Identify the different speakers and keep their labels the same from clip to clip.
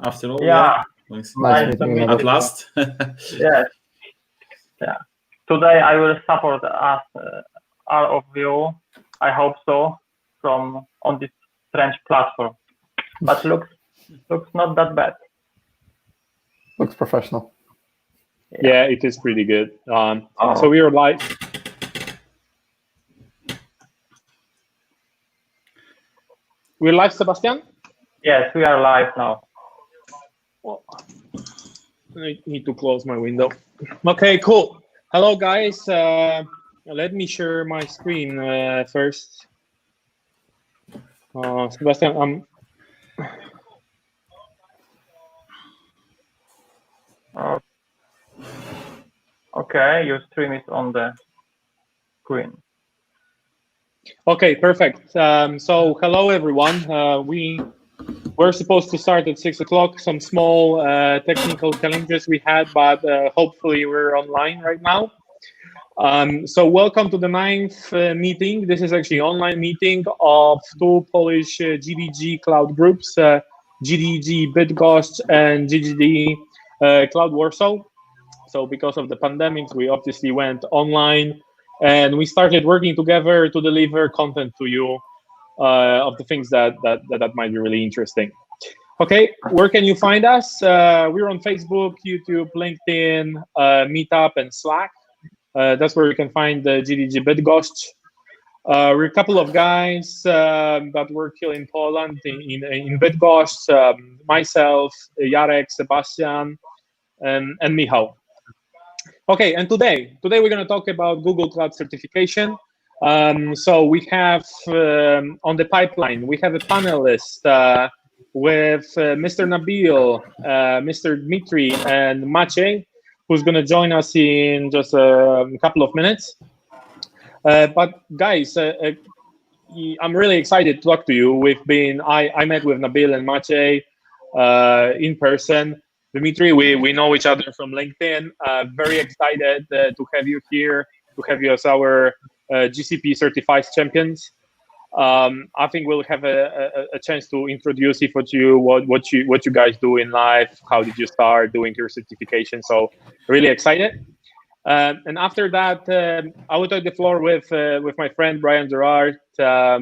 Speaker 1: after all.
Speaker 2: Yeah.
Speaker 1: Nice
Speaker 3: meeting you.
Speaker 1: At last.
Speaker 2: Yes. Yeah. Today I will support us, all of you. I hope so. On this strange platform, but looks not that bad.
Speaker 3: Looks professional.
Speaker 4: Yeah, it is pretty good.
Speaker 2: Oh.
Speaker 4: So we are live. We're live, Sebastian?
Speaker 2: Yes, we are live now.
Speaker 4: Well, I need to close my window. Okay, cool. Hello, guys. Let me share my screen first. Sebastian,
Speaker 2: Okay, your stream is on the screen.
Speaker 4: Okay, perfect. So hello, everyone. We were supposed to start at 6 o'clock. Some small technical challenges we had, but hopefully we're online right now. So welcome to the 9th meeting. This is actually an online meeting of two Polish GDG cloud groups, GDG Bydgoszcz and GDG Cloud Warsaw. So because of the pandemic, we obviously went online and we started working together to deliver content to you of the things that might be really interesting. Okay, where can you find us? We're on Facebook, YouTube, LinkedIn, Meetup, and Slack. That's where you can find the GDG Bydgoszcz. We're a couple of guys that work here in Poland, in Bydgoszcz, myself, Jarek, Sebastian, and Michał. Okay, and today we're going to talk about Google Cloud certification. So we have on the pipeline, we have a panelist with Mr. Nabil, Mr. Dmitry, and Maciej, who's going to join us in just a couple of minutes. But guys, I'm really excited to talk to you. I met with Nabil and Maciej in person. Dmitry, we know each other from LinkedIn. Very excited to have you here, to have you as our GCP certified champions. I think we'll have a chance to introduce what you guys do in life. How did you start doing your certification? So really excited. And after that, I will take the floor with my friend Brian Gerrard. We're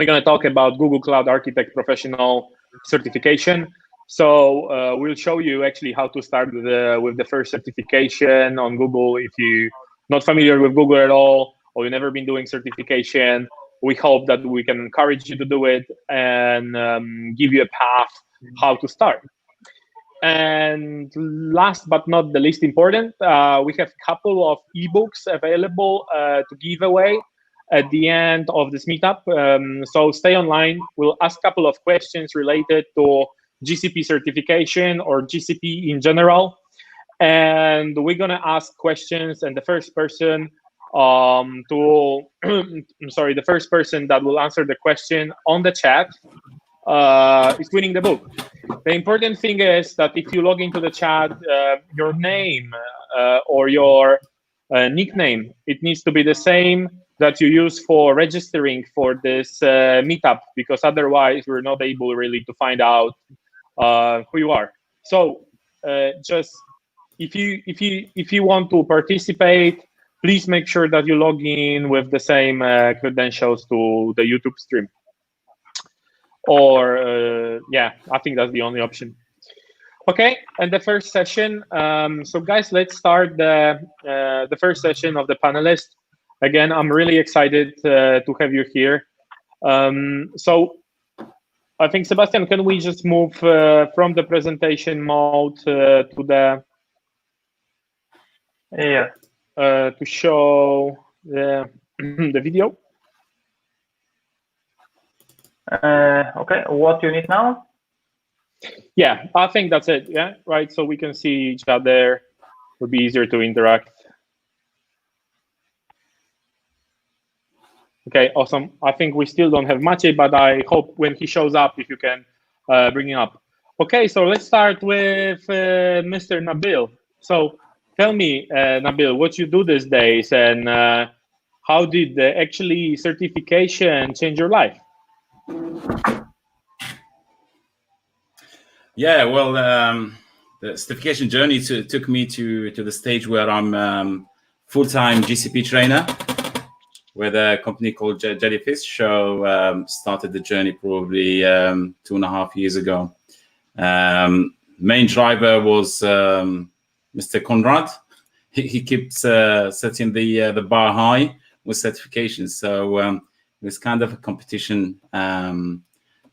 Speaker 4: going to talk about Google Cloud Architect Professional certification. So we'll show you actually how to start with the first certification on Google. If you're not familiar with Google at all, or you've never been doing certification, we hope that we can encourage you to do it and give you a path how to start. And last but not the least important, we have a couple of ebooks available to give away at the end of this meetup. So stay online. We'll ask a couple of questions related to GCP certification or GCP in general. And we're going to ask questions, and the first person the first person that will answer the question on the chat is winning the book. The important thing is that if you log into the chat, your name or your nickname, it needs to be the same that you use for registering for this meetup, because otherwise we're not able really to find out who you are. So just if you want to participate, please make sure that you log in with the same credentials to the YouTube stream. Or yeah, I think that's the only option. Okay, and the first session. So guys, let's start the first session of the panelists. Again, I'm really excited to have you here. So I think, Sebastian, can we just move from the presentation mode to the to show the video?
Speaker 2: Okay, what you need now?
Speaker 4: Yeah, I think that's it. Yeah, right. So we can see each other. It would be easier to interact. Okay, awesome. I think we still don't have Maciej, but I hope when he shows up, if you can bring him up. Okay, so let's start with Mr. Nabil. So tell me, Nabil, what you do these days, and how did actually certification change your life?
Speaker 1: Yeah, well, the certification journey took me to the stage where I'm full-time GCP trainer with a company called Jellyfish. So started the journey probably 2.5 years ago. Main driver was Mr. Konrad. He keeps setting the bar high with certifications. So it was kind of a competition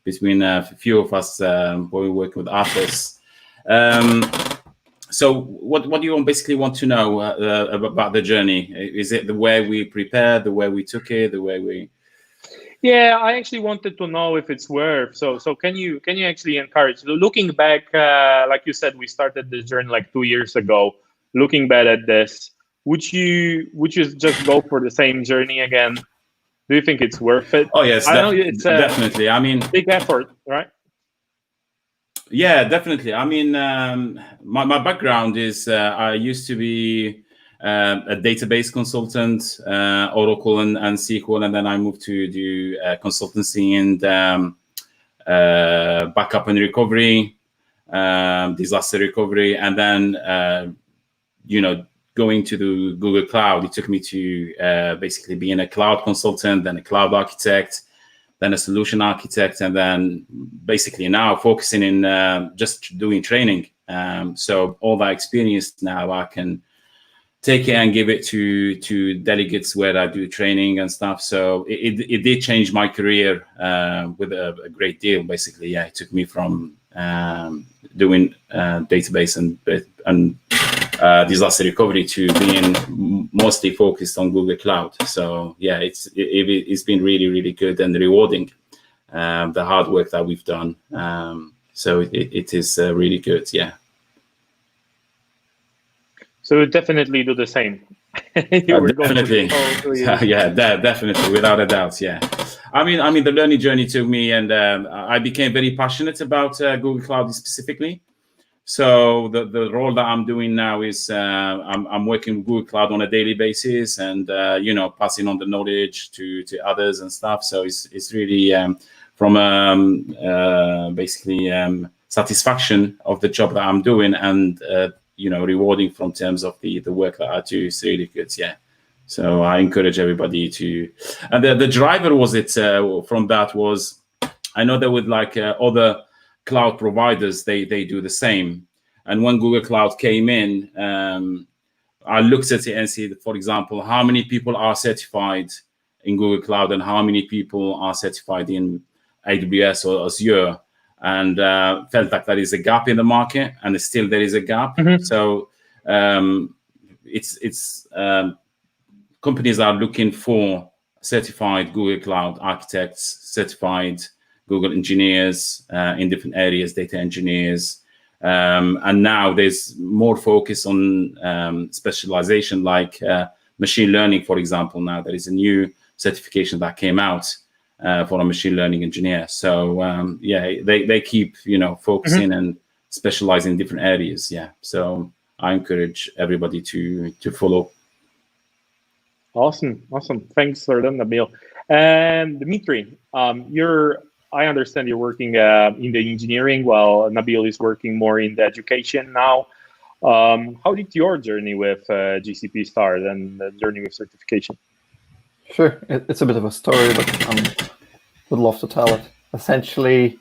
Speaker 1: between a few of us when we work with authors. So what do you basically want to know about the journey? Is it the way we prepared, the way we took it, the way we...
Speaker 4: Yeah, I actually wanted to know if it's worth. So can you actually encourage? Looking back, like you said, we started this journey like 2 years ago. Looking back at this, would you just go for the same journey again? Do you think it's worth it?
Speaker 1: Oh yes,
Speaker 4: I know it's
Speaker 1: definitely. I mean,
Speaker 4: big effort, right?
Speaker 1: Yeah, definitely. I mean, my background is I used to be a database consultant, Oracle and SQL, and then I moved to do consultancy and backup and recovery, disaster recovery, and then going to the Google Cloud. It took me to basically being a cloud consultant, then a cloud architect, then a solution architect, and then basically now focusing in just doing training. So all that experience now I can take it and give it to delegates where I do training and stuff. So it did change my career with a great deal. Basically, yeah, it took me from doing database and disaster recovery to being mostly focused on Google Cloud. So yeah, it's been really, really good and rewarding, the hard work that we've done. So it is really good. Yeah.
Speaker 4: So definitely do the same.
Speaker 1: Definitely. Yeah, definitely, without a doubt. Yeah. I mean, the learning journey took me, and I became very passionate about Google Cloud specifically. So the role that I'm doing now is I'm working with Google Cloud on a daily basis, and passing on the knowledge to others and stuff. So it's really from basically satisfaction of the job that I'm doing, and rewarding from terms of the work that I do is really good. Yeah. So I encourage everybody to, and the driver was from that was, I know that with like other cloud providers, they do the same. And when Google Cloud came in, I looked at it and said, for example, how many people are certified in Google Cloud and how many people are certified in AWS or Azure, and felt like there is a gap in the market, and still there is a gap.
Speaker 4: Mm-hmm.
Speaker 1: So it's companies are looking for certified Google Cloud architects, certified Google engineers in different areas, data engineers. And now there's more focus on specialization, like machine learning, for example. Now there is a new certification that came out for a machine learning engineer. So they keep focusing and specializing in different areas. Yeah. So I encourage everybody to follow.
Speaker 4: Awesome. Thanks for that, Nabil. And Dmitry, I understand you're working in the engineering, while Nabil is working more in the education now. How did your journey with GCP start, and the journey with certification?
Speaker 3: Sure, it's a bit of a story, but I would love to tell it. Essentially,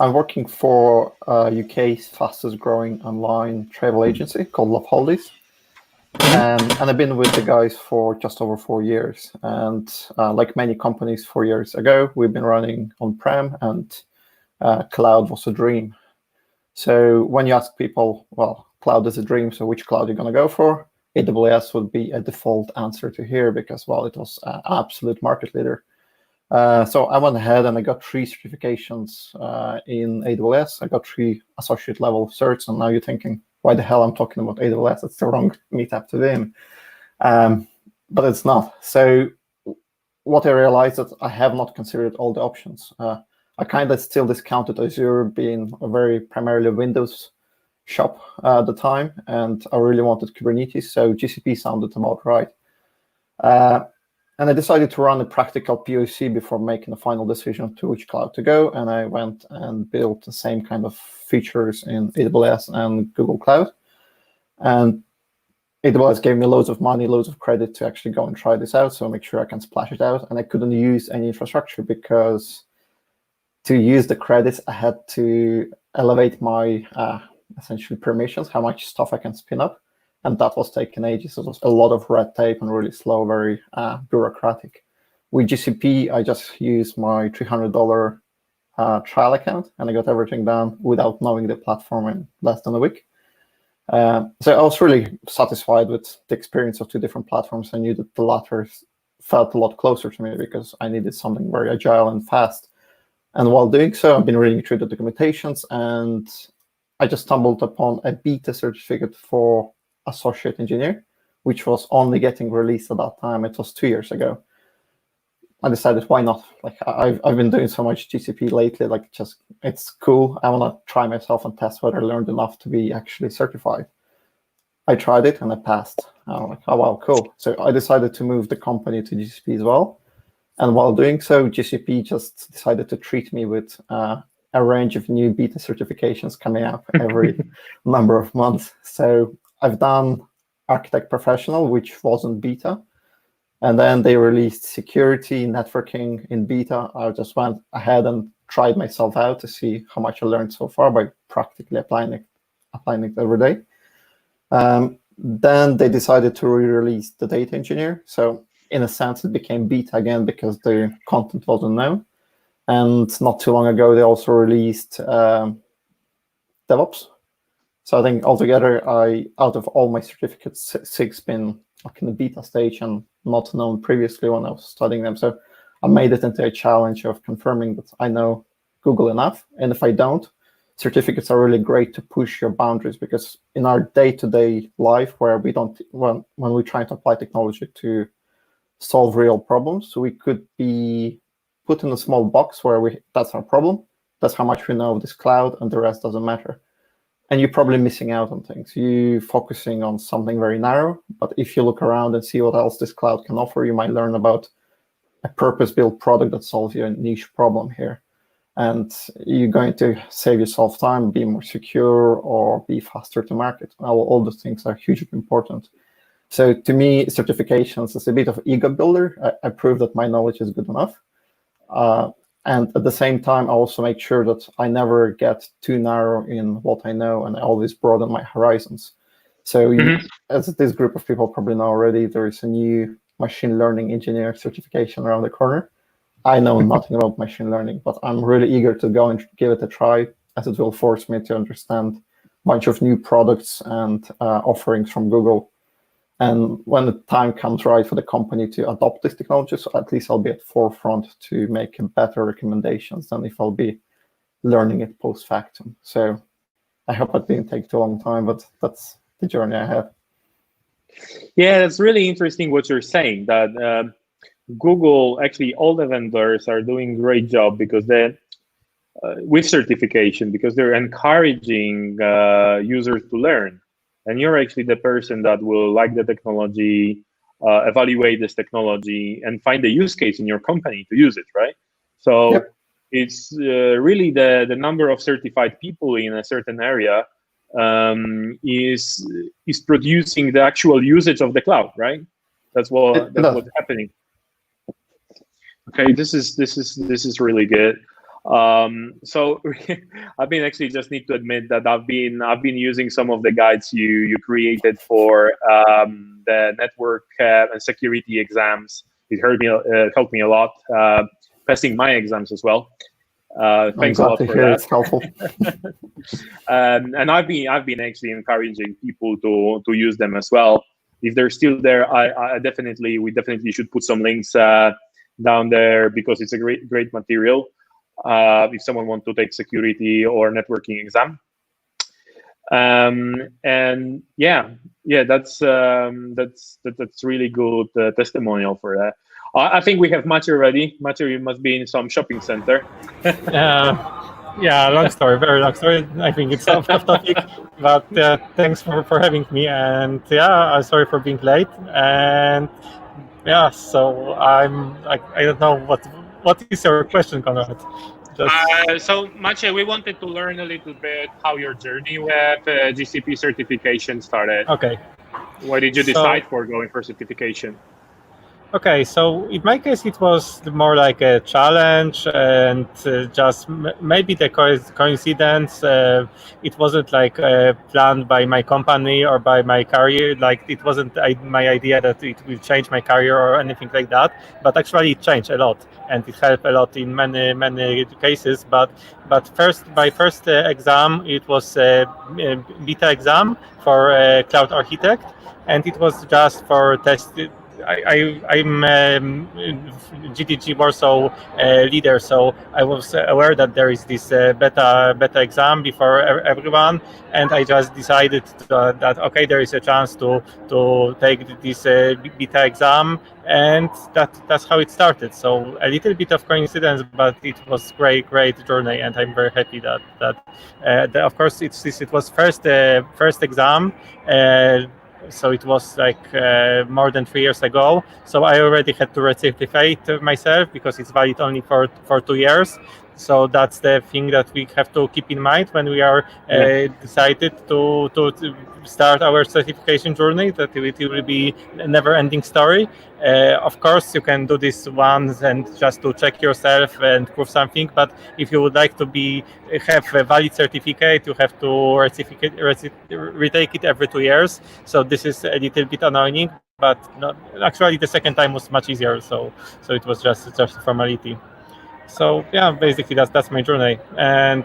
Speaker 3: I'm working for UK's fastest growing online travel agency called Love Holidays. And I've been with the guys for just over 4 years. And like many companies 4 years ago, we've been running on-prem, and cloud was a dream. So when you ask people, well, cloud is a dream, so which cloud are you going to go for? AWS would be a default answer to here because, well, it was an absolute market leader. So I went ahead and I got 3 certifications in AWS. I got 3 associate level certs, and now you're thinking, why the hell I'm talking about AWS? It's the wrong meetup to be in. But it's not. So what I realized that I have not considered all the options. I kind of still discounted Azure being a very primarily Windows shop at the time, and I really wanted Kubernetes, so GCP sounded about right. And I decided to run a practical POC before making a final decision to which cloud to go. And I went and built the same kind of features in AWS and Google Cloud. And AWS gave me loads of money, loads of credit to actually go and try this out, so make sure I can splash it out. And I couldn't use any infrastructure because to use the credits, I had to elevate my essentially permissions, how much stuff I can spin up. And that was taking ages. So it was a lot of red tape and really slow, very bureaucratic. With GCP, I just used my $300 trial account, and I got everything done without knowing the platform in less than a week. So I was really satisfied with the experience of two different platforms. I knew that the latter felt a lot closer to me because I needed something very agile and fast. And while doing so, I've been reading through the documentations, and I just stumbled upon a beta certificate for associate engineer, which was only getting released at that time. It was 2 years ago. I decided, why not? Like I've been doing so much GCP lately, like just it's cool. I want to try myself and test whether I learned enough to be actually certified. I tried it and I passed. I'm like, oh wow, cool. So I decided to move the company to GCP as well. And while doing so, GCP just decided to treat me with a range of new beta certifications coming up every number of months. So I've done Architect Professional, which wasn't beta. And then they released security, networking in beta. I just went ahead and tried myself out to see how much I learned so far by practically applying it every day. Then they decided to re-release the data engineer. So in a sense, it became beta again because the content wasn't known. And not too long ago, they also released DevOps. So I think altogether, out of all my certificates, 6 been like in the beta stage and not known previously when I was studying them. So I made it into a challenge of confirming that I know Google enough. And if I don't, certificates are really great to push your boundaries, because in our day-to-day life where we don't, when we try to apply technology to solve real problems, so we could be put in a small box where that's our problem, that's how much we know of this cloud, and the rest doesn't matter. And you're probably missing out on things. You're focusing on something very narrow, but if you look around and see what else this cloud can offer, you might learn about a purpose-built product that solves your niche problem here. And you're going to save yourself time, be more secure, or be faster to market. All those things are hugely important. So to me, certifications is a bit of ego builder. I prove that my knowledge is good enough. And at the same time, I also make sure that I never get too narrow in what I know, and I always broaden my horizons. So as this group of people probably know already, there is a new machine learning engineer certification around the corner. I know nothing about machine learning, but I'm really eager to go and give it a try, as it will force me to understand a bunch of new products and offerings from Google. And when the time comes right for the company to adopt this technology, so at least I'll be at forefront to make better recommendations than if I'll be learning it post factum. So I hope it didn't take too long time, but that's the journey I have.
Speaker 4: Yeah, it's really interesting what you're saying, that Google, actually all the vendors are doing a great job because they with certification, because they're encouraging users to learn. And you're actually the person that will like the technology, evaluate this technology, and find the use case in your company to use it, right? So yep. It's really the number of certified people in a certain area is producing the actual usage of the cloud, right? That's what's happening. Okay, this is really good. So I've been actually just need to admit that I've been using some of the guides you created for the network and security exams. It helped me a lot, passing my exams as well. Thanks a lot for that. It's helpful. And I've been actually encouraging people to use them as well. If they're still there, we definitely should put some links down there, because it's a great material. If someone wants to take security or networking exam. And that's really good testimonial for that. I think we have Maciej already. Maciej, you must be in some shopping center.
Speaker 5: Yeah, long story, very long story. I think it's off topic, but thanks for having me. And yeah, I'm sorry for being late. And Yeah, so I don't know what is your question, Konrad?
Speaker 4: So Maciej, we wanted to learn a little bit how your journey with GCP certification started.
Speaker 5: Okay.
Speaker 4: Why did you decide for going for certification?
Speaker 5: Okay, so in my case, it was more like a challenge, and just maybe the coincidence. It wasn't like planned by my company or by my career. Like it wasn't my idea that it will change my career or anything like that. But actually, it changed a lot, and it helped a lot in many cases. But my first exam, it was a beta exam for cloud architect, and it was just for test. I'm GDG Warsaw leader, so I was aware that there is this beta exam before everyone, and I just decided that okay, there is a chance to take this beta exam, and that's how it started. So a little bit of coincidence, but it was great journey, and I'm very happy that of course it was first exam. So it was like more than 3 years ago. So I already had to recertify it myself because it's valid only for 2 years. So that's the thing that we have to keep in mind when we are decided to start our certification journey, that it will be a never-ending story. Of course, you can do this once and just to check yourself and prove something. But if you would like to have a valid certificate, you have to retake it every 2 years. So this is a little bit annoying, but actually the second time was much easier. So it was just a formality. So yeah, basically that's my journey, and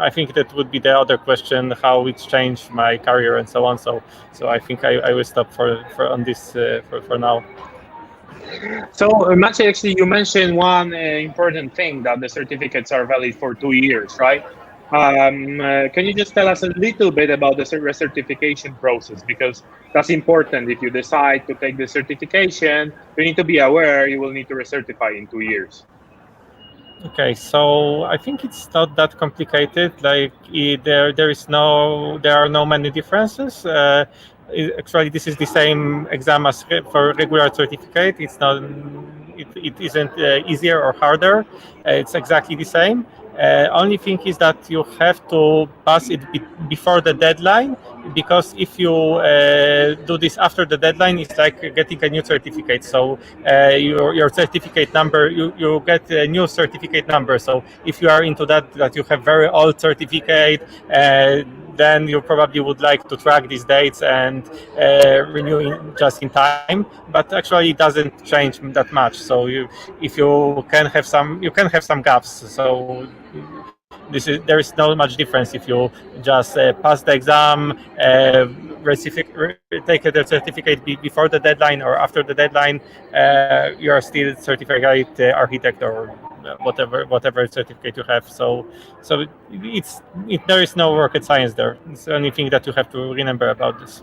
Speaker 5: I think that would be the other question, how it's changed my career and so on. So I think I will stop on this for now.
Speaker 4: So Maciej, actually, you mentioned one important thing, that the certificates are valid for 2 years, right? Can you just tell us a little bit about the recertification process? Because that's important. If you decide to take the certification, you need to be aware you will need to recertify in 2 years.
Speaker 5: Okay, so I think it's not that complicated. Like there are no many differences. Actually, this is the same exam as for regular certificate. It's not. It isn't easier or harder. It's exactly the same. Only thing is that you have to pass it before the deadline, because if you do this after the deadline, it's like getting a new certificate. So your certificate number, you get a new certificate number. So if you are into that you have very old certificate, then you probably would like to track these dates and renew just in time. But actually, it doesn't change that much. So if you can have some gaps. So there is not much difference if you just pass the exam, take the certificate before the deadline or after the deadline. You are still certified architect or whatever certificate you have. So there is no rocket science there. It's the only thing that you have to remember about this.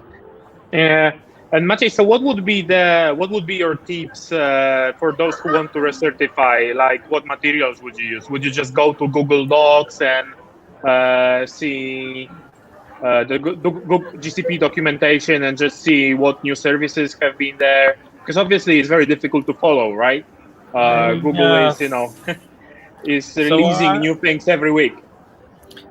Speaker 4: And Maciej, so what would be your tips for those who want to recertify? Like, what materials would you use? Would you just go to Google Docs and see the GCP documentation and just see what new services have been there? Because obviously it's very difficult to follow, right? Google is releasing new things every week.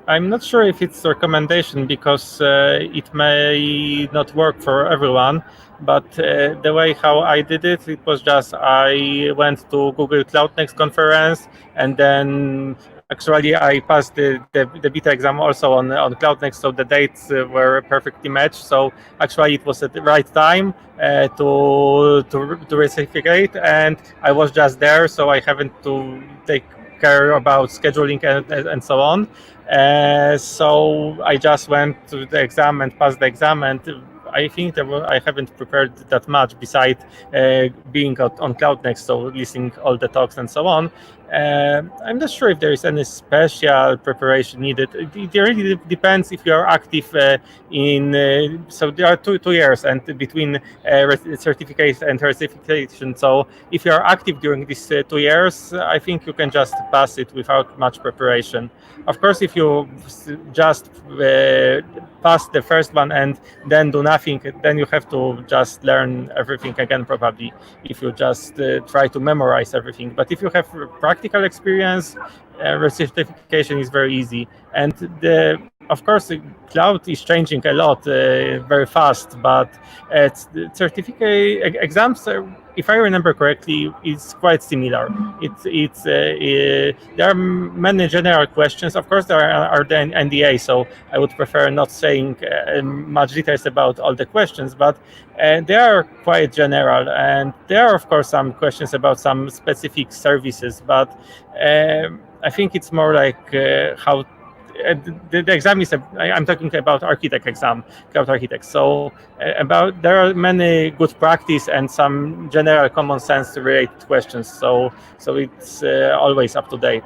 Speaker 5: I'm not sure if it's a recommendation, because it may not work for everyone, but the way how I did it was just I went to Google Cloud Next conference, and then actually I passed the beta exam also on Cloud Next, so the dates were perfectly matched. So actually it was at the right time to recertificate, and I was just there, so I haven't to take care about scheduling and so on. So I just went to the exam and passed the exam, and I think I haven't prepared that much besides being on Cloud Next, so listening all the talks and so on. I'm not sure if there is any special preparation needed. It really depends if you are active so there are two years and between certification and certification. So if you are active during these 2 years, I think you can just pass it without much preparation. Of course, if you just pass the first one and then do nothing, then you have to just learn everything again, probably, if you just try to memorize everything. But if you have practical experience, certification is very easy. And of course, cloud is changing a lot, very fast, but certificate exams, if I remember correctly, it's quite similar. There are many general questions. Of course, there are the NDA, so I would prefer not saying much details about all the questions, but they are quite general, and there are, of course, some questions about some specific services, but I think it's more like how the exam is. I'm talking about architect exam, cloud architect. So there are many good practice and some general common sense related questions. So it's always up to date.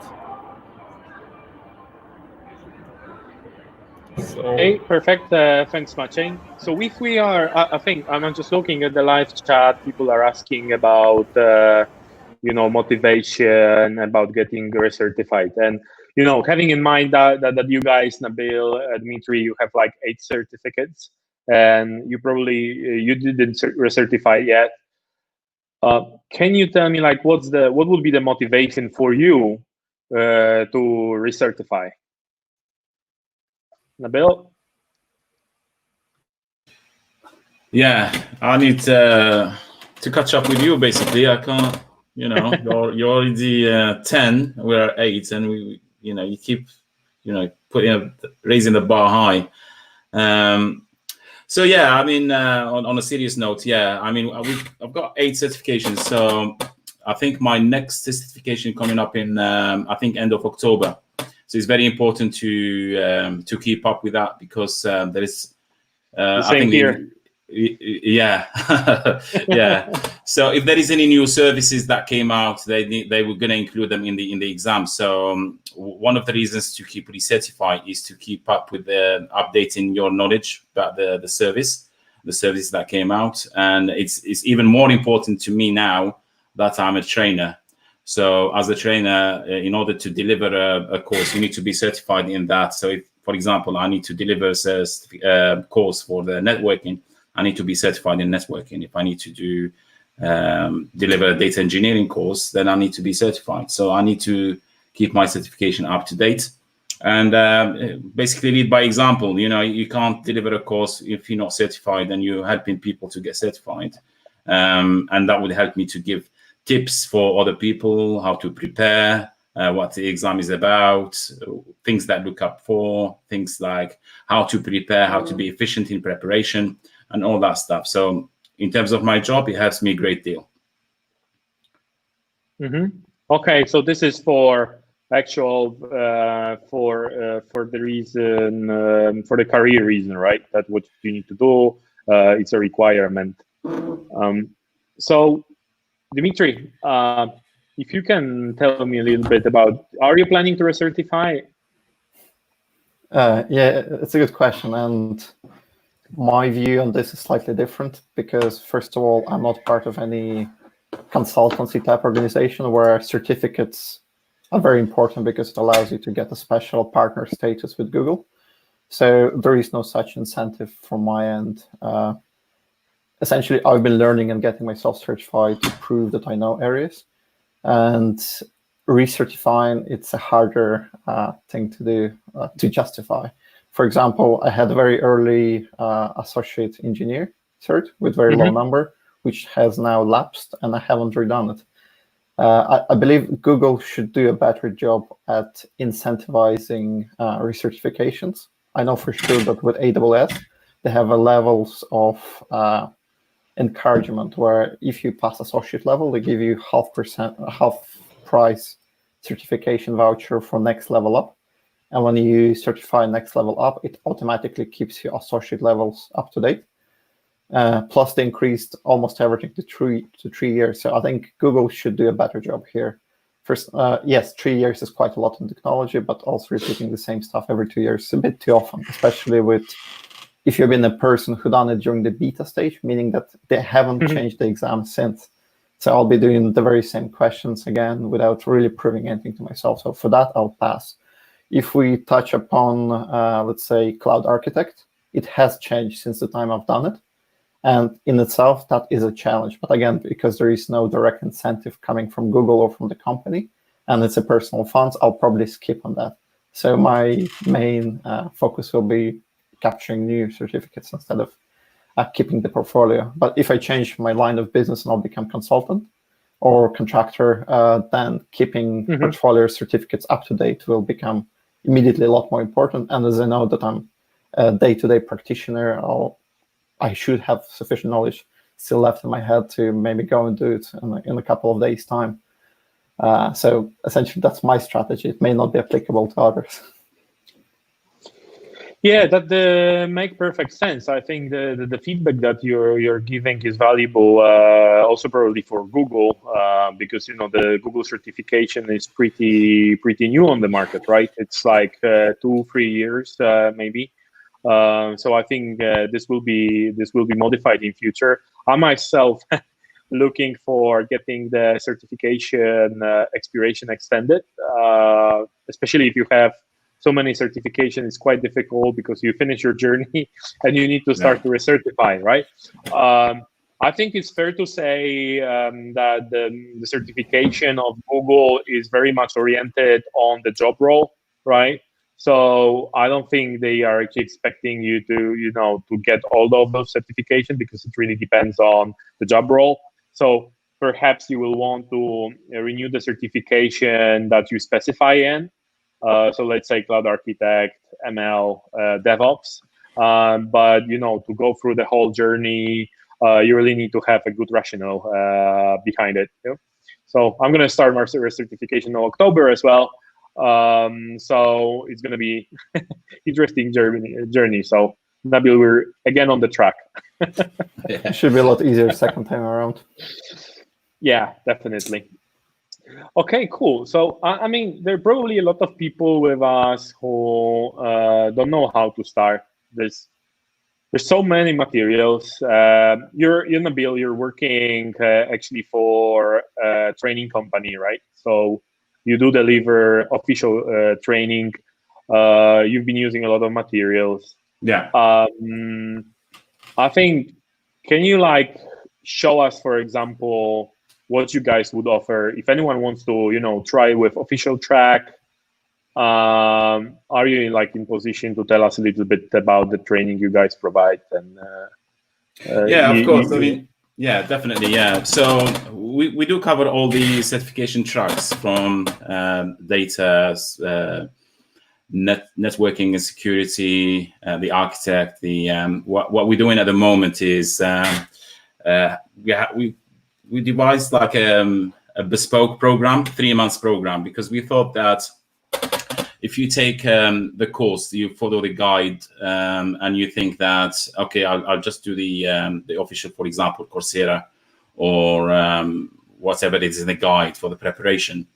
Speaker 4: Okay, perfect. Thanks, Maciej. So if we are, I think I'm just looking at the live chat. People are asking about, motivation, about getting recertified, and having in mind that you guys, Nabil, Dmitry, you have like 8 certificates, and you didn't recertify yet. Can you tell me like what would be the motivation for you to recertify? Nabil?
Speaker 1: Yeah, I need to catch up with you. Basically, I can't. You're already 10. We're 8, and we. You keep, raising the bar high. So yeah, I mean, on a serious note, yeah, I mean, I've got 8 certifications. So I think my next certification coming up in I think end of October. So it's very important to keep up with that, because there is.
Speaker 4: I think here.
Speaker 1: Yeah, yeah. So if there is any new services that came out, they were going to include them in the exam. So one of the reasons to keep recertified is to keep up with the updating your knowledge about the services that came out, and it's even more important to me now that I'm a trainer. So as a trainer, in order to deliver a course, you need to be certified in that. So if, for example, I need to deliver a course for the networking, I need to be certified in networking. If I need to deliver a data engineering course, then I need to be certified. So I need to keep my certification up to date, and basically lead by example. You can't deliver a course if you're not certified, and you're helping people to get certified. And that would help me to give tips for other people, how to prepare, what the exam is about, things that look up for, things like how to prepare, how to be efficient in preparation, and all that stuff. So in terms of my job, it helps me a great deal.
Speaker 4: Mm-hmm. Okay, so this is for actual for the reason for the career reason, right? That's what you need to do. It's a requirement. So Dmitry, if you can tell me a little bit about, are you planning to recertify?
Speaker 3: Yeah, it's a good question, and my view on this is slightly different, because first of all, I'm not part of any consultancy type organization where certificates are very important, because it allows you to get a special partner status with Google. So there is no such incentive from my end. Essentially, I've been learning and getting myself certified to prove that I know areas. And recertifying, it's a harder thing to do, to justify. For example, I had a very early associate engineer cert with very low number, which has now lapsed, and I haven't redone it. I believe Google should do a better job at incentivizing recertifications. I know for sure that with AWS, they have a levels of encouragement where if you pass associate level, they give you half price certification voucher for next level up. And when you certify next level up, it automatically keeps your associate levels up to date. Plus, they increased almost everything to 3 years. So I think Google should do a better job here First, yes, 3 years is quite a lot in technology, but also repeating the same stuff every 2 years is a bit too often, especially if you've been a person who done it during the beta stage, meaning that they haven't changed the exam since. So I'll be doing the very same questions again without really proving anything to myself. So for that, I'll pass. If we touch upon, let's say, Cloud Architect, it has changed since the time I've done it. And in itself, that is a challenge. But again, because there is no direct incentive coming from Google or from the company, and it's a personal funds, I'll probably skip on that. So my main focus will be capturing new certificates instead of keeping the portfolio. But if I change my line of business and I'll become consultant or contractor, then keeping portfolio certificates up to date will become immediately a lot more important. And as I know that I'm a day-to-day practitioner, I should have sufficient knowledge still left in my head to maybe go and do it in a couple of days' time. So essentially, that's my strategy. It may not be applicable to others.
Speaker 4: Yeah, that make perfect sense. I think the feedback that you're giving is valuable, also probably for Google, because the Google certification is pretty new on the market, right? It's like 2-3 years maybe. So I think this will be modified in future. I myself looking for getting the certification expiration extended, especially if you have so many certifications. It's quite difficult because you finish your journey and you need to start to recertify, right? I think it's fair to say that the certification of Google is very much oriented on the job role, right? So I don't think they are actually expecting you to get all of those certifications, because it really depends on the job role. So perhaps you will want to renew the certification that you specify in. So let's say Cloud Architect, ML, DevOps. But to go through the whole journey, you really need to have a good rationale behind it. So I'm going to start my certification in October as well. So it's going to be interesting journey. So Nabil, we're again on the track.
Speaker 3: It should be a lot easier second time around.
Speaker 4: Yeah, definitely. Okay, cool. So I mean, there are probably a lot of people with us who don't know how to start. There's so many materials. You're Nabil, you're working actually for a training company, right? So you do deliver official training. You've been using a lot of materials.
Speaker 1: Yeah.
Speaker 4: I think, can you show us, for example, what you guys would offer if anyone wants to, try with official track? Are you in position to tell us a little bit about the training you guys provide? And
Speaker 1: yeah, of course. I mean, yeah, definitely. Yeah. So we do cover all the certification tracks from data, networking and security, the architect. The what we're doing at the moment is we devised a bespoke program, 3 months program, because we thought that if you take the course, you follow the guide, and you think that, okay, I'll just do the official, for example, Coursera or whatever it is in the guide for the preparation,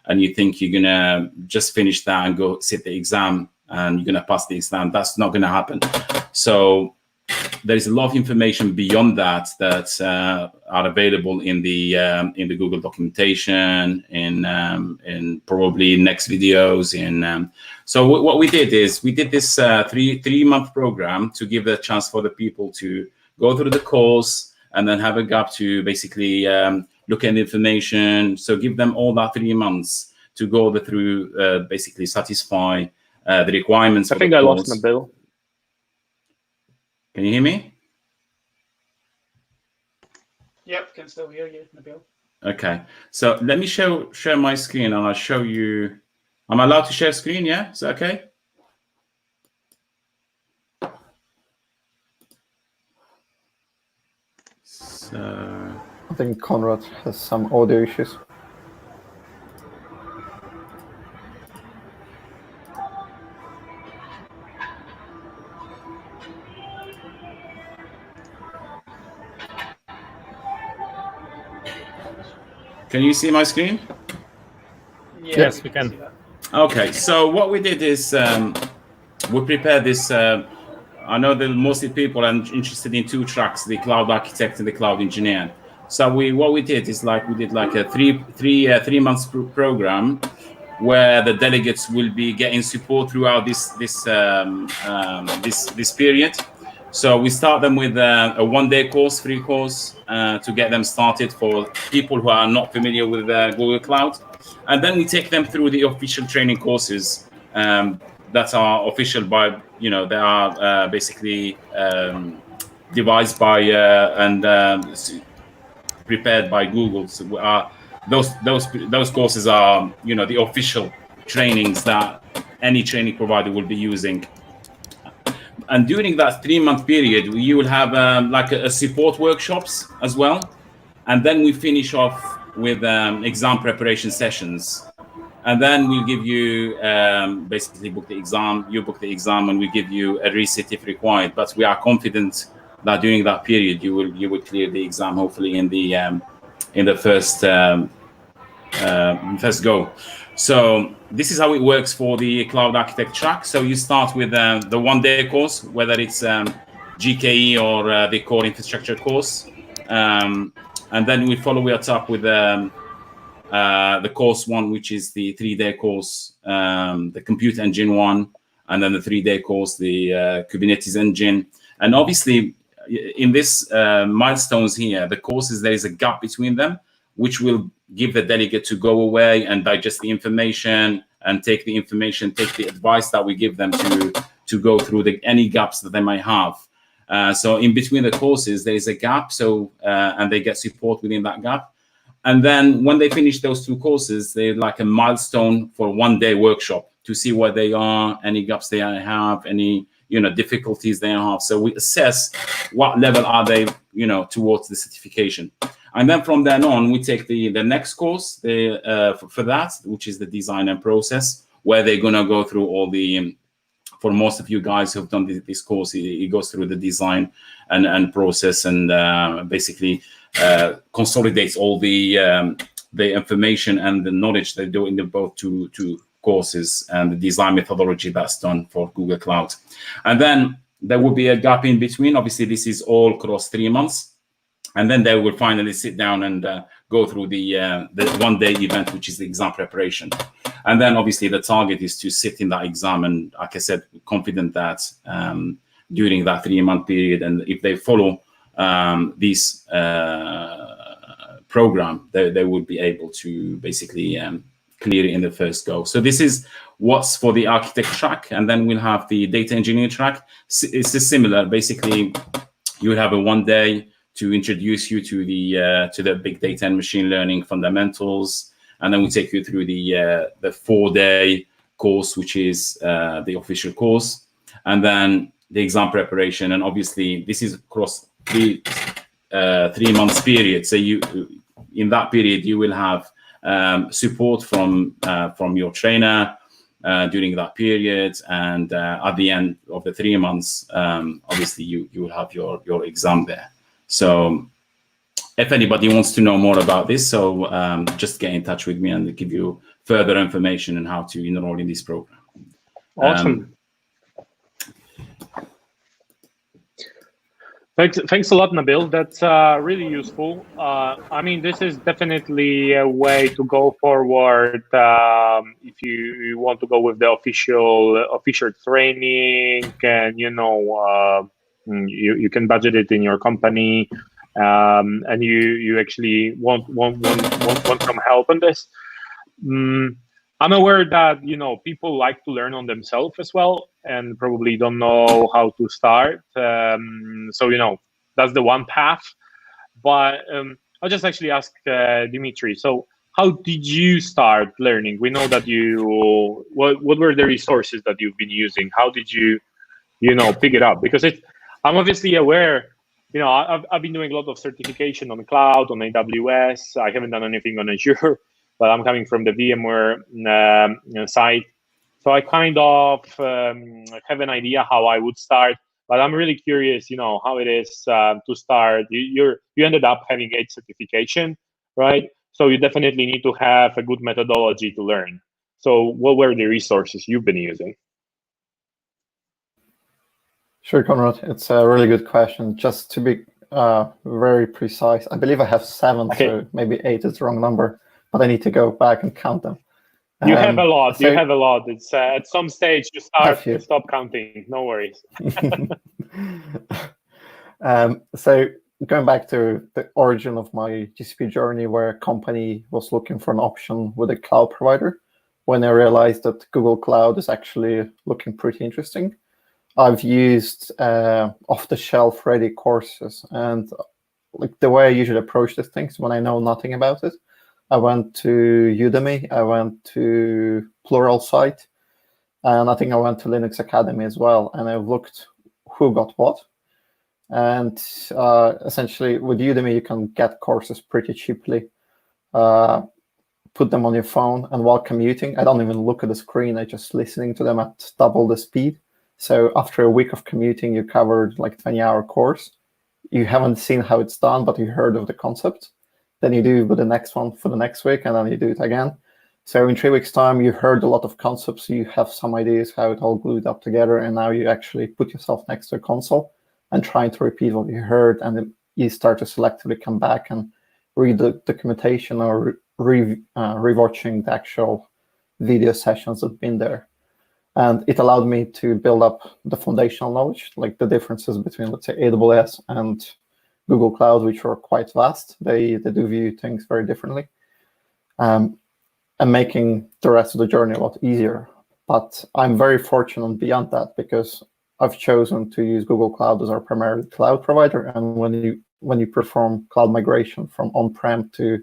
Speaker 1: and you think you're gonna just finish that and go sit the exam and you're gonna pass the exam, that's not gonna happen. So there is a lot of information beyond that are available in the Google documentation, in probably next videos. So what we did is we did this 3-month program to give the chance for the people to go through the course and then have a gap to basically look at the information. So give them all that 3 months to go through, basically satisfy the requirements.
Speaker 4: I think I lost Nabil.
Speaker 1: Can you hear me?
Speaker 4: Yep, can still hear you, Nabil.
Speaker 1: Okay, so let me share my screen and I'll show you. I'm allowed to share screen, yeah? Is that okay? So
Speaker 3: I think Konrad has some audio issues.
Speaker 1: can you see my screen?
Speaker 5: Yes, we can.
Speaker 1: Okay, so what we did is we prepared this. I know that mostly people are interested in two tracks: the cloud architect and the cloud engineer. So what we did is we did a three months program where the delegates will be getting support throughout this period. So we start them with a 1-day course, free course, to get them started for people who are not familiar with Google Cloud. And then we take them through the official training courses that are official by, they are basically devised by and prepared by Google. So those courses are, the official trainings that any training provider will be using. And during that 3-month period, you will have a support workshops as well. And then we finish off with exam preparation sessions. And then we'll give you basically book the exam. You book the exam, and we give you a resit if required. But we are confident that during that period you will clear the exam, hopefully in the first go. So this is how it works for the cloud architect track. So you start with the 1-day course, whether it's GKE or the core infrastructure course, and then we follow it up with the course 1, which is the 3-day course, the compute engine 1, and then the 3-day course, the Kubernetes engine. And obviously in this milestones here, the courses, there is a gap between them, which will give the delegate to go away and digest the information and take the information, take the advice that we give them to go through any gaps that they might have. So in between the courses, there is a gap. So and they get support within that gap. And then when they finish those 2 courses, they're like a milestone for 1-day workshop to see where they are, any gaps they have, any difficulties they have. So we assess what level are they, towards the certification. And then from then on, we take the next course for that, which is the design and process, where they're going to go through all the, for most of you guys who've done this course, it goes through the design and process, and basically consolidates all the information and the knowledge they do in the both two courses, and the design methodology that's done for Google Cloud. And then there will be a gap in between. Obviously, this is all across 3 months. And then they will finally sit down and go through the 1-day event, which is the exam preparation. And then obviously the target is to sit in that exam. And like I said, confident that during that 3-month period, and if they follow this program, they would be able to basically clear it in the first go. So this is what's for the architect track. And then we'll have the data engineer track. It's similar. Basically, you will have a 1-day to introduce you to the big data and machine learning fundamentals, and then we take you through the 4-day course, which is the official course, and then the exam preparation. And obviously, this is across 3 months period. So in that period, you will have support from your trainer during that period, and at the end of the 3 months, obviously you will have your exam there. So if anybody wants to know more about this, so just get in touch with me and give you further information on how to enroll in this program.
Speaker 4: Awesome. Thanks a lot, Nabil. That's really useful. I mean, this is definitely a way to go forward if you want to go with the official training, and you can budget it in your company, and you actually want some help on this. I'm aware that people like to learn on themselves as well, and probably don't know how to start. So that's the one path. But I'll just actually ask Dimitri. So how did you start learning? We know that what were the resources that you've been using? How did you pick it up? Because I'm obviously aware. I've been doing a lot of certification on the cloud, on AWS. I haven't done anything on Azure, but I'm coming from the VMware side. So I kind of have an idea how I would start, but I'm really curious, how it is to start. You ended up having 8 certification, right? So you definitely need to have a good methodology to learn. So what were the resources you've been using?
Speaker 3: Sure, Konrad. It's a really good question. Just to be very precise, I believe I have 7,
Speaker 4: Okay.
Speaker 3: so maybe 8 is the wrong number, but I need to go back and count them.
Speaker 4: You have a lot.
Speaker 3: So
Speaker 4: you have a lot. It's at some stage you stop counting. No worries.
Speaker 3: So going back to the origin of my GCP journey, where a company was looking for an option with a cloud provider, when I realized that Google Cloud is actually looking pretty interesting, I've used off-the-shelf ready courses. And like the way I usually approach these things when I know nothing about it, I went to Udemy, I went to Pluralsight, and I think I went to Linux Academy as well. And I looked who got what. And essentially with Udemy, you can get courses pretty cheaply, put them on your phone, and while commuting, I don't even look at the screen, I just listening to them at double the speed. So after a week of commuting, you covered like 20-hour course. You haven't seen how it's done, but you heard of the concept. Then you do with the next one for the next week, and then you do it again. So in 3 weeks' time, you heard a lot of concepts. You have some ideas how it all glued up together, and now you actually put yourself next to a console and trying to repeat what you heard, and then you start to selectively come back and read the documentation or rewatching the actual video sessions that have been there. And it allowed me to build up the foundational knowledge, like the differences between, let's say, AWS and Google Cloud, which are quite vast. They do view things very differently, and making the rest of the journey a lot easier. But I'm very fortunate beyond that, because I've chosen to use Google Cloud as our primary cloud provider. And when you perform cloud migration from on-prem to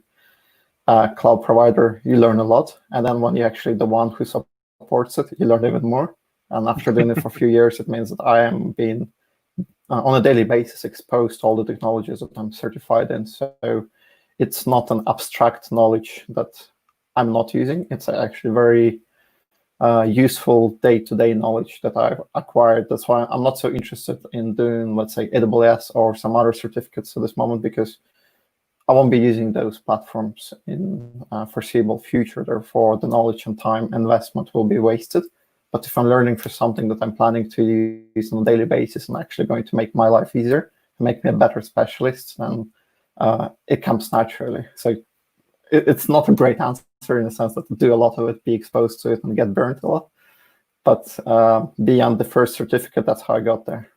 Speaker 3: cloud provider, you learn a lot. And then when you're actually the one who supports it, you learn even more. And after doing it for a few years, it means that I am being on a daily basis exposed to all the technologies that I'm certified in. So it's not an abstract knowledge that I'm not using. It's actually very useful day-to-day knowledge that I've acquired. That's why I'm not so interested in doing, let's say, AWS or some other certificates at this moment, because I won't be using those platforms in foreseeable future. Therefore, the knowledge and time investment will be wasted. But if I'm learning for something that I'm planning to use on a daily basis and actually going to make my life easier, to make me a better specialist, then it comes naturally. So it's not a great answer in the sense that to do a lot of it, be exposed to it, and get burnt a lot. But beyond the first certificate, that's how I got there.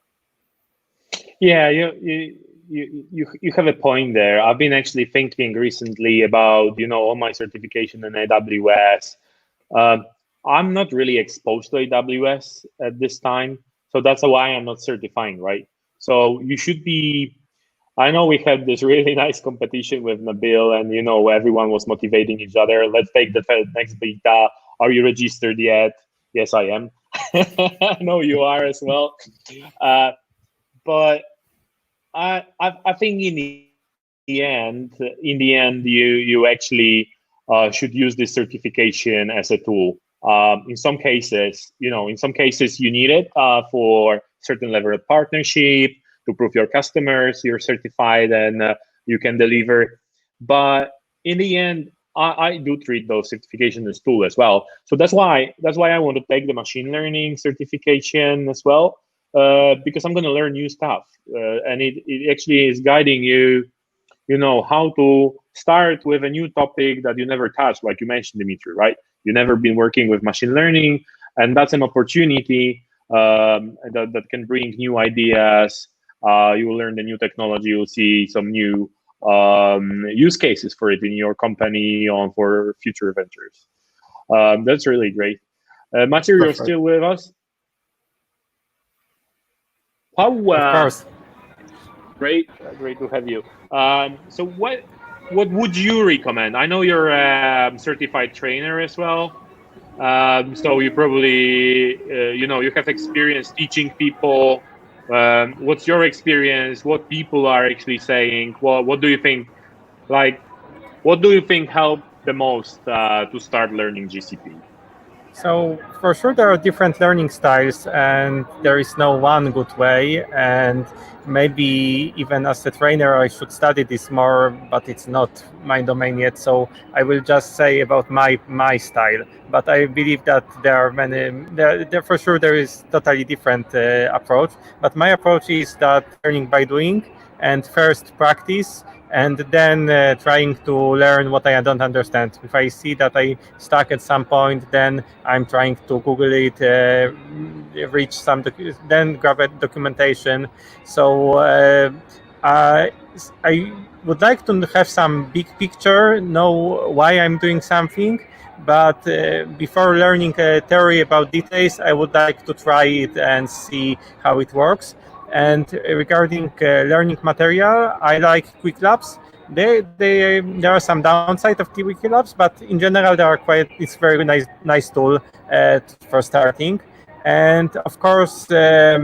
Speaker 4: Yeah, you have a point there. I've been actually thinking recently about, all my certification in AWS. I'm not really exposed to AWS at this time, so that's why I'm not certifying, right? So you should be. I know we had this really nice competition with Nabil, and everyone was motivating each other. Let's take the next beta. Are you registered yet? Yes, I am. I know you are as well. But I think in the end, you actually should use this certification as a tool. In some cases, you need it for certain level of partnership, to prove your customers you're certified and you can deliver. But in the end, I do treat those certifications as tool as well. So that's why I want to take the machine learning certification as well, because I'm going to learn new stuff, and it actually is guiding you, how to start with a new topic that you never touched, like you mentioned, Dimitri, right? You've never been working with machine learning, and that's an opportunity that can bring new ideas. You will learn the new technology. You'll see some new use cases for it in your company on for future ventures. That's really great. Maciej, you're still with us? How?
Speaker 5: Of course.
Speaker 4: Great to have you. So what would you recommend? I know you're a certified trainer as well. So you probably, you have experience teaching people. What's your experience? What people are actually saying? What do you think? What do you think helped the most to start learning GCP?
Speaker 5: So for sure there are different learning styles and there is no one good way, and maybe even as a trainer I should study this more, but it's not my domain yet, so I will just say about my style. But I believe that there are many, there for sure there is totally different approach, but my approach is that learning by doing, and first practice, and then trying to learn what I don't understand. If I see that I stuck at some point, then I'm trying to Google it, reach some, then grab a documentation. So I would like to have some big picture, know why I'm doing something, but before learning a theory about details, I would like to try it and see how it works. And regarding learning material, I like quick labs. There are some downside of the wiki labs, but in general they are quite. It's very nice tool for starting. And of course, there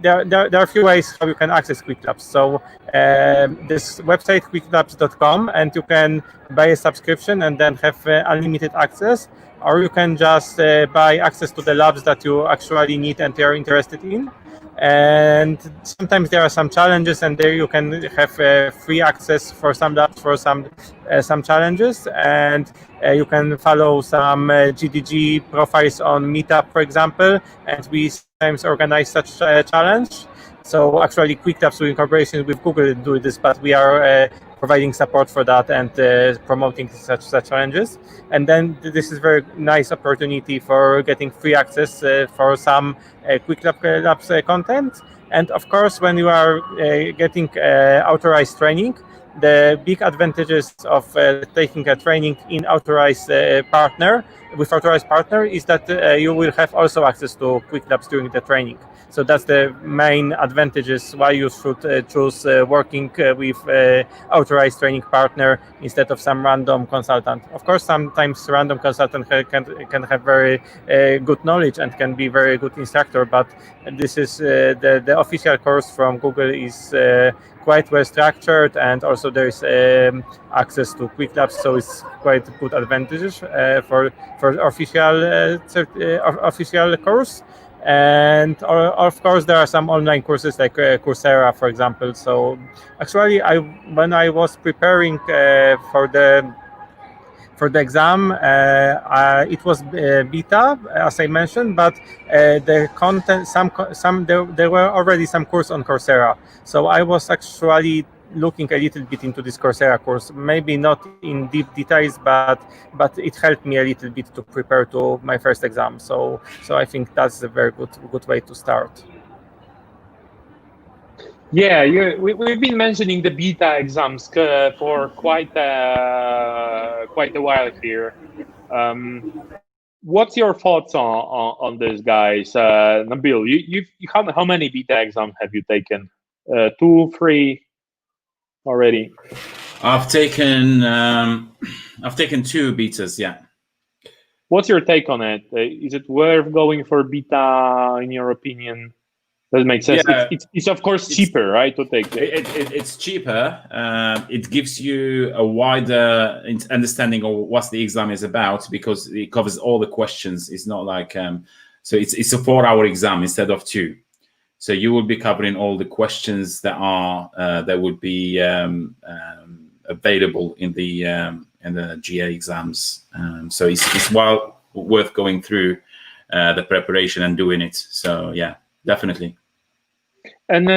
Speaker 5: are a few ways how you can access quick labs. So this website quicklabs.com, and you can buy a subscription and then have unlimited access, or you can just buy access to the labs that you actually need and are interested in. And sometimes there are some challenges, and there you can have free access for some labs for some challenges, and you can follow some GDG profiles on Meetup, for example, and we sometimes organize such challenge. So actually, Quick Labs in cooperation with Google do this, but we are providing support for that and promoting such challenges. And then this is very nice opportunity for getting free access for some Quick Labs content. And of course, when you are getting authorized training, the big advantages of taking a training in authorized partner is that you will have also access to Quick Labs during the training. So that's the main advantages why you should choose working with authorized training partner instead of some random consultant. Of course, sometimes random consultant can have very good knowledge and can be very good instructor, but this is the official course from Google is quite well structured, and also there is access to Quick Labs, so it's quite good advantages for official course. And of course, there are some online courses like Coursera, for example. So actually, when I was preparing for the exam, it was beta, as I mentioned, but the content, there were already some course on Coursera. So I was actually looking a little bit into this Coursera course, maybe not in deep details, but it helped me a little bit to prepare to my first exam. So I think that's a very good way to start.
Speaker 4: Yeah, we've been mentioning the beta exams for quite a while here. What's your thoughts on this, guys? Nabil, you how many beta exams have you taken? 2, 3 already?
Speaker 1: I've taken 2 betas. Yeah.
Speaker 4: What's your take on it? Is it worth going for beta in your opinion? Does it make sense?
Speaker 1: Yeah,
Speaker 4: it's of course cheaper, right? To take it.
Speaker 1: It's cheaper. It gives you a wider understanding of what the exam is about, because it covers all the questions. It's not like so it's a 4-hour exam instead of 2. So you will be covering all the questions that would be available in the GA exams. So it's well worth going through the preparation and doing it. So yeah, definitely.
Speaker 4: And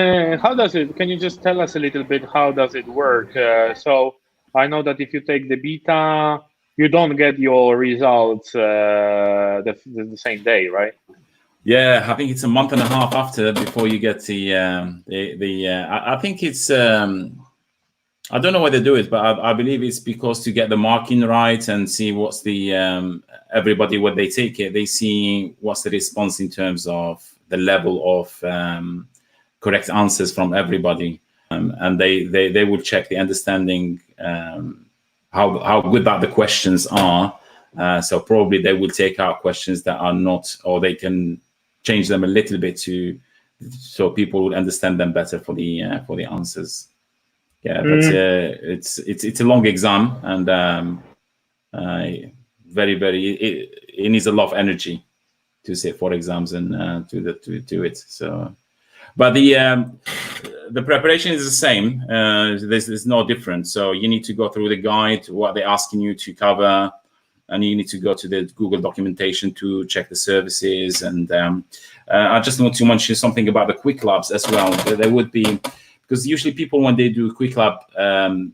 Speaker 4: how does it? Can you just tell us a little bit how does it work? So I know that if you take the beta, you don't get your results the same day, right?
Speaker 1: Yeah, I think it's a month and a half after before you get the. I think it's. I don't know why they do it, but I believe it's because to get the marking right and see what's the everybody when they take it, they see what's the response in terms of the level of correct answers from everybody, and they will check the understanding how good that the questions are. So probably they will take out questions that are not, or they can change them a little bit so people will understand them better for the answers. Yeah, but it's a long exam, and it needs a lot of energy to sit for exams and to do it. So, but the preparation is the same. There's no difference. So you need to go through the guide, what they're asking you to cover, and you need to go to the Google documentation to check the services. And I just want to mention something about the quick labs as well. There would be, because usually people, when they do quick lab,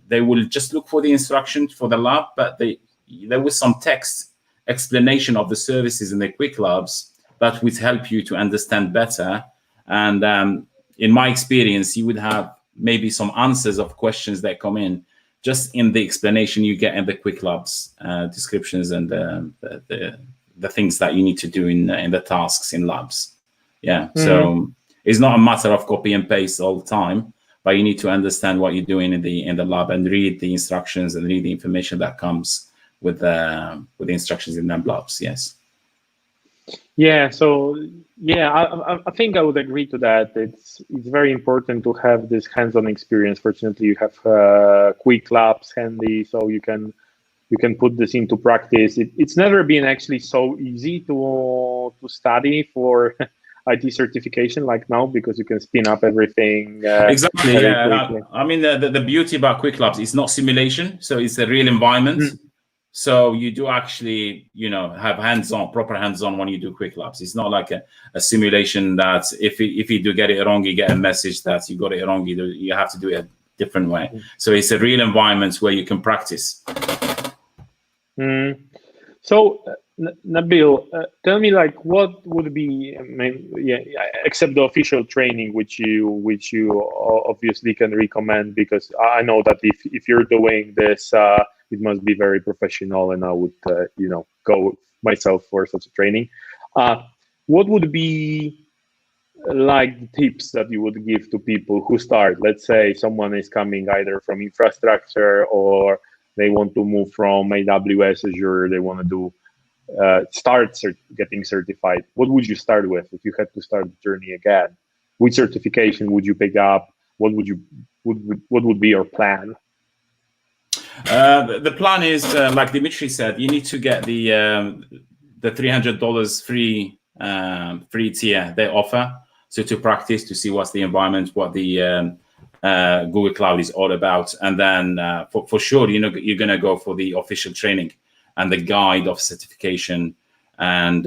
Speaker 1: they will just look for the instructions for the lab, but there was some text explanation of the services in the quick labs that would help you to understand better. And in my experience, you would have maybe some answers of questions that come in just in the explanation you get in the quick labs descriptions and the things that you need to do in the tasks in labs. Yeah, so it's not a matter of copy and paste all the time, but you need to understand what you're doing in the lab and read the instructions and read the information that comes with the instructions in them labs. Yes.
Speaker 4: Yeah. So yeah, I think I would agree to that. It's very important to have this hands-on experience. Fortunately, you have quick labs handy, so you can put this into practice. It's never been actually so easy to study for IT certification like now, because you can spin up everything.
Speaker 1: Exactly. Yeah. I mean, the beauty about quick labs is not simulation, so it's a real environment. So you do actually, have proper hands-on when you do quick labs. It's not like a simulation that if you do get it wrong, you get a message that you got it wrong. You have to do it a different way. So it's a real environment where you can practice.
Speaker 4: So Nabil, tell me, like, what would be, except the official training, which you obviously can recommend, because I know that if you're doing this, it must be very professional, and I would, go myself for such a training. What would be like the tips that you would give to people who start? Let's say someone is coming either from infrastructure, or they want to move from AWS, Azure, they want to do getting certified. What would you start with if you had to start the journey again? Which certification would you pick up? What would be your plan?
Speaker 1: The plan is, like Dimitri said, you need to get the $300 free tier they offer. So to practice, to see what's the environment, what the Google Cloud is all about, and then for sure, you're going to go for the official training and the guide of certification. And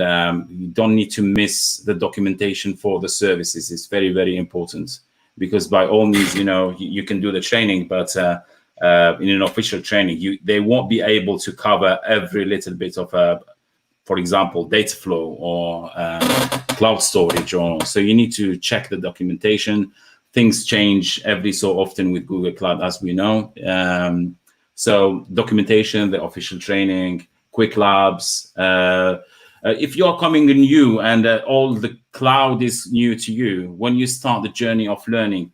Speaker 1: you don't need to miss the documentation for the services. It's very, very important, because by all means, you can do the training, but in an official training, they won't be able to cover every little bit of, for example, data flow or cloud storage. So you need to check the documentation. Things change every so often with Google Cloud, as we know. So documentation, the official training, quick labs. If you're coming new and all the cloud is new to you, when you start the journey of learning,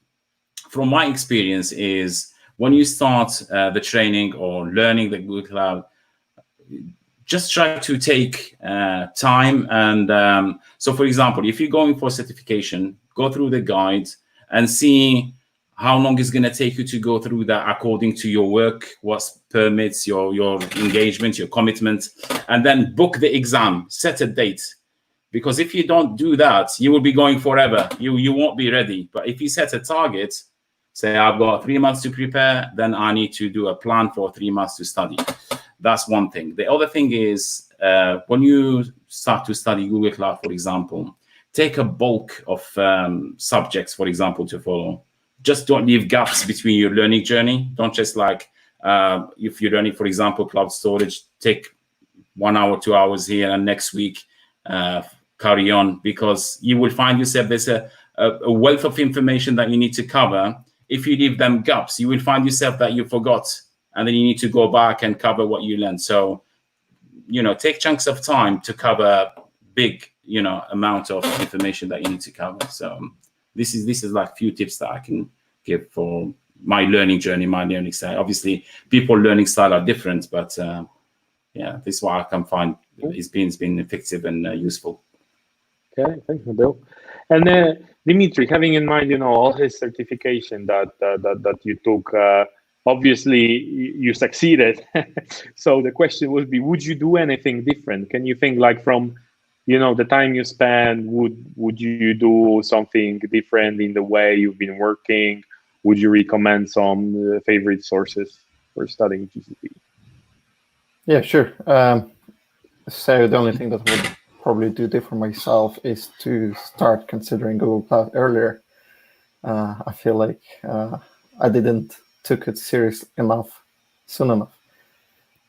Speaker 1: from my experience is when you start the training or learning the Google Cloud, just try to take time. And so, for example, if you're going for certification, go through the guide and see how long it's going to take you to go through that according to your work, what permits your engagement, your commitment, and then book the exam, set a date. Because if you don't do that, you will be going forever. You won't be ready. But if you set a target, say I've got 3 months to prepare, then I need to do a plan for 3 months to study. That's one thing. The other thing is when you start to study Google Cloud, for example, take a bulk of subjects, for example, to follow. Just don't leave gaps between your learning journey. Don't just if you're learning, for example, cloud storage, take 1 hour, 2 hours here, and next week carry on, because you will find yourself there's a wealth of information that you need to cover. If you leave them gaps, you will find yourself that you forgot, and then you need to go back and cover what you learned. So, take chunks of time to cover big, amount of information that you need to cover. So this is like few tips that I can give for my learning journey, my learning style. Obviously, people's learning style are different, but this is what I can find it's been effective and useful.
Speaker 4: Okay, thanks, Nabil. And Dimitri, having in mind, all his certification that you took, obviously you succeeded. So the question would be, would you do anything different? Can you think like from, the time you spend, would you do something different in the way you've been working? Would you recommend some favorite sources for studying GCP?
Speaker 3: Yeah, sure. So the only thing that I would probably do different myself is to start considering Google Cloud earlier. I feel like I didn't took it serious enough soon enough.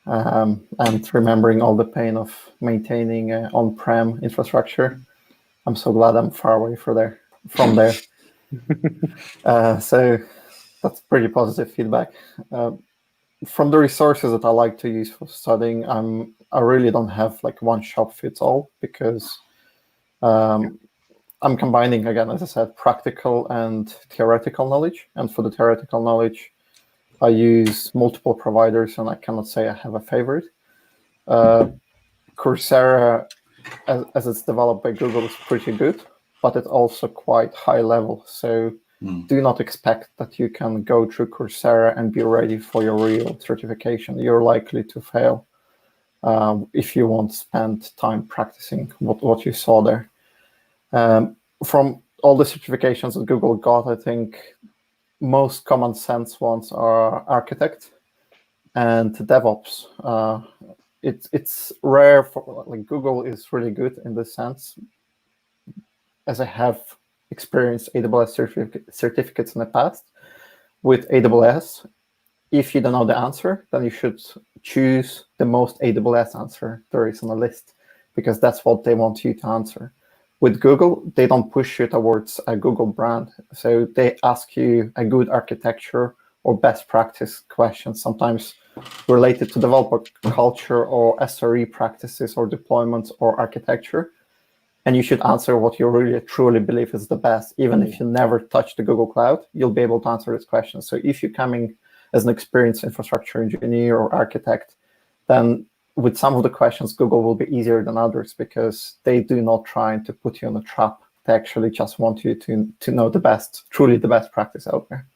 Speaker 3: And remembering all the pain of maintaining on-prem infrastructure, I'm so glad I'm far away from there. So that's pretty positive feedback. From the resources that I like to use for studying, I really don't have like one shop fits all, because I'm combining, again, as I said, practical and theoretical knowledge. And for the theoretical knowledge, I use multiple providers, and I cannot say I have a favorite. Coursera, as it's developed by Google, is pretty good, but it's also quite high level. So do not expect that you can go through Coursera and be ready for your real certification. You're likely to fail if you won't spend time practicing what you saw there. From all the certifications that Google got, I think most common sense ones are architect and DevOps. It's rare for, like, Google is really good in this sense, as I have experienced AWS certificates in the past. With AWS, if you don't know the answer, then you should choose the most AWS answer there is on the list, because that's what they want you to answer. With Google, they don't push you towards a Google brand. So they ask you a good architecture or best practice questions, sometimes related to developer culture or SRE practices or deployments or architecture. And you should answer what you really truly believe is the best. Even if you never touch the Google Cloud, you'll be able to answer this question. So if you're coming as an experienced infrastructure engineer or architect, then with some of the questions, Google will be easier than others, because they do not try to put you in a trap. They actually just want you to know the best, truly the best practice out there.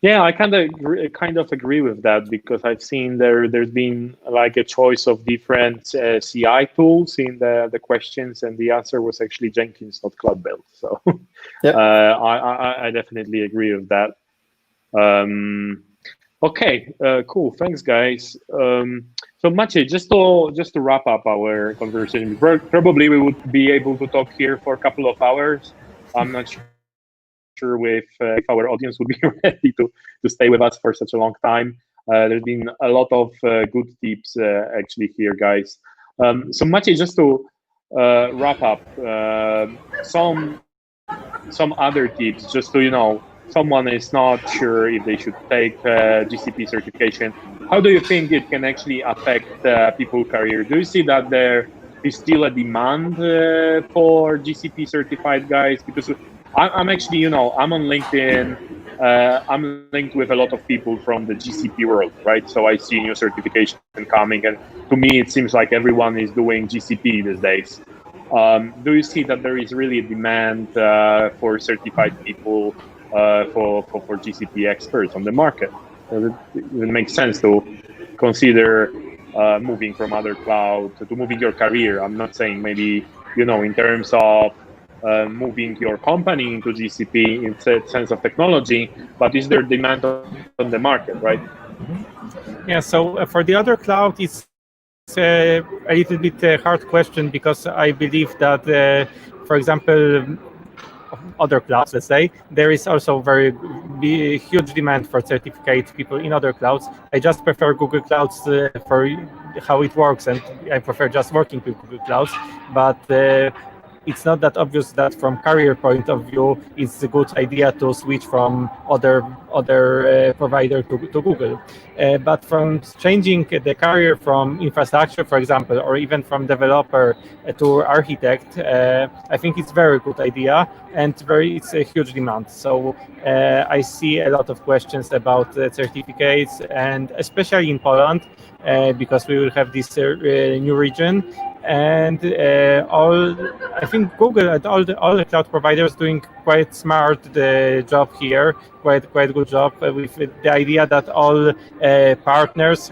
Speaker 4: Yeah, I kind of agree with that, because I've seen there's been like a choice of different CI tools in the questions, and the answer was actually Jenkins, not Cloud Build. So
Speaker 3: yep.
Speaker 4: I definitely agree with that. Okay, cool. Thanks, guys. So Maciej, just to wrap up our conversation, probably we would be able to talk here for a couple of hours. I'm not sure if our audience would be ready to stay with us for such a long time. There's been a lot of good tips actually here, guys. So Maciej, just to wrap up, some other tips, just to, someone is not sure if they should take GCP certification. How do you think it can actually affect people's career? Do you see that there is still a demand for GCP certified guys? Because I'm actually, I'm on LinkedIn. I'm linked with a lot of people from the GCP world, right? So I see new certification coming, and to me, it seems like everyone is doing GCP these days. Do you see that there is really a demand for certified people, for GCP experts on the market? Does it make sense to consider moving from other cloud to moving your career? I'm not saying maybe, in terms of moving your company into GCP in sense of technology, but is there demand on the market, right?
Speaker 5: Yeah, so for the other cloud, it's a little bit a hard question, because I believe that, for example, other clouds, let's say, there is also very huge demand for certificate people in other clouds. I just prefer Google Clouds for how it works, and I prefer just working with Google Clouds. But it's not that obvious that from career point of view, it's a good idea to switch from other provider to Google. But from changing the career from infrastructure, for example, or even from developer to architect, I think it's very good idea, and it's a huge demand. So I see a lot of questions about certificates, and especially in Poland, because we will have this new region. and I think Google and all the cloud providers doing quite smart job here, quite good job with the idea that all partners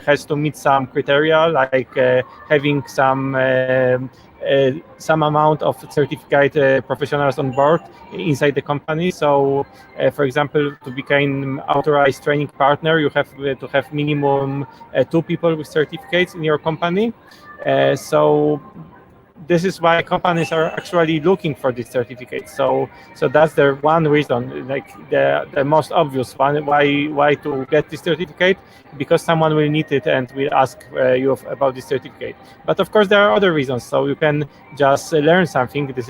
Speaker 5: has to meet some criteria, like having some amount of certificate professionals on board inside the company. So, for example, to become authorized training partner, you have to have minimum 2 people with certificates in your company. So this is why companies are actually looking for these certificates. So that's the one reason, like the most obvious one, why to get this certificate, because someone will need it and will ask you about this certificate. But of course, there are other reasons. So you can just learn something. This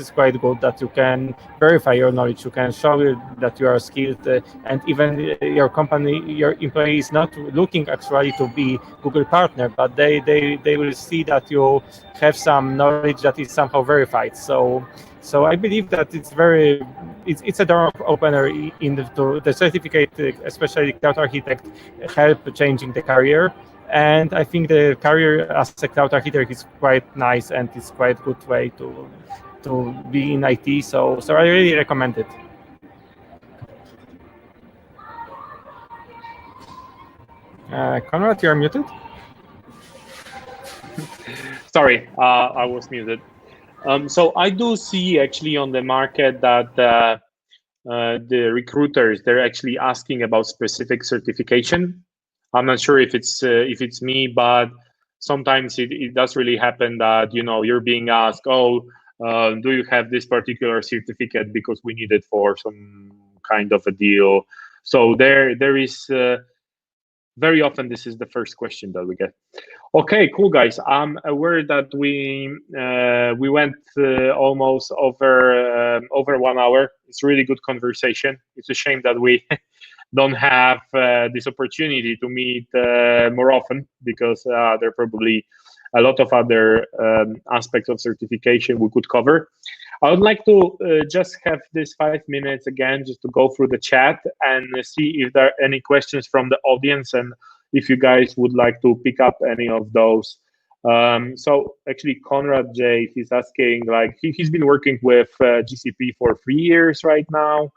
Speaker 5: is quite good, that you can verify your knowledge. You can show that you are skilled, and even your company, your employee is not looking actually to be Google partner, but they will see that you have some knowledge that is somehow verified. So I believe that it's a door opener to the certificate, especially cloud architect, help changing the career. And I think the career as a cloud architect is quite nice, and it's quite good way to be in IT. So I really recommend it. Konrad, you are muted.
Speaker 4: Sorry, I was muted. So I do see actually on the market that the recruiters, they're actually asking about specific certification. I'm not sure if it's me, but sometimes it does really happen that you're being asked, do you have this particular certificate because we need it for some kind of a deal. So there is very often this is the first question that we get. Okay, cool, guys. I'm aware that we went almost over 1 hour. It's a really good conversation. It's a shame that we don't have this opportunity to meet more often, because there are probably a lot of other aspects of certification we could cover. I would like to just have this 5 minutes again, just to go through the chat and see if there are any questions from the audience, and if you guys would like to pick up any of those. So actually, Konrad J, he's asking, like, he's been working with GCP for 3 years right now.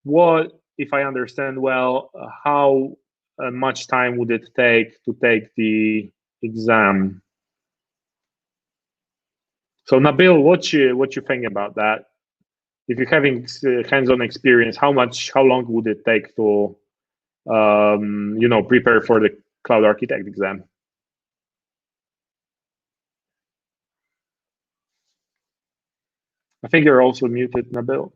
Speaker 4: What, if I understand well, how much time would it take to take the exam? So Nabil, what you think about that? If you're having hands-on experience, how long would it take to prepare for the cloud architect exam? I think you're also muted, Nabil.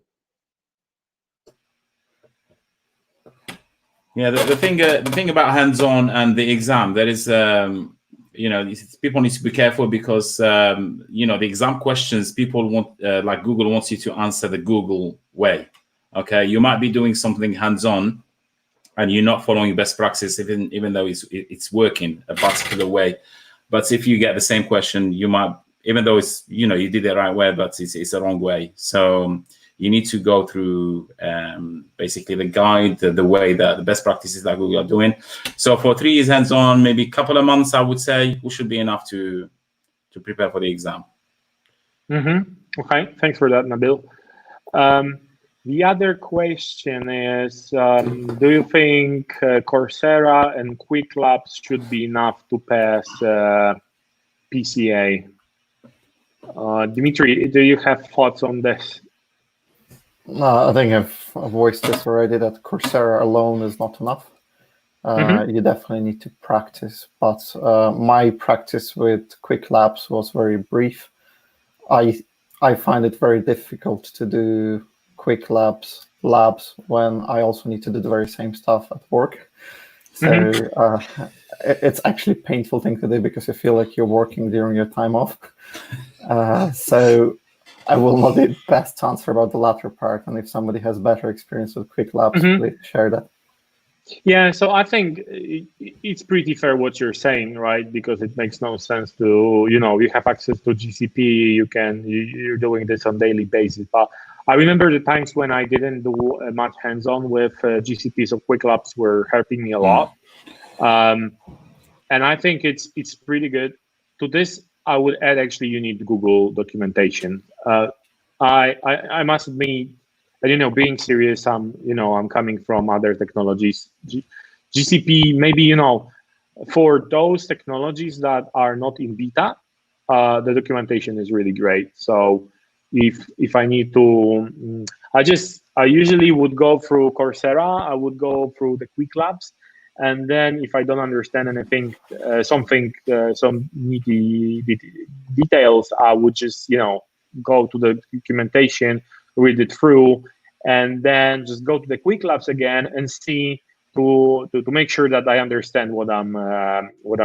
Speaker 1: Yeah, the thing about hands-on and the exam, there is people need to be careful, because the exam questions, people want, like Google wants you to answer the Google way. Okay, you might be doing something hands-on and you're not following best practice, even though it's working a particular way. But if you get the same question, you might, even though it's you did it the right way, but it's the wrong way. So you need to go through basically the guide, the way that the best practices that Google are doing. So for 3 years hands-on, maybe a couple of months, I would say, we should be enough to prepare for the exam.
Speaker 4: Okay, thanks for that, Nabil. The other question is, do you think Coursera and Quick Labs should be enough to pass PCA? Dimitri, do you have thoughts on this?
Speaker 3: No, I think I've voiced this already, that Coursera alone is not enough. You definitely need to practice, but my practice with Quick Labs was very brief. I find it very difficult to do Quick labs when I also need to do the very same stuff at work. So it's actually a painful thing to do, because you feel like you're working during your time off. So I will not be best to answer about the latter part. And if somebody has better experience with Quick Labs, please share that.
Speaker 4: Yeah, so I think it's pretty fair what you're saying, right? Because it makes no sense to, you have access to GCP, you're doing this on a daily basis. But I remember the times when I didn't do much hands-on with GCP, so Quick Labs were helping me a lot. and I think it's pretty good. To this, I would add actually you need Google documentation. I must admit, being serious, I'm coming from other technologies. GCP, maybe for those technologies that are not in beta, the documentation is really great. So if I need to, I usually would go through Coursera. I would go through the Quick Labs, and then if I don't understand anything, some nitty details, I would just go to the documentation, read it through, and then just go to the Quick Labs again and see to make sure that I understand what I'm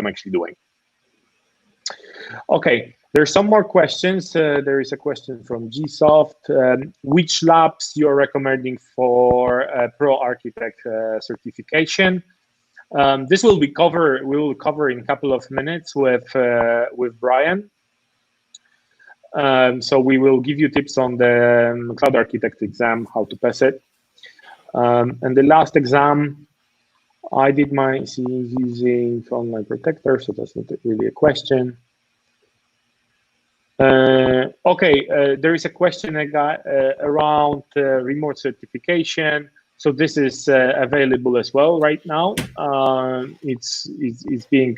Speaker 4: actually doing. Okay, there's some more questions. There is a question from GSoft. Which labs you're recommending for Pro Architect certification? This we will cover in a couple of minutes with Brian. So we will give you tips on the Cloud Architect exam, how to pass it. And the last exam, I did my using Online Protector, so that's not really a question. Okay, there is a question around remote certification. So this is available as well right now.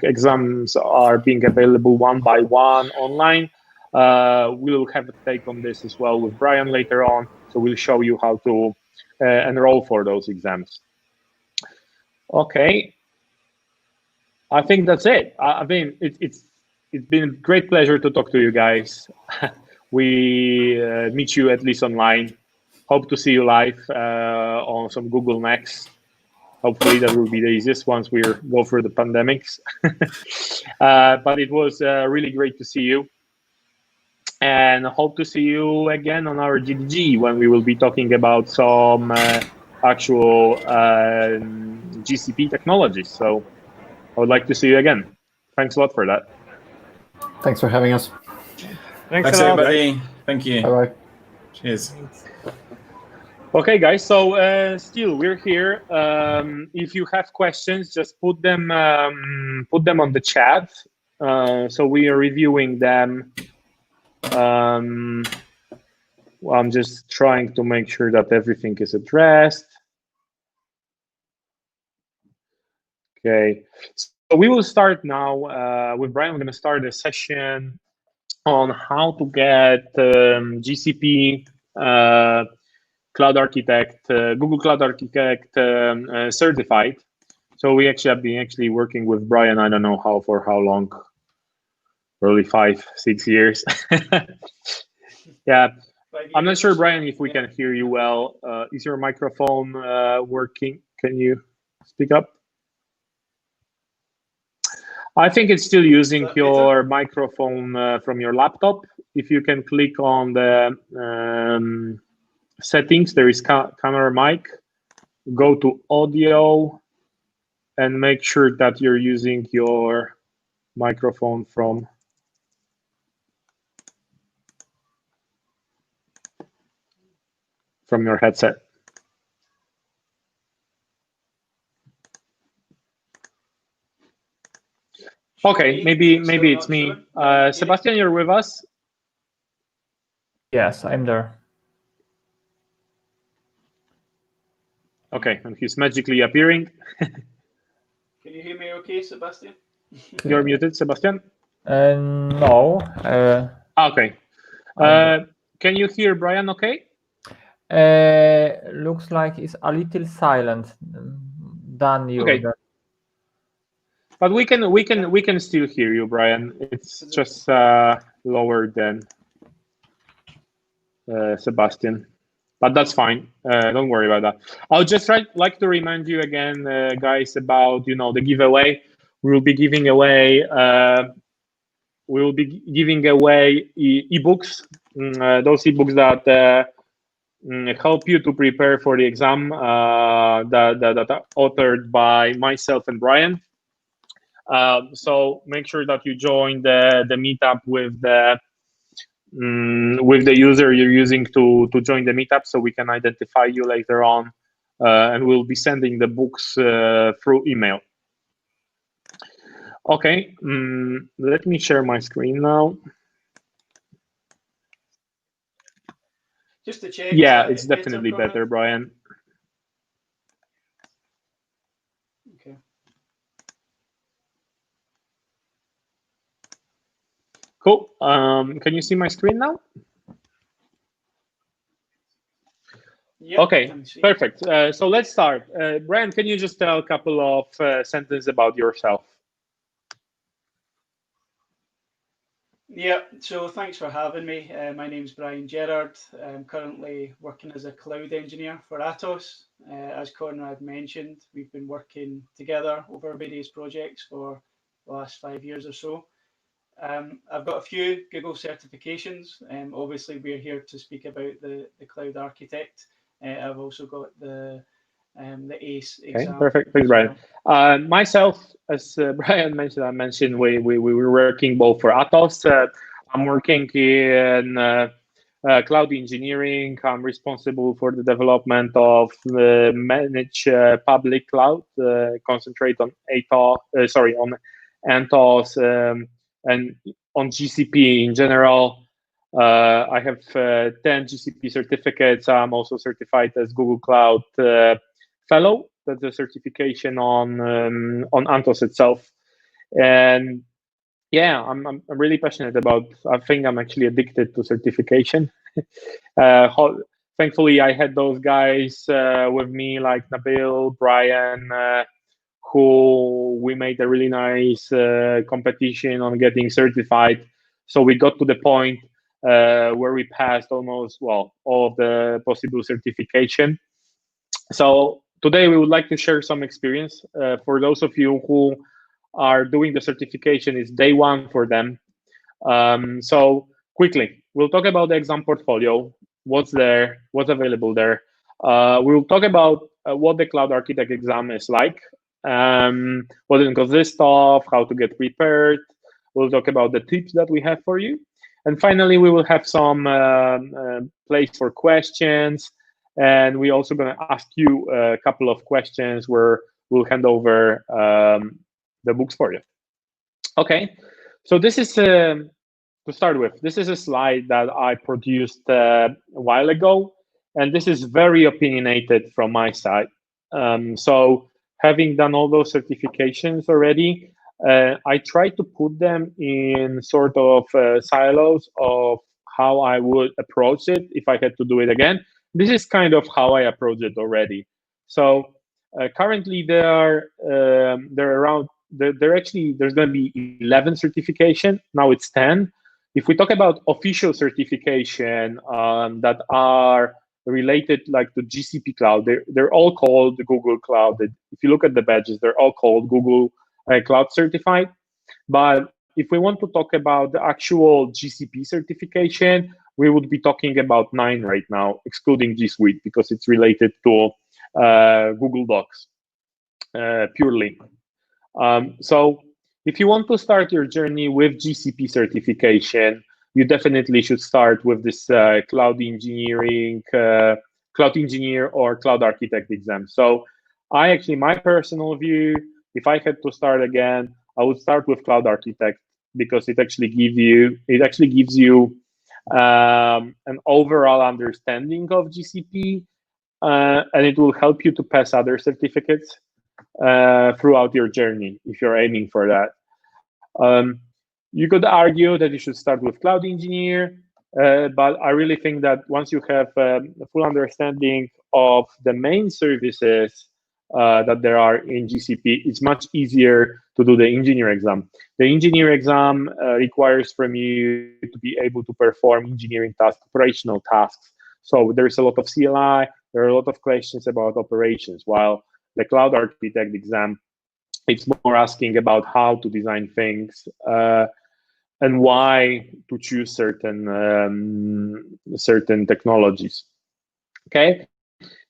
Speaker 4: Exams are being available one by one online. We'll have a take on this as well with Brian later on. So we'll show you how to enroll for those exams. Okay, I think that's it. I mean, it's been a great pleasure to talk to you guys. We meet you at least online. Hope to see you live on some Google Next. Hopefully that will be the easiest once we go through the pandemics. But it was really great to see you. And hope to see you again on our GDG when we will be talking about some actual GCP technologies. So I would like to see you again. Thanks a lot for that.
Speaker 3: Thanks for having us.
Speaker 1: Thanks everybody. Thank you.
Speaker 3: Bye-bye.
Speaker 1: Cheers.
Speaker 4: Okay, guys, so still we're here. If you have questions, just put them on the chat. So we are reviewing them. I'm just trying to make sure that everything is addressed. Okay, so we will start now with Brian. We're going to start a session on how to get GCP Cloud Architect, Google Cloud Architect certified. So we actually have been working with Brian, I don't know for how long, probably 5-6 years. Yeah, I'm not sure, Brian, if we can hear you well. Is your microphone working? Can you speak up? I think it's still using your microphone from your laptop. If you can click on the settings, there is camera mic. Go to audio and make sure that you're using your microphone from your headset. Okay, maybe it's me. Sebastian, you're with us?
Speaker 6: Yes, I'm there.
Speaker 4: Okay, and he's magically appearing.
Speaker 7: Can you hear me okay, Sebastian?
Speaker 4: You're muted, Sebastian?
Speaker 6: No.
Speaker 4: Okay. Can you hear Brian okay?
Speaker 6: Looks like it's a little silent. Daniel.
Speaker 4: Okay. But we can still hear you, Brian. It's just lower than Sebastian. But that's fine. Don't worry about that. I'll just like to remind you again, guys, about the giveaway. We will be giving away ebooks. Those ebooks that help you to prepare for the exam. That are authored by myself and Brian. So make sure that you join the meetup with the user you're using to join the meetup, so we can identify you later on, and we'll be sending the books through email. Okay, let me share my screen now.
Speaker 7: Just to check.
Speaker 4: Yeah, it's
Speaker 7: better,
Speaker 4: definitely
Speaker 7: Konrad?
Speaker 4: better, Brian.
Speaker 7: Okay.
Speaker 4: Cool. Can you see my screen now?
Speaker 7: Yep,
Speaker 4: Okay,
Speaker 7: can see.
Speaker 4: perfect. So let's start. Brian, can you just tell a couple of sentences about yourself?
Speaker 7: Yeah, so thanks for having me. My name's Brian Gerrard. I'm currently working as a cloud engineer for Atos. As Konrad mentioned, we've been working together over various projects for the last 5 years or so. I've got a few Google certifications. Obviously, we're here to speak about the cloud architect. I've also got the ACE exam.
Speaker 4: Okay, perfect. Thanks, Brian.
Speaker 7: Well.
Speaker 4: Myself, as Brian mentioned, we were working both for Atos. I'm working in cloud engineering. I'm responsible for the development of managed public cloud, concentrate on on Antos and on GCP in general. I have 10 GCP certificates. I'm also certified as Google Cloud Fellow. That's a certification on Antos itself. And yeah, I'm really passionate about. I think I'm actually addicted to certification. Thankfully, I had those guys with me, like Nabil, Brian, who we made a really nice competition on getting certified. So we got to the point where we passed almost, well, all of the possible certification. So today we would like to share some experience for those of you who are doing the certification. It's day one for them. So quickly, we'll talk about the exam portfolio, what's there, what's available there. We'll talk about what the Cloud Architect exam is like, what it consists of, how to get prepared. We'll talk about the tips that we have for you. And finally, we will have some place for questions. And we're also going to ask you a couple of questions where we'll hand over the books for you. Okay, so this is, to start with, this is a slide that I produced a while ago. And this is very opinionated from my side. So having done all those certifications already, I try to put them in sort of silos of how I would approach it if I had to do it again. This is kind of how I approach it already. So currently there actually, there's going to be 11 certification. Now it's 10. If we talk about official certification that are related like to GCP Cloud, they're all called Google Cloud. If you look at the badges, they're all called Google Cloud Certified. But if we want to talk about the actual GCP certification, we would be talking about 9 right now, excluding G Suite, because it's related to Google Docs purely. So if you want to start your journey with GCP certification, you definitely should start with this cloud engineer or cloud architect exam. So my personal view, if I had to start again, I would start with cloud architect, because it actually gives you an overall understanding of GCP, and it will help you to pass other certificates throughout your journey if you're aiming for that. You could argue that you should start with cloud engineer, but I really think that once you have a full understanding of the main services that there are in GCP, it's much easier to do the engineer exam. The engineer exam requires from you to be able to perform engineering tasks, operational tasks. So there's a lot of CLI, there are a lot of questions about operations, while the cloud architect exam, it's more asking about how to design things and why to choose certain technologies. Okay.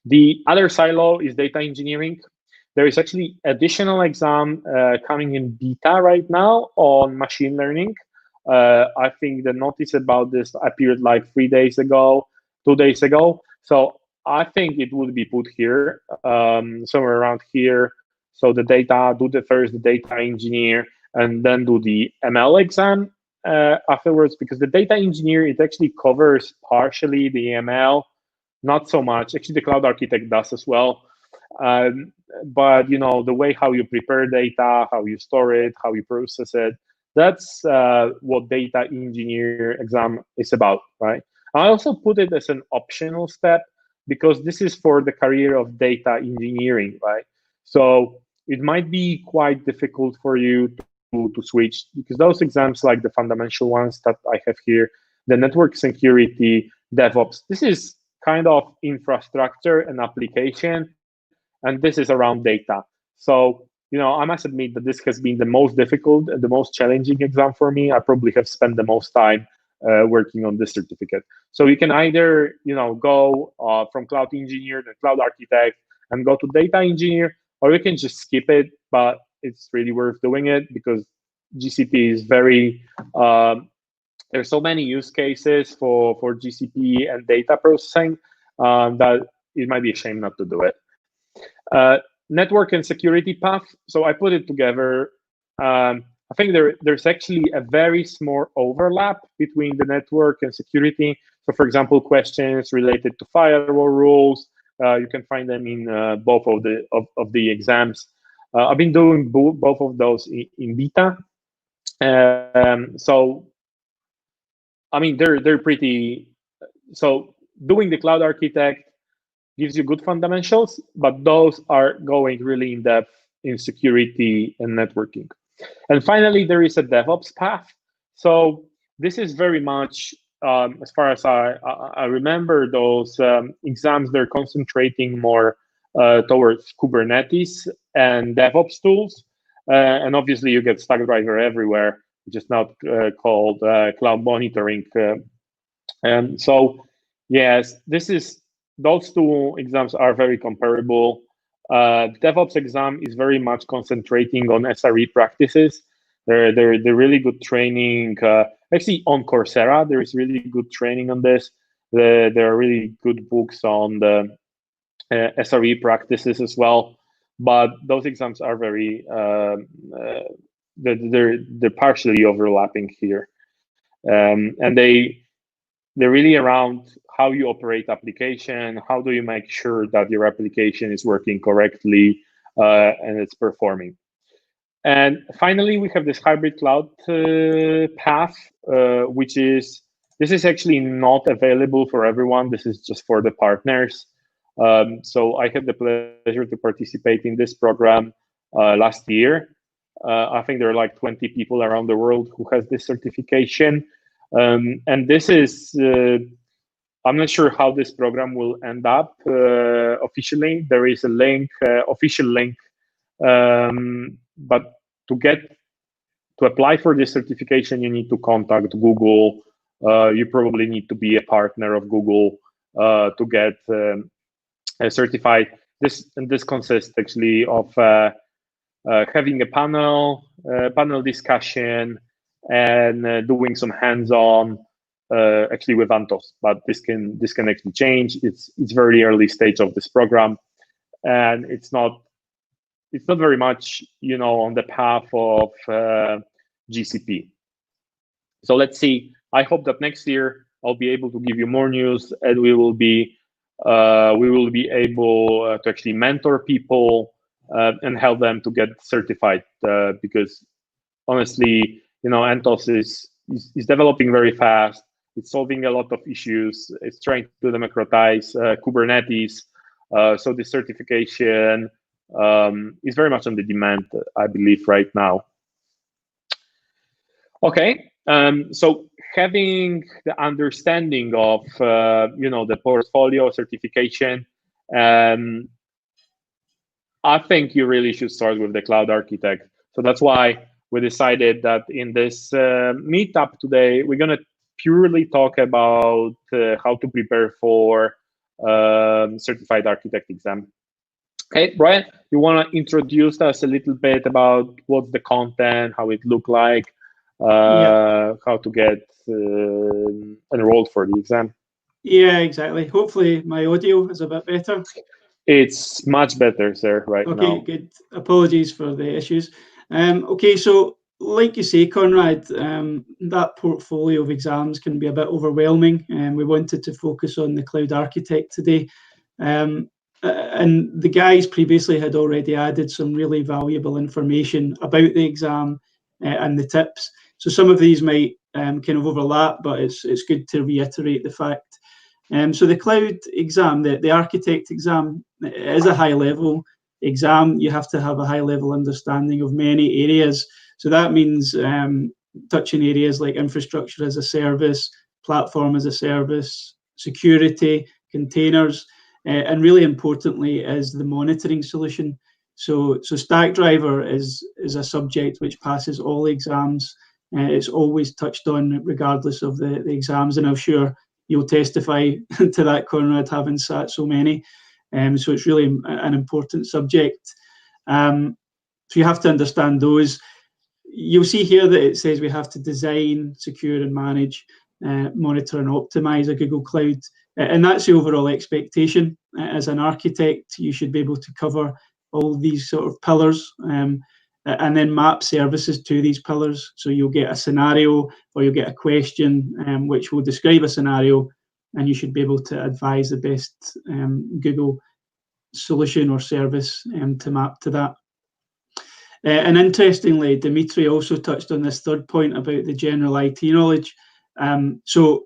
Speaker 4: The other silo is data engineering. There is actually additional exam coming in beta right now on machine learning. I think the notice about this appeared like 2 days ago. So I think it would be put here, somewhere around here. So the data engineer, and then do the ML exam afterwards, because the data engineer, it actually covers partially the ML, not so much. Actually, the cloud architect does as well. But the way how you prepare data, how you store it, how you process it, that's what data engineer exam is about, right? I also put it as an optional step because this is for the career of data engineering, right? So it might be quite difficult for you to switch, because those exams, like the fundamental ones that I have here, the network security, DevOps, this is kind of infrastructure and application, and this is around data. So, I must admit that this has been the most difficult and the most challenging exam for me. I probably have spent the most time working on this certificate. So you can either, go from cloud engineer to cloud architect and go to data engineer, or you can just skip it, but it's really worth doing it because GCP is very, there's so many use cases for GCP and data processing that it might be a shame not to do it. Network and security path. So I put it together. I think there's actually a very small overlap between the network and security. So, for example, questions related to firewall rules, you can find them in both of the exams. I've been doing both of those in beta. So, I mean, they're pretty. So, doing the cloud architect gives you good fundamentals, but those are going really in depth in security and networking. And finally, there is a DevOps path. So this is very much, as far as I remember, those exams, they're concentrating more towards Kubernetes and DevOps tools. And obviously, you get Stackdriver everywhere, which is now called cloud monitoring. And so, yes, those two exams are very comparable. DevOps exam is very much concentrating on SRE practices. They're really good training. Actually, on Coursera, there is really good training on this. There are really good books on the SRE practices as well. But those exams are very they're partially overlapping here, and they're really around how you operate application, how do you make sure that your application is working correctly and it's performing. And finally, we have this hybrid cloud path, which is, this is actually not available for everyone. This is just for the partners. So I had the pleasure to participate in this program last year. I think there are like 20 people around the world who has this certification. And this is, I'm not sure how this program will end up officially. There is a link, official link, but to apply for this certification, you need to contact Google. You probably need to be a partner of Google to get certified. This consists actually of having a panel discussion and doing some hands-on actually with Antos, but this can actually change. It's very early stage of this program, and it's not very much on the path of GCP. So let's see. I hope that next year I'll be able to give you more news, and we will be able to actually mentor people and help them to get certified. Because honestly, Antos is developing very fast. It's solving a lot of issues. It's trying to democratize Kubernetes. So the certification is very much on the demand, I believe, right now. Okay, so having the understanding of the portfolio certification, I think you really should start with the cloud architect. So that's why we decided that in this meetup today, we're going to purely talk about how to prepare for certified architect exam. Okay, Brian, you want to introduce us a little bit about what's the content, how it look like, how to get enrolled for the exam?
Speaker 7: Yeah, exactly. Hopefully my audio is a bit better.
Speaker 4: It's much better, sir, right now.
Speaker 7: Okay, good. Apologies for the issues. Okay, so like you say, Konrad, that portfolio of exams can be a bit overwhelming, and we wanted to focus on the cloud architect today. And the guys previously had already added some really valuable information about the exam and the tips. So some of these might kind of overlap, but it's good to reiterate the fact. So the cloud exam, the architect exam, is a high-level exam. You have to have a high-level understanding of many areas. So that means touching areas like infrastructure as a service, platform as a service, security, containers, and really importantly is the monitoring solution. So Stackdriver is a subject which passes all exams. It's always touched on regardless of the exams, and I'm sure you'll testify to that, Konrad, having sat so many. So it's really an important subject. So you have to understand those. You'll see here that it says we have to design, secure and manage, monitor and optimize a Google Cloud. And that's the overall expectation. As an architect, you should be able to cover all these sort of pillars and then map services to these pillars. So you'll get a scenario or you'll get a question which will describe a scenario, and you should be able to advise the best Google solution or service to map to that. And interestingly, Dimitri also touched on this third point about the general IT knowledge. So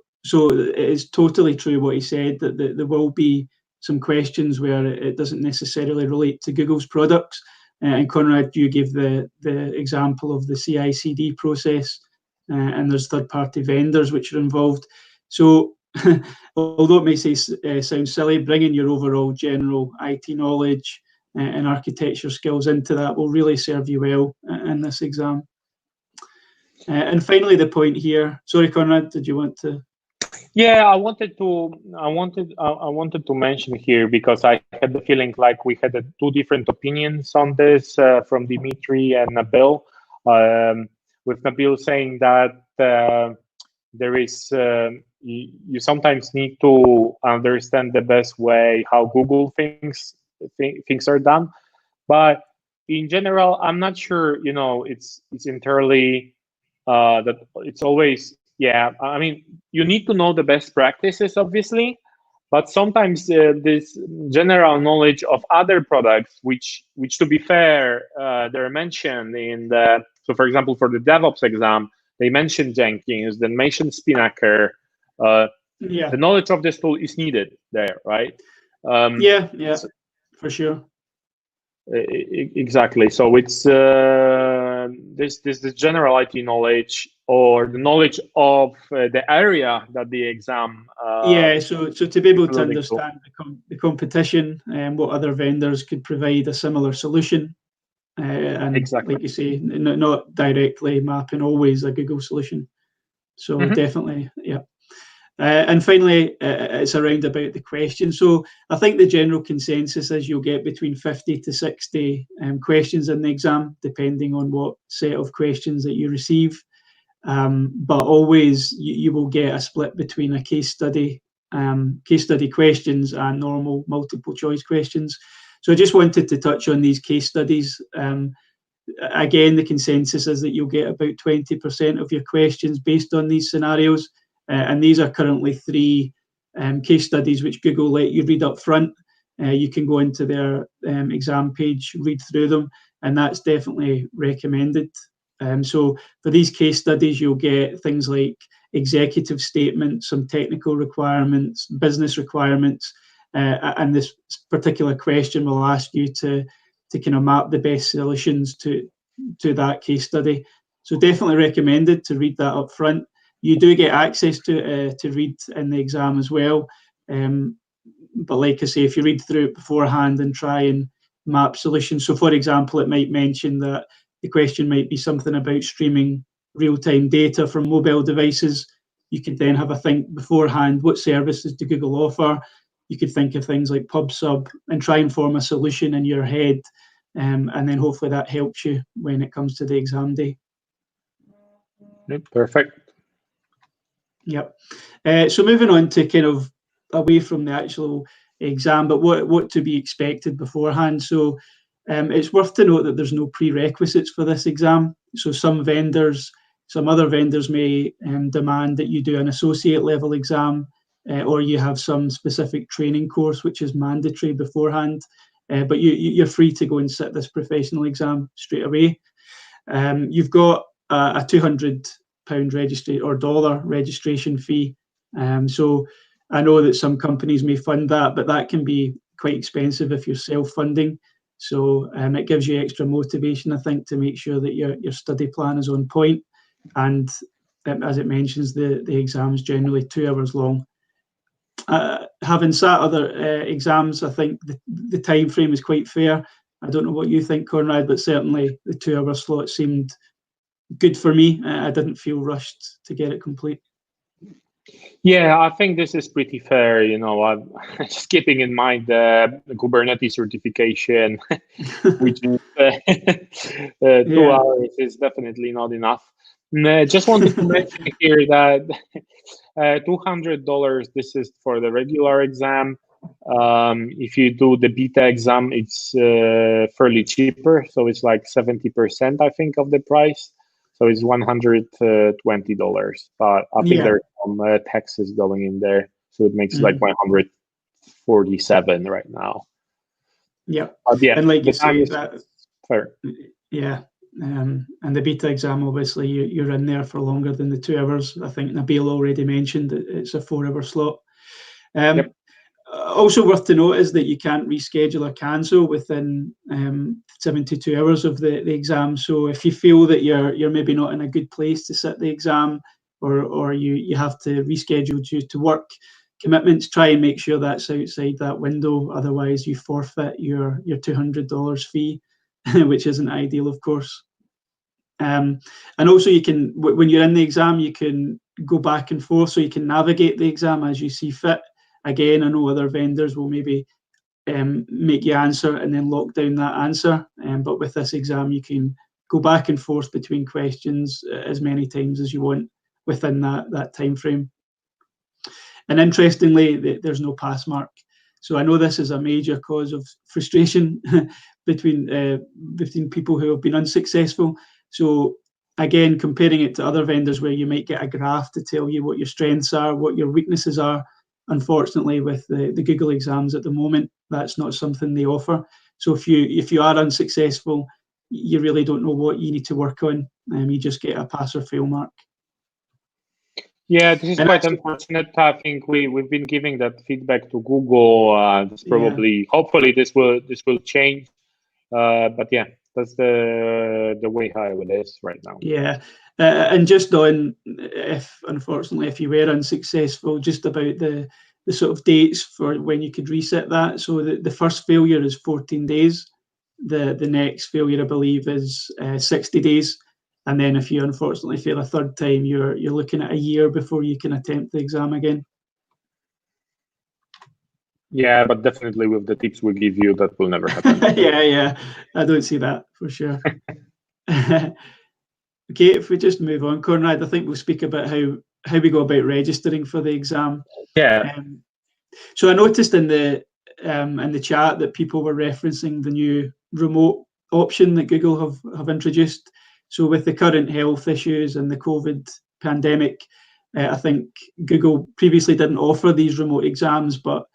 Speaker 7: it is totally true what he said, that there will be some questions where it doesn't necessarily relate to Google's products. And Konrad, you gave the example of the CI/CD process, and there's third-party vendors which are involved. So although it may sound silly, bringing your overall general IT knowledge and architecture skills into that will really serve you well in this exam. And finally, the point here. Sorry, Konrad, did you want to?
Speaker 4: Yeah, I wanted to mention here, because I had the feeling like we had two different opinions on this from Dimitri and Nabil. With Nabil saying that there is you sometimes need to understand the best way how Google things are done, but in general, I'm not sure. It's entirely that it's always. Yeah, I mean, you need to know the best practices, obviously, but sometimes this general knowledge of other products, which to be fair, they're mentioned in the. So, for example, for the DevOps exam, they mentioned Jenkins, then mentioned Spinnaker. The knowledge of this tool is needed there, right?
Speaker 7: For sure.
Speaker 4: Exactly. So it's this general IT knowledge, or the knowledge of the area that the exam.
Speaker 7: So to be able to understand the competition and what other vendors could provide a similar solution, and exactly, like you say, not directly mapping always a Google solution. So definitely, yeah. And finally, it's around about the question. So I think the general consensus is you'll get between 50 to 60 questions in the exam, depending on what set of questions that you receive. But always you will get a split between a case study questions and normal multiple choice questions. So I just wanted to touch on these case studies. Again, the consensus is that you'll get about 20% of your questions based on these scenarios. And these are currently 3 case studies which Google let you read up front. You can go into their exam page, read through them, and that's definitely recommended. So for these case studies, you'll get things like executive statements, some technical requirements, business requirements, and this particular question will ask you to kind of map the best solutions to that case study. So definitely recommended to read that up front. You do get access to read in the exam as well. But like I say, if you read through it beforehand and try and map solutions. So for example, it might mention that the question might be something about streaming real-time data from mobile devices. You could then have a think beforehand, what services do Google offer? You could think of things like PubSub and try and form a solution in your head. And then hopefully that helps you when it comes to the exam day.
Speaker 4: Perfect.
Speaker 7: Yep. So moving on to kind of away from the actual exam, but what to be expected beforehand. So
Speaker 8: It's worth to note that there's no prerequisites for this exam. So some other vendors may demand that you do an associate level exam, or you have some specific training course which is mandatory beforehand. But you're free to go and sit this professional exam straight away. You've got a £200 dollar registration fee. So I know that some companies may fund that, but that can be quite expensive if you're self-funding. So it gives you extra motivation, I think, to make sure that your study plan is on point. And as it mentions, the exam's generally 2 hours long. Having sat other exams, I think the time frame is quite fair. I don't know what you think, Konrad, but certainly the 2 hour slot seemed good for me. I didn't feel rushed to get it complete.
Speaker 4: Yeah, I think this is pretty fair. Just keeping in mind the Kubernetes certification, which is 2 hours is definitely not enough. Just wanted to mention here that $200, this is for the regular exam. If you do the beta exam, it's fairly cheaper. So it's like 70%, I think, of the price. So it's $120, but I think there's some taxes going in there. So it makes like 147 right now.
Speaker 8: Yeah.
Speaker 4: Yeah,
Speaker 8: and like
Speaker 4: the
Speaker 8: you
Speaker 4: time
Speaker 8: say,
Speaker 4: is fair.
Speaker 8: Yeah. And the beta exam, obviously, you're in there for longer than the 2 hours. I think Nabil already mentioned that it's a 4 hour slot. Also worth to note is that you can't reschedule or cancel within 72 hours of the exam. So if you feel that you're maybe not in a good place to sit the exam, or you have to reschedule due to work commitments, try and make sure that's outside that window. Otherwise, you forfeit your $200 fee, which isn't ideal, of course. And also, you can, when you're in the exam, you can go back and forth, so you can navigate the exam as you see fit. Again, I know other vendors will maybe make you answer and then lock down that answer. But with this exam, you can go back and forth between questions as many times as you want within that time frame. And interestingly, there's no pass mark. So I know this is a major cause of frustration between people who have been unsuccessful. So again, comparing it to other vendors where you might get a graph to tell you what your strengths are, what your weaknesses are. Unfortunately, with the Google exams at the moment, that's not something they offer. So if you are unsuccessful, you really don't know what you need to work on. You just get a pass or fail mark.
Speaker 4: Yeah, this is quite unfortunate. I think we've been giving that feedback to Google. It's probably, hopefully, this will change. But yeah, that's the way how it is right now.
Speaker 8: Yeah, and just on unfortunately, if you were unsuccessful, just about the sort of dates for when you could reset that. So the first failure is 14 days. The next failure, I believe, is 60 days. And then if you unfortunately fail a third time, you're looking at a year before you can attempt the exam again.
Speaker 4: Yeah, but definitely with the tips we give you, that will never happen.
Speaker 8: Yeah, I don't see that for sure. Okay, if we just move on, Konrad, I think we'll speak about how we go about registering for the exam.
Speaker 4: Yeah.
Speaker 8: So I noticed in the chat that people were referencing the new remote option that Google have introduced. So with the current health issues and the COVID pandemic, I think Google previously didn't offer these remote exams, but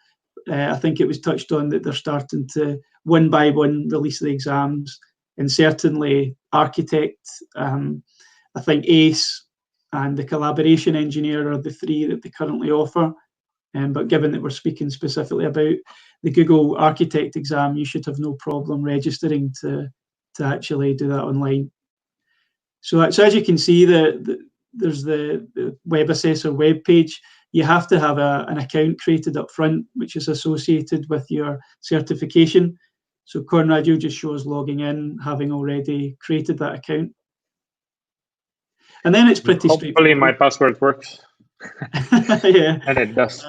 Speaker 8: I think it was touched on that they're starting to one by one release the exams. And certainly Architect, I think ACE and the Collaboration Engineer are the three that they currently offer. But given that we're speaking specifically about the Google Architect exam, you should have no problem registering to actually do that online. So as you can see, there's the Web Assessor web page. You have to have an account created up front, which is associated with your certification. So Konrad, you'll just show us logging in, having already created that account. And then it's pretty straightforward.
Speaker 4: Hopefully my password works.
Speaker 8: Yeah.
Speaker 4: And it does.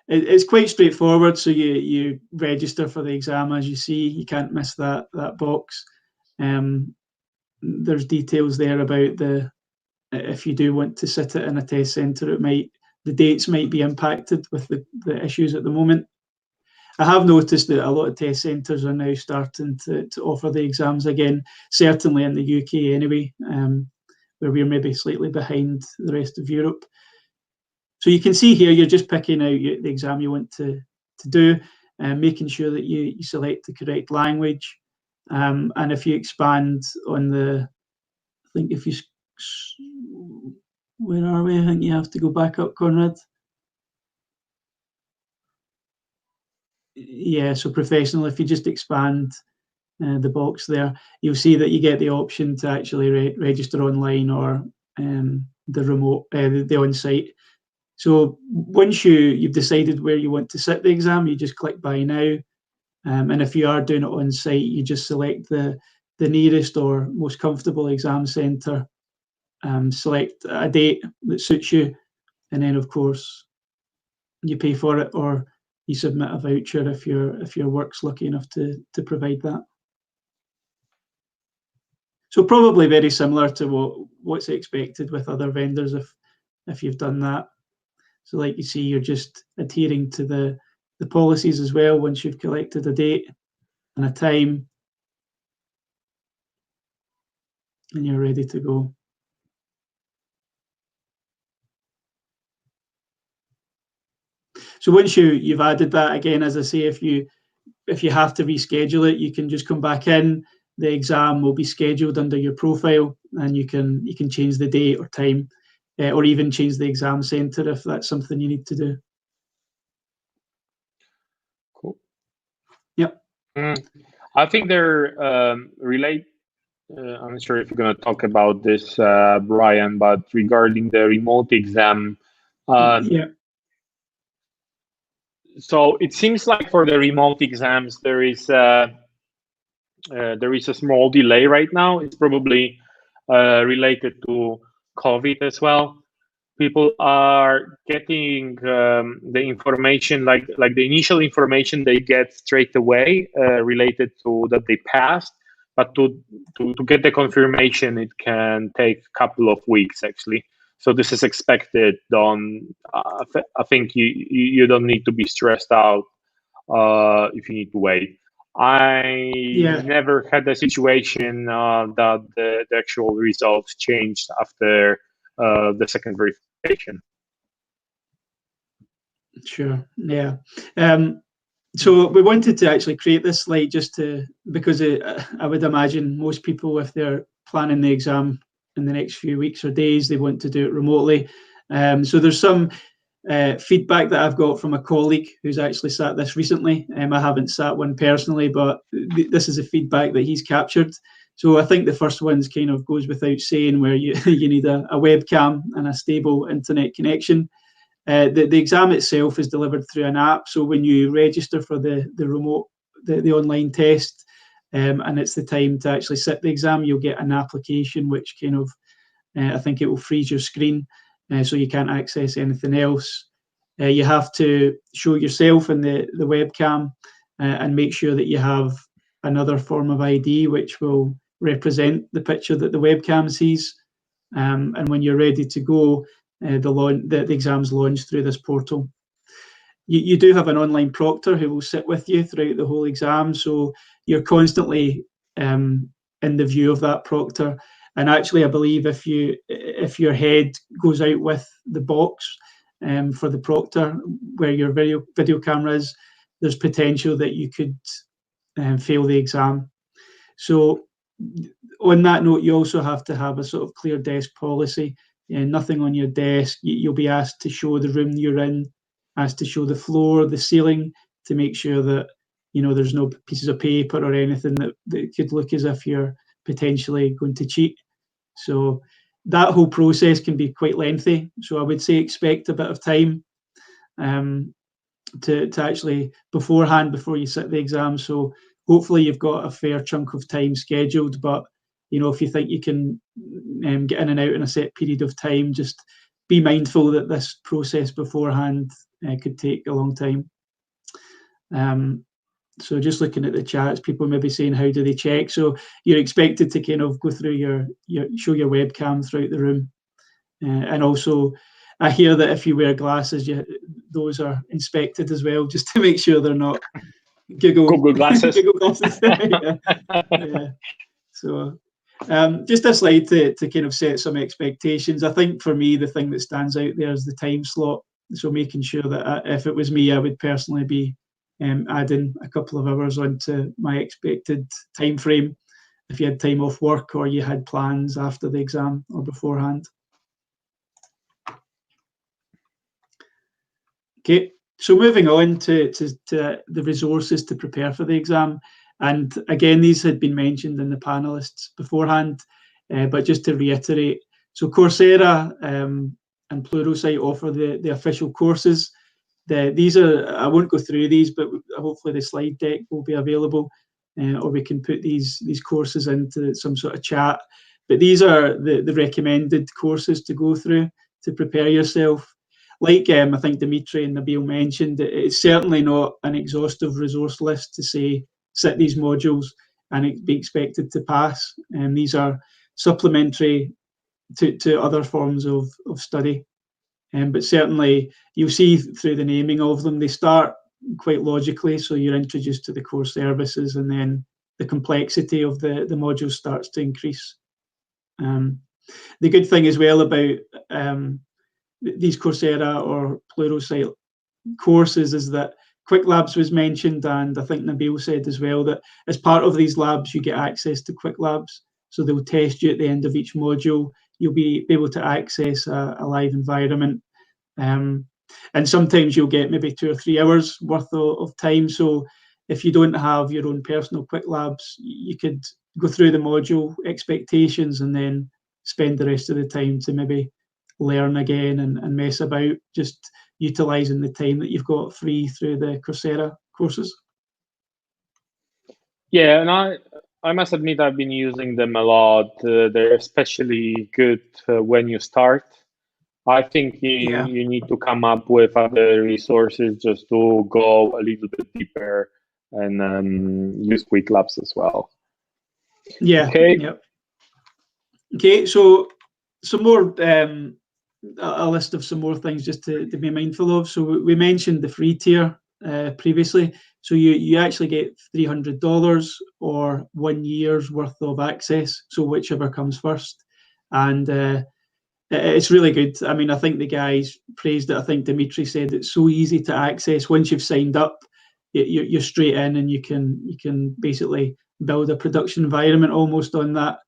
Speaker 8: It's quite straightforward. So you register for the exam, as you see. You can't miss that box. There's details there about if you do want to sit it in a test centre, the dates might be impacted with the issues at the moment. I have noticed that a lot of test centres are now starting to offer the exams again, certainly in the UK anyway, where we're maybe slightly behind the rest of Europe. So you can see here, you're just picking out the exam you want to do, and making sure that you select the correct language. And if you expand on I think if you, where are we? I think you have to go back up, Konrad. Yeah, so professional, if you just expand the box there, you'll see that you get the option to actually register online or the remote, the on-site. So once you've decided where you want to sit the exam, you just click Buy Now. And if you are doing it on-site, you just select the nearest or most comfortable exam centre, select a date that suits you, and then, of course, you pay for it, or you submit a voucher if your work's lucky enough to provide that. So probably very similar to what's expected with other vendors if you've done that. So like you see, you're just adhering to the policies as well once you've collected a date and a time, and you're ready to go. So once you've added that, again, as I say, if you have to reschedule it, you can just come back in. The exam will be scheduled under your profile, and you can change the date or time, or even change the exam centre if that's something you need to do.
Speaker 4: Cool.
Speaker 8: Yep.
Speaker 4: I think they're relate. I'm not sure if you're going to talk about this, Brian, but regarding the remote exam.
Speaker 8: Yeah.
Speaker 4: So it seems like for the remote exams, there is a small delay right now. It's probably related to COVID as well. People are getting the information, like the initial information they get straight away related to that they passed, but to get the confirmation, it can take a couple of weeks actually. So this is expected. I think you don't need to be stressed out if you need to wait. I never had a situation that the actual results changed after the second verification.
Speaker 8: Sure. Yeah. So we wanted to actually create this slide because I would imagine most people, if they're planning the exam in the next few weeks or days, they want to do it remotely. So there's some feedback that I've got from a colleague who's actually sat this recently. I haven't sat one personally, but this is a feedback that he's captured. So I think the first one's kind of goes without saying, where you need a webcam and a stable internet connection. The exam itself is delivered through an app. So when you register for the remote, the online test, and it's the time to actually sit the exam, you'll get an application which kind of, I think it will freeze your screen, so you can't access anything else. You have to show yourself in the webcam and make sure that you have another form of ID which will represent the picture that the webcam sees. And when you're ready to go, the exam's launched through this portal. You do have an online proctor who will sit with you throughout the whole exam, so you're constantly in the view of that proctor. And actually, I believe if your head goes out with the box for the proctor where your video camera is, there's potential that you could fail the exam. So on that note, you also have to have a sort of clear desk policy. Nothing on your desk. You'll be asked to show the room you're in, asked to show the floor, the ceiling, to make sure that there's no pieces of paper or anything that could look as if you're potentially going to cheat. So that whole process can be quite lengthy. So I would say expect a bit of time to actually beforehand, before you sit the exam. So hopefully you've got a fair chunk of time scheduled, but if you think you can get in and out in a set period of time, just be mindful that this process beforehand could take a long time. So just looking at the chats, people may be saying, how do they check? So you're expected to kind of go through show your webcam throughout the room. And also, I hear that if you wear glasses, those are inspected as well, just to make sure they're not
Speaker 4: Google glasses.
Speaker 8: Google glasses. Yeah. So just a slide to kind of set some expectations. I think for me, the thing that stands out there is the time slot. So making sure that if it was me, I would personally be adding a couple of hours onto my expected time frame if you had time off work or you had plans after the exam or beforehand. Okay, so moving on to the resources to prepare for the exam. And again, these had been mentioned in the panelists beforehand, but just to reiterate, so Coursera and Pluralsight offer the official courses. These are, I won't go through these, but hopefully the slide deck will be available, or we can put these courses into some sort of chat. But these are the recommended courses to go through to prepare yourself. Like I think Dimitri and Nabil mentioned, it's certainly not an exhaustive resource list to say sit these modules and be expected to pass. And these are supplementary to other forms of study. But certainly you'll see through the naming of them, they start quite logically. So you're introduced to the core services, and then the complexity of the modules starts to increase. The good thing as well about these Coursera or Pluralsight courses is that Quick Labs was mentioned, and I think Nabil said as well that as part of these labs you get access to Quick Labs, so they'll test you at the end of each module. You'll be able to access a live environment, and sometimes you'll get maybe 2 or 3 hours worth of time. So if you don't have your own personal Quick Labs, you could go through the module expectations and then spend the rest of the time to maybe learn again and mess about, just utilising the time that you've got free through the Coursera courses.
Speaker 4: Yeah, and I must admit I've been using them a lot. They're especially good when you start. I think you need to come up with other resources just to go a little bit deeper and use Quick Labs as well.
Speaker 8: Yeah.
Speaker 4: Okay.
Speaker 8: Yep. Okay. So some more. A list of some more things just to be mindful of. So we mentioned the free tier previously. So you actually get $300 or 1 year's worth of access. So whichever comes first. And it's really good. I mean, I think the guys praised it. I think Dimitri said it's so easy to access. Once you've signed up, you're straight in, and you can basically build a production environment almost on that.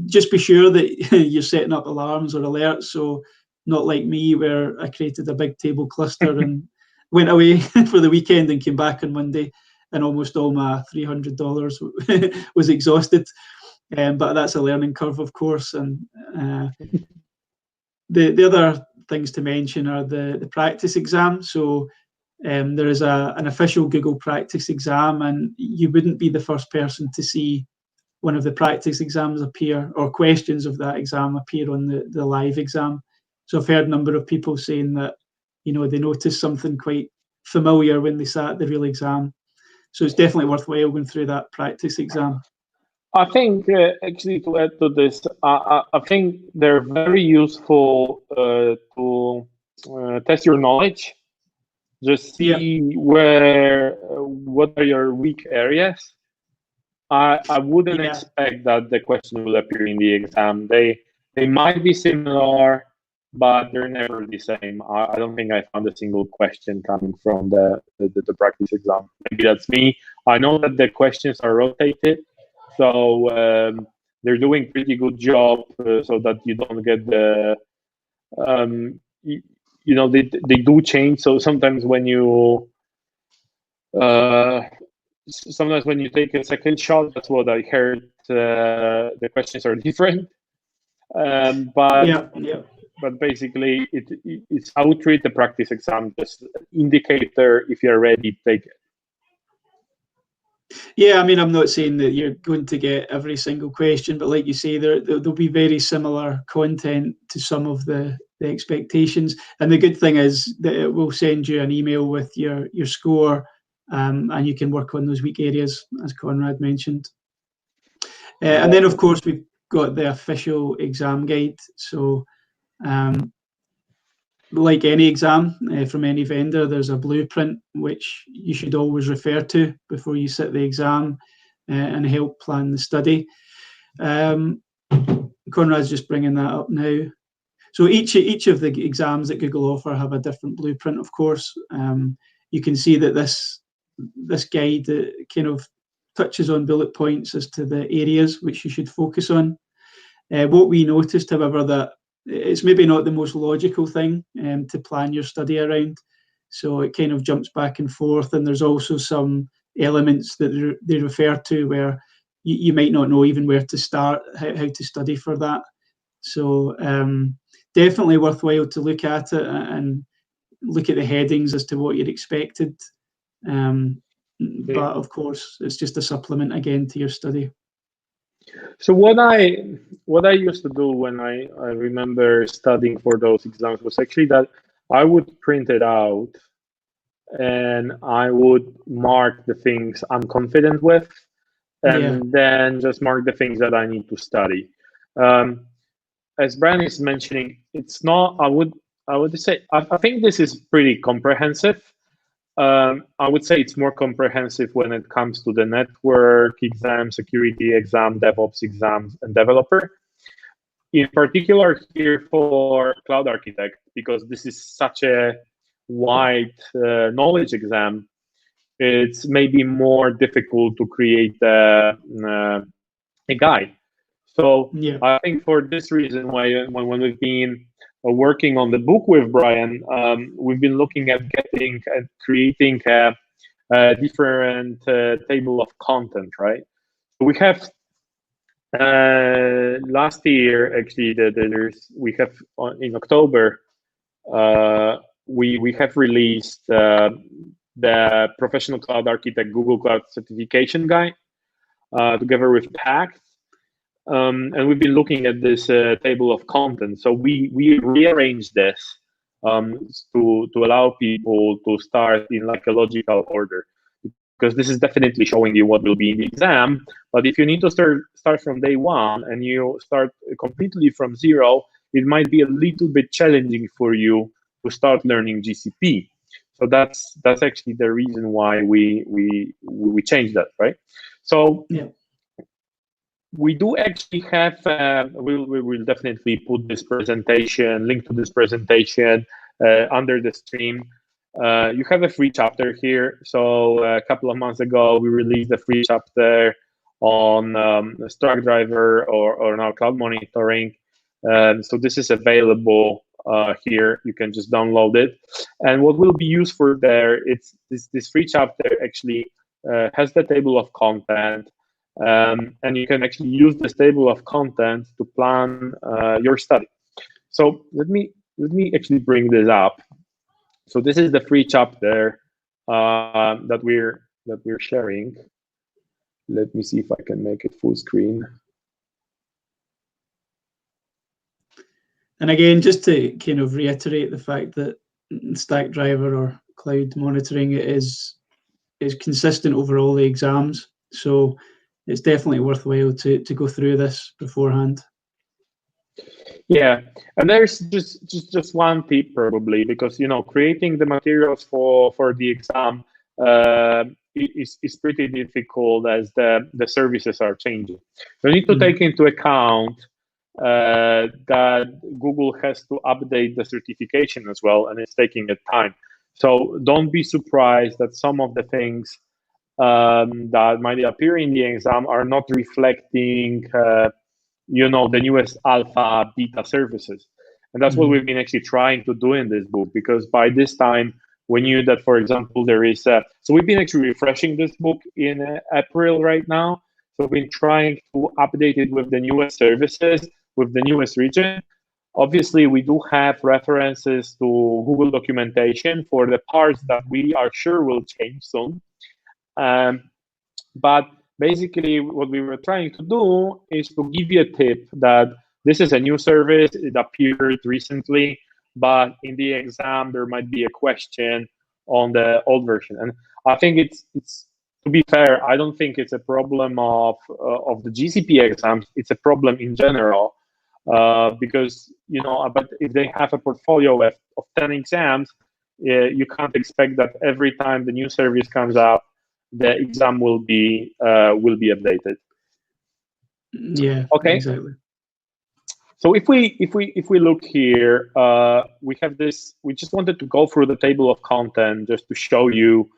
Speaker 8: Just be sure that you're setting up alarms or alerts. So not like me, where I created a big table cluster and went away for the weekend and came back on Monday, and almost all my $300 was exhausted. But that's a learning curve, of course. And the other things to mention are the practice exam. So there is an official Google practice exam, and you wouldn't be the first person to see one of the practice exams appear, or questions of that exam appear on the live exam. So I've heard a number of people saying that, they noticed something quite familiar when they sat the real exam. So it's definitely worthwhile going through that practice exam.
Speaker 4: I think actually, to add to this, I think they're very useful to test your knowledge. Just see what are your weak areas. I wouldn't expect that the question will appear in the exam. They might be similar, but they're never the same. I don't think I found a single question coming from the practice exam. Maybe that's me. I know that the questions are rotated, so they're doing pretty good job so that you don't get the they do change. So sometimes when you take a second shot, that's what I heard. The questions are different, but basically it's how to treat the practice exam, just indicator if you're ready to take it.
Speaker 8: Yeah, I mean, I'm not saying that you're going to get every single question, but like you say, there'll be very similar content to some of the expectations. And the good thing is that it will send you an email with your score, and you can work on those weak areas, as Konrad mentioned. And then, of course, we've got the official exam guide. So like any exam from any vendor, there's a blueprint which you should always refer to before you sit the exam and help plan the study. Konrad's just bringing that up now. So each of the exams that Google offer have a different blueprint, of course. You can see that this guide kind of touches on bullet points as to the areas which you should focus on. What we noticed, however, that it's maybe not the most logical thing to plan your study around. So it kind of jumps back and forth, and there's also some elements that they refer to where you might not know even where to start, how to study for that. So definitely worthwhile to look at it and look at the headings as to what you'd expected. But of course, it's just a supplement again to your study.
Speaker 4: So what I used to do when I remember studying for those exams was actually that I would print it out and I would mark the things I'm confident with, and then just mark the things that I need to study. As Brian is mentioning, it's not. I would say I think this is pretty comprehensive. I would say it's more comprehensive when it comes to the network exam, security exam, DevOps exams, and developer. In particular here for cloud architect, because this is such a wide knowledge exam, it's maybe more difficult to create a guide. So I think for this reason, when we've been working on the book with Brian, we've been looking at creating a different table of content, right? We have last year, actually, in October, we have released the Professional Cloud Architect Google Cloud Certification Guide together with PACT. And we've been looking at this table of content. So we rearranged this to allow people to start in like a logical order, because this is definitely showing you what will be in the exam. But if you need to start from day one and you start completely from zero, it might be a little bit challenging for you to start learning GCP. So that's actually the reason why we changed that, right? So we do actually have, we will definitely put this presentation, link to this presentation under the stream. You have a free chapter here. So a couple of months ago, we released a free chapter on Structdriver or now cloud monitoring. So this is available here. You can just download it. And what will be used for there, it's this free chapter actually has the table of content. And you can actually use this table of content to plan your study. So let me actually bring this up. So this is the free chapter that we're sharing. Let me see if I can make it full screen.
Speaker 8: And again, just to kind of reiterate the fact that Stackdriver or cloud monitoring is consistent over all the exams. So it's definitely worthwhile to go through this beforehand.
Speaker 4: Yeah, and there's just one tip probably, because creating the materials for the exam is pretty difficult as the services are changing. You need to take into account that Google has to update the certification as well, and it's taking a time. So don't be surprised that some of the things that might appear in the exam are not reflecting the newest alpha beta services. And that's what we've been actually trying to do in this book, because by this time we knew that, for example, there is so we've been actually refreshing this book in April right now. So we've been trying to update it with the newest services, with the newest region. Obviously, we do have references to Google documentation for the parts that we are sure will change soon. But basically, what we were trying to do is to give you a tip that this is a new service. It appeared recently, but in the exam, there might be a question on the old version. And I think it's to be fair, I don't think it's a problem of the GCP exams. It's a problem in general because but if they have a portfolio of 10 exams, you can't expect that every time the new service comes up, the exam will be updated.
Speaker 8: Yeah.
Speaker 4: Okay.
Speaker 8: Exactly.
Speaker 4: So if we look here, we have this. We just wanted to go through the table of content just to show you.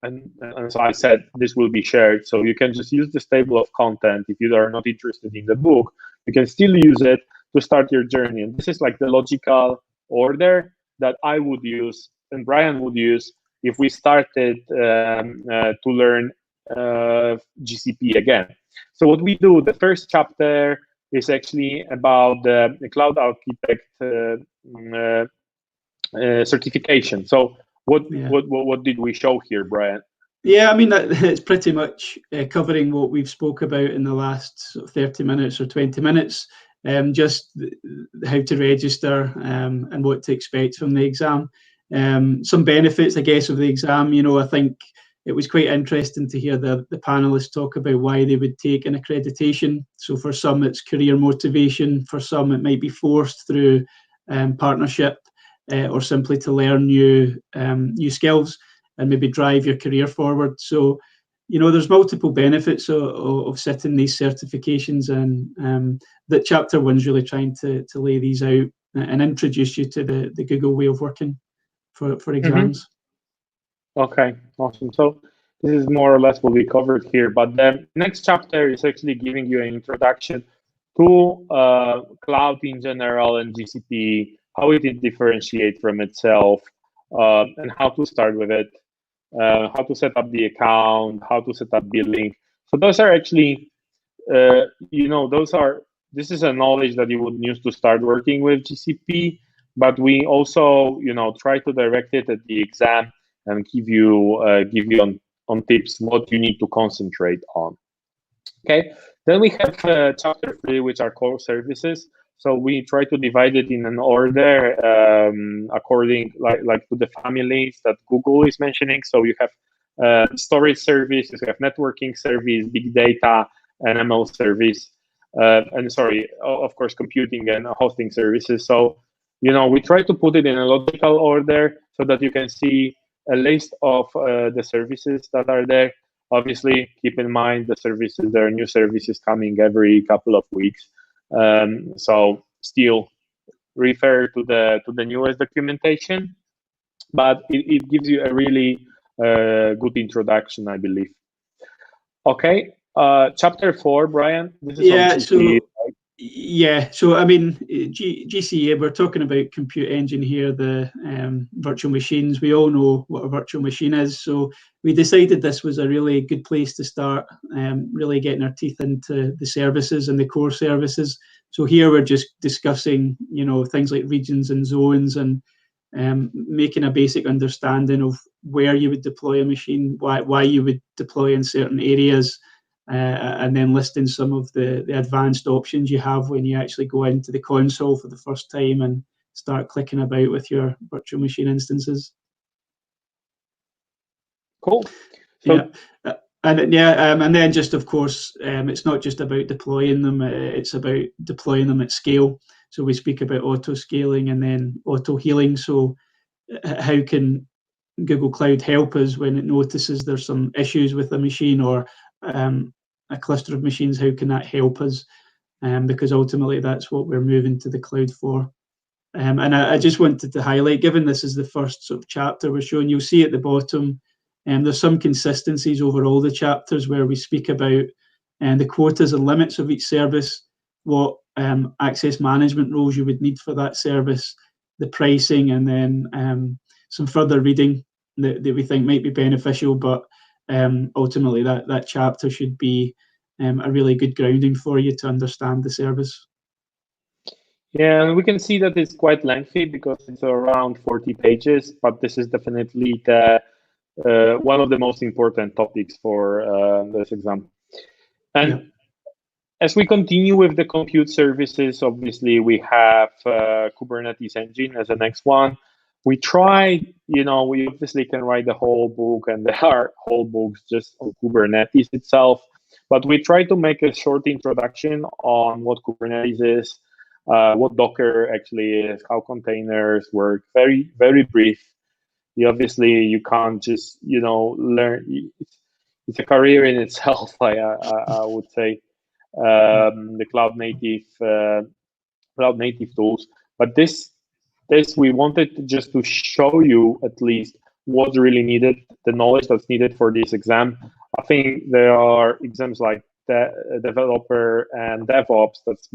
Speaker 4: And as I said, this will be shared, so you can just use this table of content. If you are not interested in the book, you can still use it to start your journey. And this is like the logical order that I would use and Brian would use if we started to learn GCP again. So what we do, the first chapter is actually about the cloud architect certification. So what did we show here, Brian?
Speaker 8: Yeah, I mean, it's pretty much covering what we've spoke about in the last 30 minutes or 20 minutes, just how to register and what to expect from the exam. Some benefits, I guess, of the exam. I think it was quite interesting to hear the panelists talk about why they would take an accreditation. So for some, it's career motivation. For some, it might be forced through partnership. Or simply to learn new skills and maybe drive your career forward. So, there's multiple benefits of setting these certifications, and that chapter one's really trying to lay these out and introduce you to the Google way of working for exams.
Speaker 4: Okay, awesome. So this is more or less what we covered here, but the next chapter is actually giving you an introduction to cloud in general and GCP, how it differentiates from itself, and how to start with it, how to set up the account, how to set up billing. So those are actually, this is a knowledge that you would use to start working with GCP, but we also, try to direct it at the exam and give you on tips what you need to concentrate on. Okay, then we have chapter 3, which are core services. So we try to divide it in an order according like to the families that Google is mentioning. So you have storage service, you have networking service, big data, and ML service, of course, computing and hosting services. So we try to put it in a logical order so that you can see a list of the services that are there. Obviously, keep in mind there are new services coming every couple of weeks. So still refer to the newest documentation, but it gives you a really good introduction, I believe. Okay, chapter 4, Brian. This is
Speaker 8: so I mean, GCA, we're talking about compute engine here, the virtual machines. We all know what a virtual machine is, so we decided this was a really good place to start, really getting our teeth into the services and the core services. So here we're just discussing, things like regions and zones, and making a basic understanding of where you would deploy a machine, why you would deploy in certain areas, and then listing some of the advanced options you have when you actually go into the console for the first time and start clicking about with your virtual machine instances.
Speaker 4: Cool.
Speaker 8: So, and then just, of course, it's not just about deploying them, it's about deploying them at scale. So we speak about auto scaling and then auto healing. So how can Google Cloud help us when it notices there's some issues with a machine or a cluster of machines? How can that help us? Because ultimately that's what we're moving to the cloud for. And I just wanted to highlight, given this is the first sort of chapter we're showing, you'll see at the bottom, there's some consistencies over all the chapters where we speak about the quotas and limits of each service, what access management roles you would need for that service, the pricing, and then some further reading that we think might be beneficial. But ultimately that chapter should be a really good grounding for you to understand the service.
Speaker 4: Yeah, and we can see that it's quite lengthy because it's around 40 pages, but this is definitely the one of the most important topics for this exam. And as we continue with the compute services, obviously we have Kubernetes engine as the next one. We tried, we obviously can write the whole book, and there are whole books just on Kubernetes itself. But we try to make a short introduction on what Kubernetes is, what Docker actually is, how containers work. Very, very brief. Obviously, you can't just learn. It's a career in itself. I would say the cloud native tools. But this we wanted just to show you at least what's really needed, the knowledge that's needed for this exam. I think there are exams like the developer and DevOps that's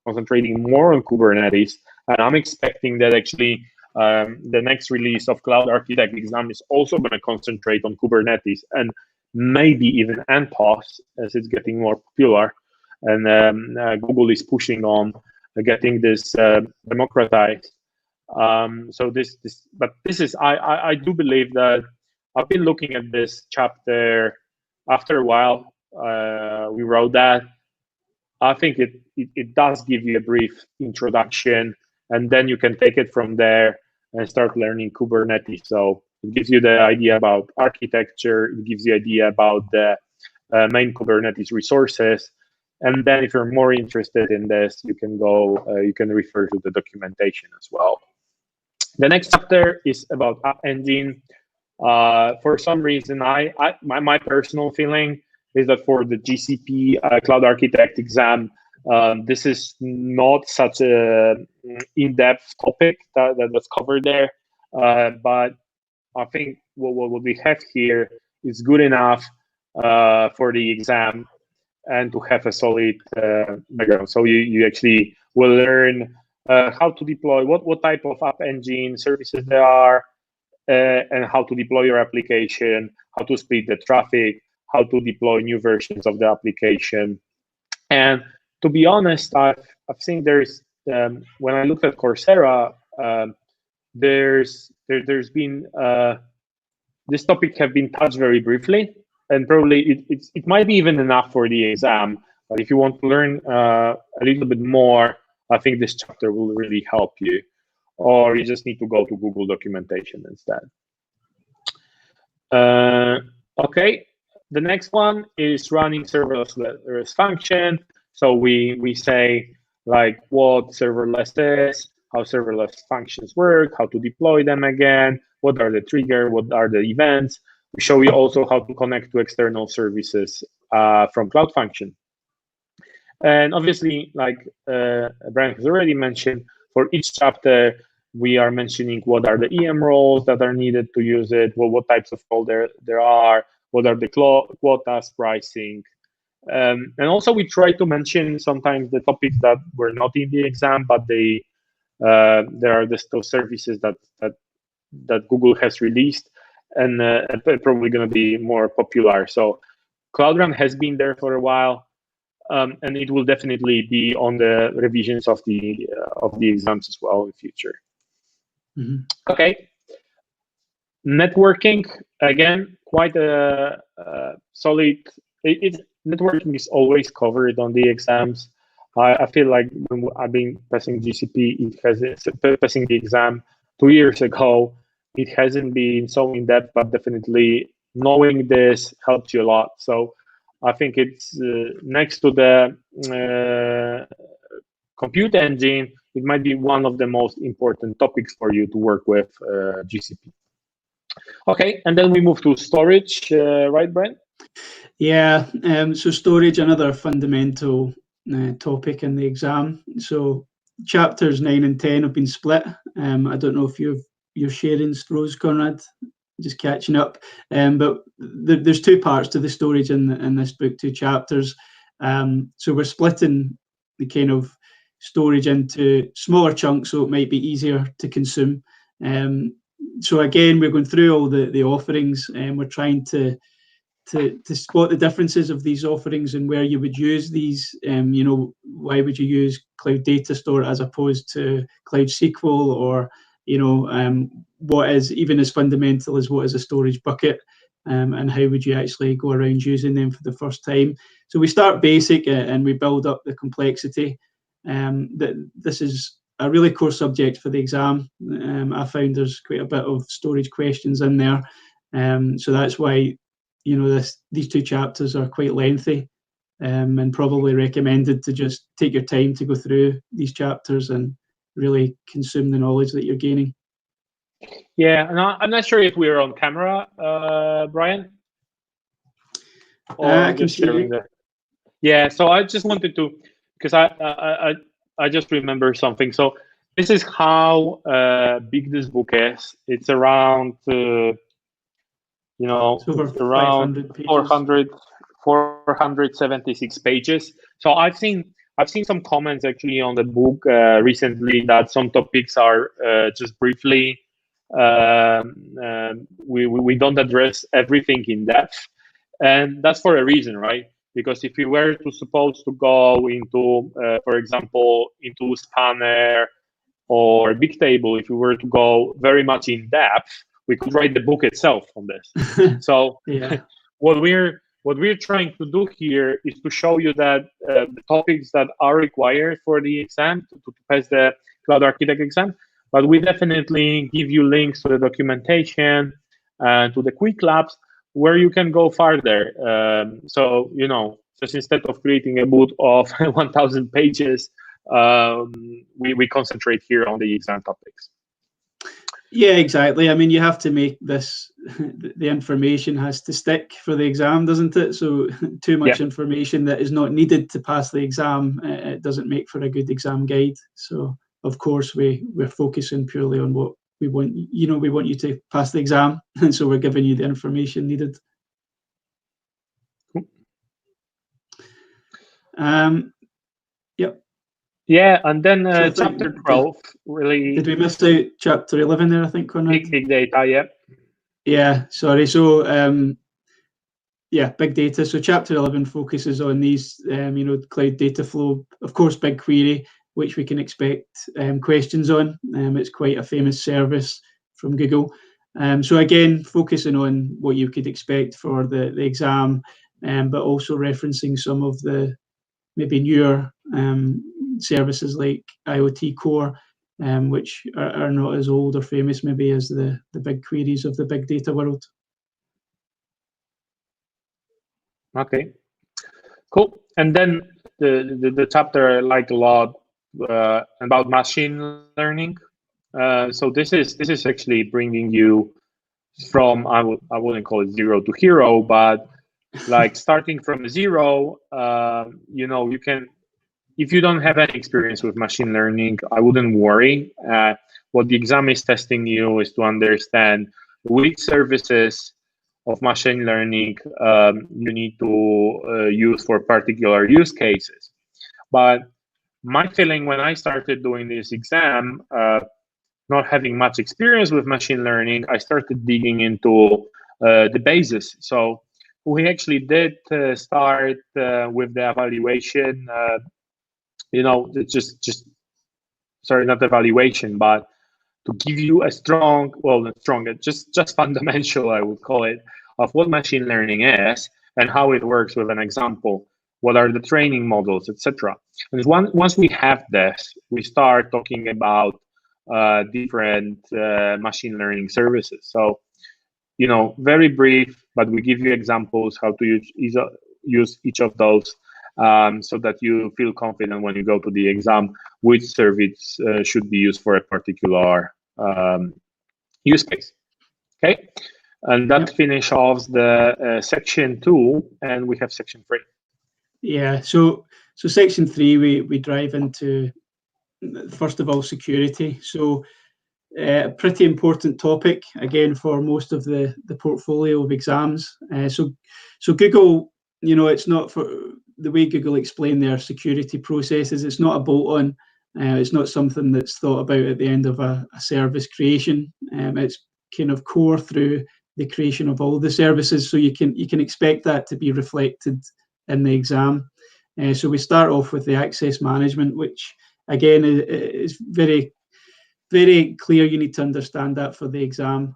Speaker 4: concentrating more on Kubernetes, and I'm expecting that actually the next release of Cloud Architect exam is also going to concentrate on Kubernetes and maybe even NPOS as it's getting more popular. And Google is pushing on getting this democratized. So this is I do believe that I've been looking at this chapter after a while. We wrote that. I think it does give you a brief introduction, and then you can take it from there and start learning Kubernetes. So it gives you the idea about architecture. It gives you idea about the main Kubernetes resources. And then if you're more interested in this, you can go, you can refer to the documentation as well. The next chapter is about App Engine. For some reason, my personal feeling is that for the GCP Cloud Architect exam, this is not such a in-depth topic that's covered there. But I think what we have here is good enough for the exam and to have a solid background. So you actually will learn how to deploy, what type of App Engine services there are, and how to deploy your application, how to split the traffic, how to deploy new versions of the application. And to be honest, I've seen there's when I looked at Coursera, there's been this topic have been touched very briefly, and probably it might be even enough for the exam. But if you want to learn a little bit more, I think this chapter will really help you, or you just need to go to Google documentation instead. Okay, the next one is running serverless function. So we say like what serverless is, how serverless functions work, how to deploy them again, what are the triggers, what are the events. We show you also how to connect to external services from Cloud Function. And obviously, like Brian has already mentioned, for each chapter, we are mentioning what are the EM roles that are needed to use it, what types of roles there are, what are the quotas, pricing. And also we try to mention sometimes the topics that were not in the exam, but there are those services that Google has released and probably going to be more popular. So Cloud Run has been there for a while, and it will definitely be on the revisions of the exams as well in the future.
Speaker 8: Mm-hmm.
Speaker 4: Okay. Networking, again, quite a solid. Networking is always covered on the exams. I feel like when I've been passing GCP, passing the exam 2 years ago, it hasn't been so in depth, but definitely knowing this helps you a lot. So I think it's next to the compute engine, it might be one of the most important topics for you to work with GCP. Okay, and then we move to storage, right, Brent?
Speaker 8: Yeah, so storage, another fundamental topic in the exam. So chapters 9 and 10 have been split. I don't know if you're sharing those, Konrad, just catching up. But there's two parts to the storage in this book, 2 chapters. So we're splitting the kind of storage into smaller chunks so it might be easier to consume. So again, we're going through all the offerings, and we're trying to spot the differences of these offerings and where you would use these. Why would you use Cloud Data Store as opposed to Cloud SQL, or what is even as fundamental as what is a storage bucket, and how would you actually go around using them for the first time. So we start basic and we build up the complexity. This is a really core subject for the exam. I found there's quite a bit of storage questions in there, so that's why these 2 chapters are quite lengthy. and probably recommended to just take your time to go through these chapters and really consume the knowledge that you're gaining.
Speaker 4: Yeah, and I'm not sure if we're on camera, Brian. Or
Speaker 8: I can see you.
Speaker 4: Yeah, so I just wanted to, because I just remember something. So this is how big this book is. It's around,
Speaker 8: It's over 500 pages.
Speaker 4: 476 pages. So I've seen some comments actually on the book recently that some topics are just briefly. We don't address everything in depth, and that's for a reason, right? Because if you were supposed to go into, for example, into Spanner or Bigtable, if you were to go very much in depth, we could write the book itself on this. So
Speaker 8: Yeah.
Speaker 4: what we're trying to do here is to show you that the topics that are required for the exam to pass the Cloud Architect exam, but we definitely give you links to the documentation and to the quick labs where you can go farther. So, just instead of creating a book of 1,000 pages, we concentrate here on the exam topics.
Speaker 8: Yeah, exactly. I mean, you have to make this, the information has to stick for the exam, doesn't it? So too much information that is not needed to pass the exam, it doesn't make for a good exam guide. So of course we're focusing purely on what we want. We want you to pass the exam, and so we're giving you the information needed. Yep.
Speaker 4: Yeah, and then
Speaker 8: So
Speaker 4: chapter 12 really.
Speaker 8: Did we miss out chapter 11 there? I think, Konrad.
Speaker 4: Big data, yeah.
Speaker 8: Yeah, sorry. So big data. So chapter 11 focuses on these, cloud data flow. Of course, BigQuery, which we can expect questions on. It's quite a famous service from Google. So again, focusing on what you could expect for the exam, but also referencing some of the maybe newer services like IoT Core, which are not as old or famous maybe as the big queries of the big data world.
Speaker 4: Okay, cool. And then the chapter I like a lot about machine learning. So this is actually bringing you from, I wouldn't call it zero to hero, but like starting from zero. You can, if you don't have any experience with machine learning, I wouldn't worry. What the exam is testing you is to understand which services of machine learning you need to use for particular use cases. But my feeling when I started doing this exam, not having much experience with machine learning, I started digging into the basis. So we actually did start with the evaluation. Just sorry, not evaluation, but to give you a just fundamental, I would call it, of what machine learning is and how it works with an example. What are the training models, etc. And once we have this, we start talking about different machine learning services. So, very brief, but we give you examples how to use each of those. So that you feel confident when you go to the exam which service should be used for a particular use case. Okay, and that finish off the section 2, and we have section 3.
Speaker 8: Yeah, so section 3 we drive into, first of all, security. So a pretty important topic again for most of the portfolio of exams. So Google, it's not for the way Google explain their security processes. It's not a bolt-on. It's not something that's thought about at the end of a service creation. It's kind of core through the creation of all the services. So you can expect that to be reflected in the exam. So we start off with the access management, which again is very, very clear. You need to understand that for the exam.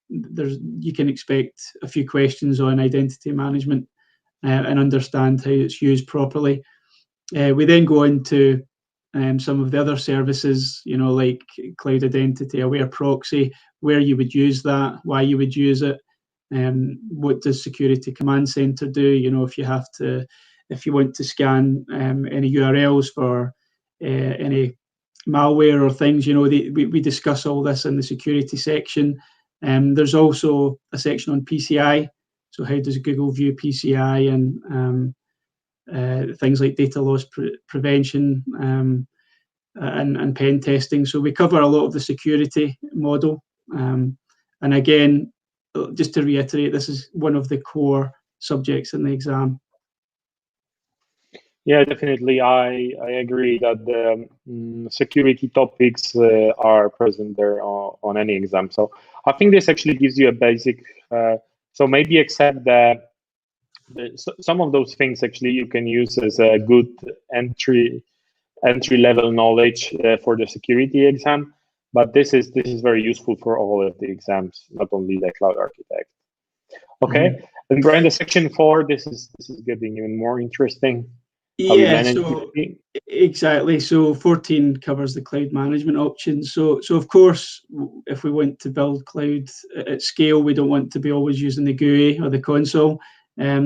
Speaker 8: You can expect a few questions on identity management and understand how it's used properly. We then go into some of the other services, like Cloud Identity Aware Proxy, where you would use that, why you would use it, what does Security Command Center do, if you have to if you want to scan any URLs for any malware or things, we discuss all this in the security section. There's also a section on PCI. So how does Google view PCI and things like data loss prevention and pen testing. So we cover a lot of the security model. And again, just to reiterate, this is one of the core subjects in the exam.
Speaker 4: Yeah, definitely. I agree that the security topics are present there on any exam. So I think this actually gives you a basic, so maybe except that some of those things actually you can use as a good entry level knowledge for the security exam. But this is very useful for all of the exams, not only the cloud architect. Okay, and Brian, the section 4, this is getting even more interesting.
Speaker 8: Yeah, so exactly. So 14 covers the cloud management options. So of course, if we want to build cloud at scale, we don't want to be always using the GUI or the console.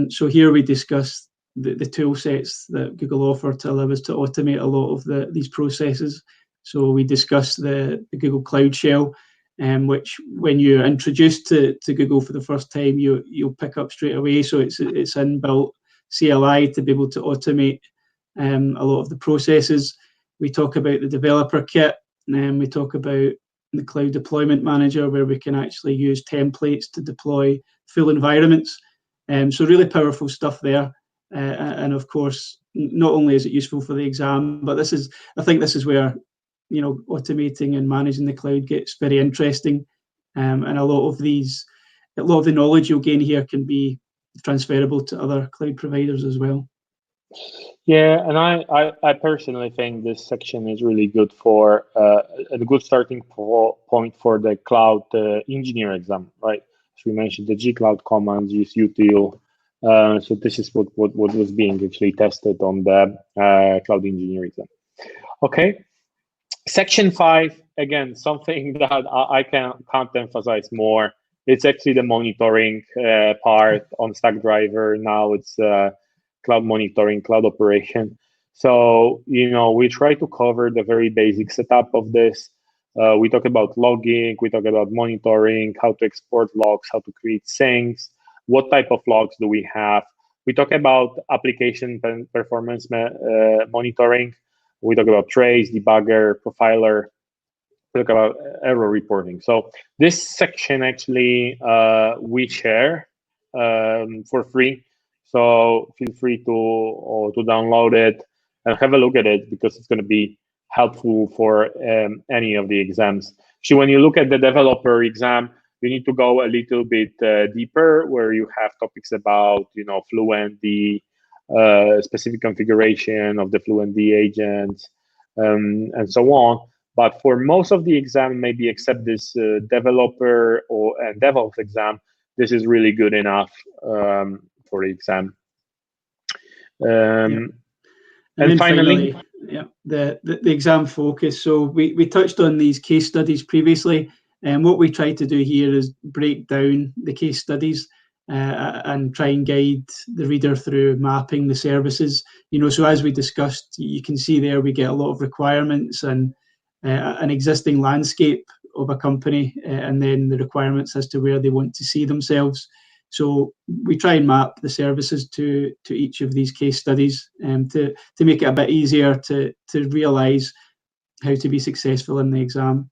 Speaker 8: So here we discuss the tool sets that Google offer to allow us to automate a lot of these processes. So we discuss the Google Cloud Shell, which when you're introduced to Google for the first time, you'll pick up straight away. So it's inbuilt CLI to be able to automate a lot of the processes. We talk about the developer kit, and we talk about the cloud deployment manager, where we can actually use templates to deploy full environments. So really powerful stuff there. And of course, not only is it useful for the exam, but I think this is where automating and managing the cloud gets very interesting. And a lot of the knowledge you'll gain here can be transferable to other cloud providers as well.
Speaker 4: Yeah, and I personally think this section is really good for a good starting point for the cloud engineer exam, right? So we mentioned the G-Cloud commands, use util. So this is what was being actually tested on the cloud engineer exam. Okay, section 5, again, something that I can't emphasize more. It's actually the monitoring part on Stackdriver. Now it's cloud monitoring, cloud operation. So, we try to cover the very basic setup of this. We talk about logging, we talk about monitoring, how to export logs, how to create syncs, what type of logs do we have. We talk about application performance monitoring. We talk about trace, debugger, profiler. We talk about error reporting. So this section actually we share for free. So feel free to download it and have a look at it, because it's going to be helpful for any of the exams. So when you look at the developer exam, you need to go a little bit deeper, where you have topics about FluentD, specific configuration of the FluentD agents, and so on. But for most of the exam, maybe except this developer and DevOps exam, this is really good enough for the exam.
Speaker 8: And then finally, the exam focus. So we touched on these case studies previously, and what we try to do here is break down the case studies and try and guide the reader through mapping the services. So as we discussed, you can see there we get a lot of requirements and an existing landscape of a company, and then the requirements as to where they want to see themselves. So we try and map the services to each of these case studies to make it a bit easier to realise how to be successful in the exam.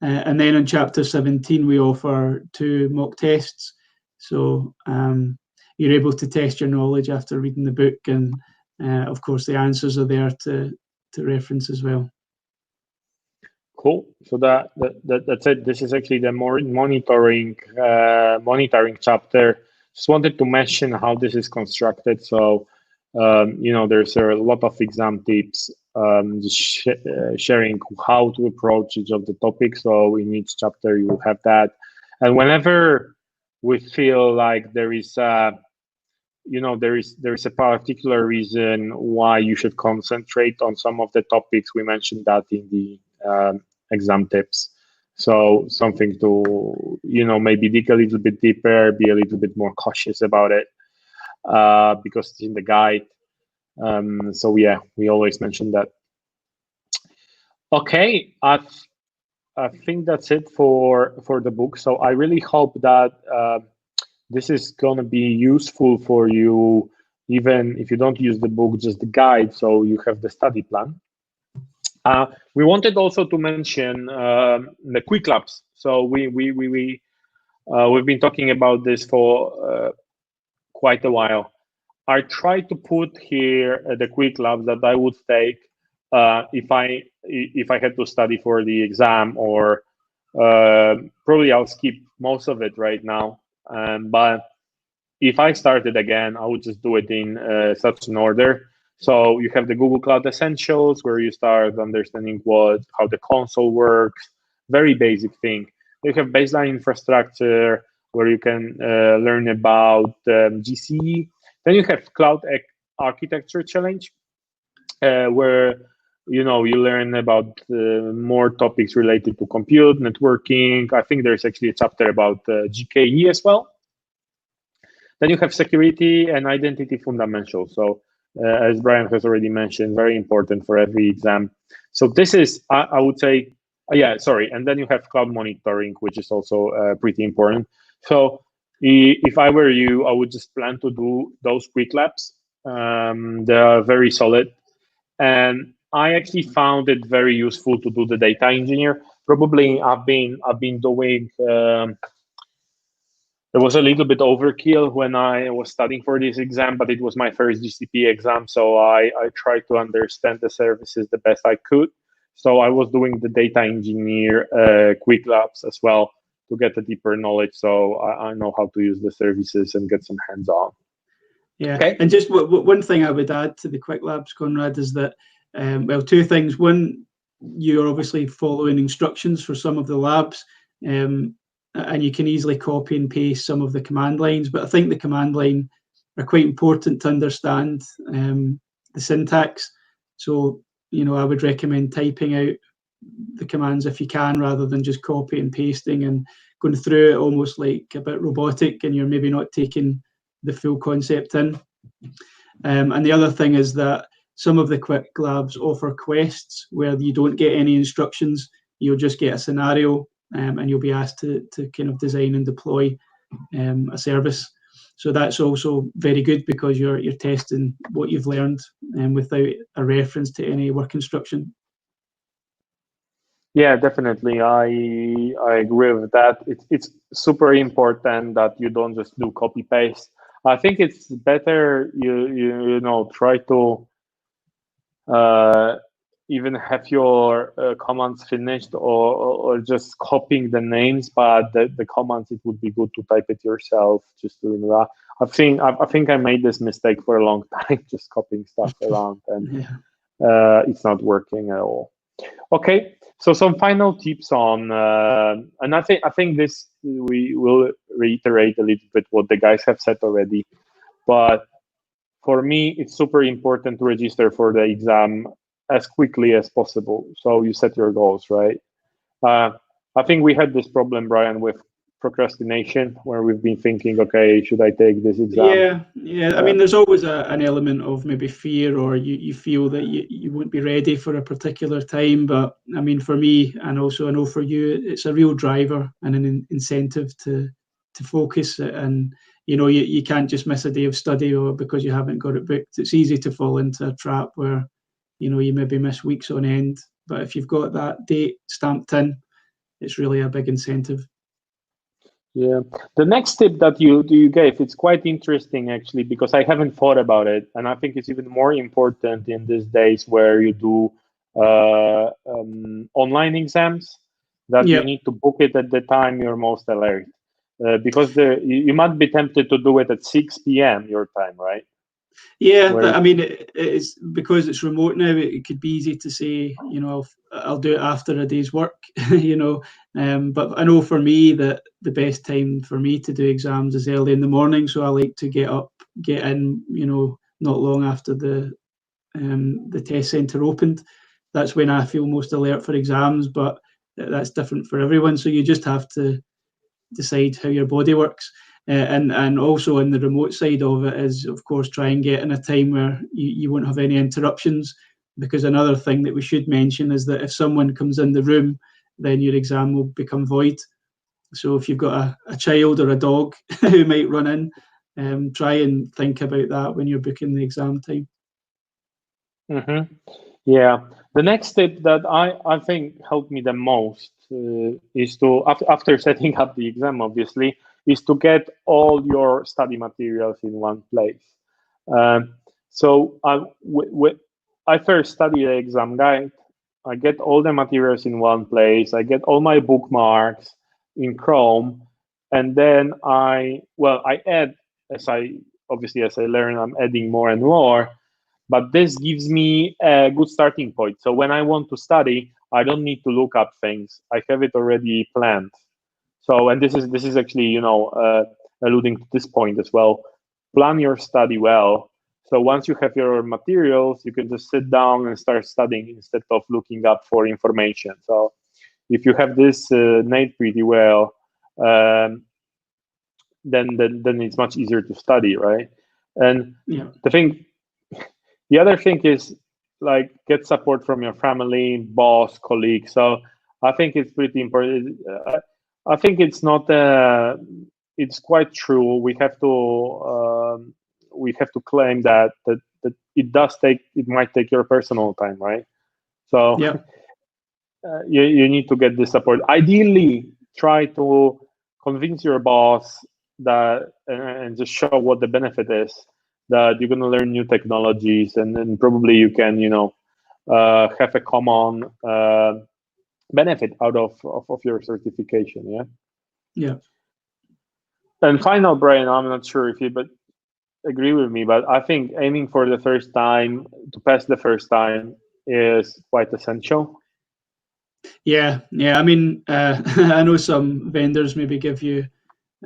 Speaker 8: And then on chapter 17, we offer 2 mock tests. So you're able to test your knowledge after reading the book, and of course the answers are there to reference as well.
Speaker 4: Cool. So that's it. This is actually the more monitoring chapter. Just wanted to mention how this is constructed. So there's a lot of exam tips, just sharing how to approach each of the topics. So in each chapter you will have that. And whenever we feel like there is a particular reason why you should concentrate on some of the topics, we mentioned that in the exam tips. So something to maybe dig a little bit deeper, be a little bit more cautious about it, because it's in the guide. So yeah, we always mention that. Okay, I think that's it for the book. So I really hope that this is going to be useful for you, even if you don't use the book, just the guide, so you have the study plan. We wanted also to mention the quick labs. So we've been talking about this for quite a while. I tried to put here the quick labs that I would take if I had to study for the exam, or probably I'll skip most of it right now. But if I started again, I would just do it in such an order. So you have the Google Cloud Essentials, where you start understanding how the console works, very basic thing. You have baseline infrastructure, where you can learn about GCE. Then you have Cloud Architecture Challenge, where you learn about more topics related to compute, networking. I think there's actually a chapter about GKE as well. Then you have security and identity fundamentals. So as Brian has already mentioned, very important for every exam. So this is, I would say, sorry. And then you have cloud monitoring, which is also pretty important. So if I were you, I would just plan to do those quick labs. They are very solid. And I actually found it very useful to do the data engineer. Probably I've been doing, it was a little bit overkill when I was studying for this exam, but it was my first GCP exam. So I tried to understand the services the best I could. So I was doing the data engineer quick labs as well to get a deeper knowledge. So I know how to use the services and get some hands-on.
Speaker 8: Yeah, okay. And just one thing I would add to the quick labs, Konrad, is that, well, two things. One, you're obviously following instructions for some of the labs, and you can easily copy and paste some of the command lines. But I think the command line are quite important to understand the syntax. So, I would recommend typing out the commands if you can, rather than just copy and pasting and going through it almost like a bit robotic, and you're maybe not taking the full concept in. And the other thing is that some of the quick labs offer quests where you don't get any instructions. You'll just get a scenario, and you'll be asked to kind of design and deploy a service. So that's also very good, because you're testing what you've learned without a reference to any work instruction.
Speaker 4: Yeah, definitely. I agree with that. It's super important that you don't just do copy paste. I think it's better you try to even have your commands finished, or just copying the names, but the commands, it would be good to type it yourself, just doing that. I think I made this mistake for a long time, just copying stuff around, and it's not working at all. Okay, so some final tips on, and I think this, we will reiterate a little bit what the guys have said already, but for me, it's super important to register for the exam as quickly as possible. So you set your goals, right? I think we had this problem, Brian, with procrastination, where we've been thinking, okay, should I take this exam?
Speaker 8: Yeah. I mean, there's always an element of maybe fear, or you feel that you won't be ready for a particular time. But I mean, for me, and also I know for you, it's a real driver and an incentive to focus. And you can't just miss a day of study or because you haven't got it booked. It's easy to fall into a trap where you maybe miss weeks on end. But if you've got that date stamped in, it's really a big incentive.
Speaker 4: Yeah, the next tip that you gave, it's quite interesting actually, because I haven't thought about it, and I think it's even more important in these days where you do online exams, that you need to book it at the time you're most alert, because you might be tempted to do it at 6 p.m. your time, right?
Speaker 8: Yeah, I mean, it's because it's remote now. It could be easy to say, I'll do it after a day's work, But I know for me that the best time for me to do exams is early in the morning. So I like to get in, not long after the test centre opened. That's when I feel most alert for exams, but that's different for everyone. So you just have to decide how your body works. And also in the remote side of it is, of course, try and get in a time where you won't have any interruptions, because another thing that we should mention is that if someone comes in the room, then your exam will become void. So if you've got a child or a dog who might run in, try and think about that when you're booking the exam time.
Speaker 4: Mm-hmm. Yeah. The next step that I think helped me the most is to, after setting up the exam, obviously, is to get all your study materials in one place. So I first study the exam guide. I get all the materials in one place. I get all my bookmarks in Chrome, and then I add, as I learn, I'm adding more and more. But this gives me a good starting point. So when I want to study, I don't need to look up things. I have it already planned. So, and this is actually, alluding to this point as well. Plan your study well. So once you have your materials, you can just sit down and start studying instead of looking up for information. So if you have this made pretty well, then it's much easier to study, right? And the other thing is, like, get support from your family, boss, colleagues. So I think it's pretty important. I think it's not. It's quite true. We have to claim that it might take your personal time, right? So you need to get the support. Ideally, try to convince your boss that and just show what the benefit is, that you're going to learn new technologies, and then probably you can, have a common benefit out of your certification.
Speaker 8: Yeah.
Speaker 4: And final, Brian, I'm not sure if you agree with me, but I think aiming for the first time, to pass the first time, is quite essential.
Speaker 8: Yeah. I mean, I know some vendors maybe give you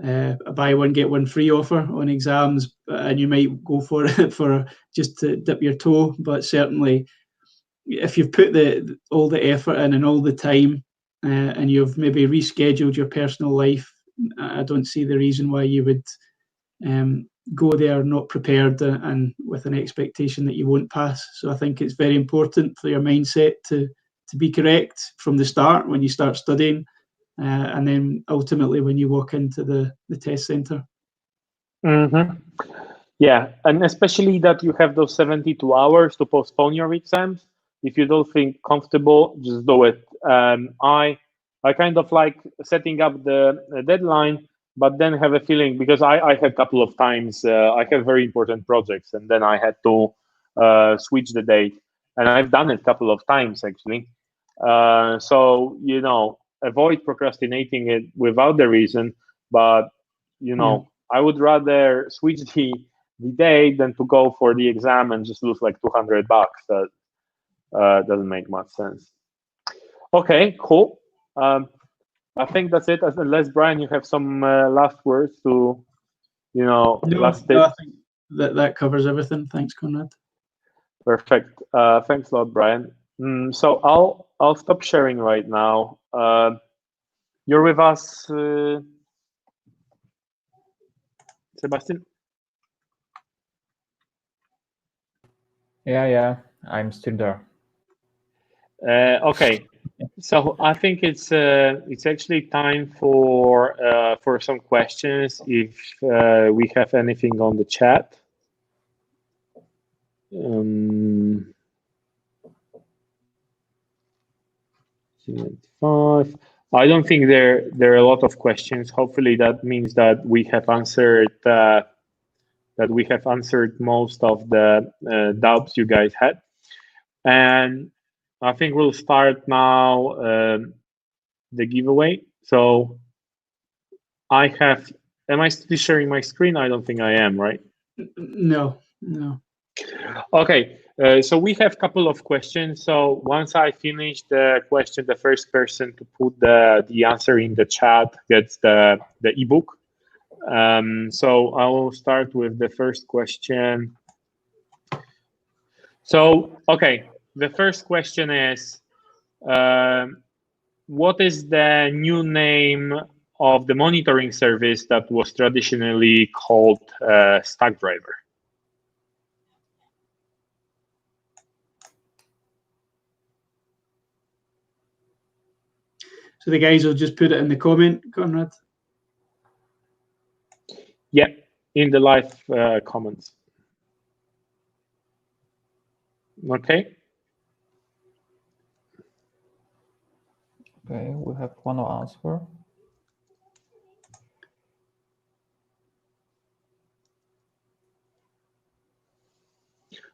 Speaker 8: a buy one get one free offer on exams, and you might go for it for just to dip your toe. But certainly, if you've put all the effort in and all the time, and you've maybe rescheduled your personal life, I don't see the reason why you would go there not prepared and with an expectation that you won't pass. So I think it's very important for your mindset to be correct from the start when you start studying. And then ultimately when you walk into the test center.
Speaker 4: Mm-hmm. Yeah, and especially that you have those 72 hours to postpone your exams. If you don't feel comfortable, just do it. I kind of like setting up the deadline, but then have a feeling, because I had a couple of times, I had very important projects, and then I had to switch the date. And I've done it a couple of times, actually. So, avoid procrastinating it without the reason, but I would rather switch the date than to go for the exam and just lose like $200. That doesn't make much sense. Okay, cool. I think that's it. Unless, Brian, you have some last words to, last tip.
Speaker 8: No, I think that covers everything. Thanks, Konrad.
Speaker 4: Perfect. Thanks a lot, Brian. So I'll stop sharing right now. You're with us, Sebastian?
Speaker 6: Yeah, I'm still there.
Speaker 4: Okay, so I think it's actually time for some questions, if we have anything on the chat. I don't think there are a lot of questions. Hopefully that means that we have answered most of the doubts you guys had. And I think we'll start now the giveaway. So am I still sharing my screen? I don't think I am, right?
Speaker 8: No.
Speaker 4: Okay, so we have a couple of questions. So once I finish the question, the first person to put the answer in the chat gets the ebook. So I will start with the first question. So, okay, the first question is, what is the new name of the monitoring service that was traditionally called Stackdriver?
Speaker 8: So the guys will just put it in the comment, Konrad.
Speaker 4: Yeah, in the live comments. Okay.
Speaker 6: Okay, we have one answer.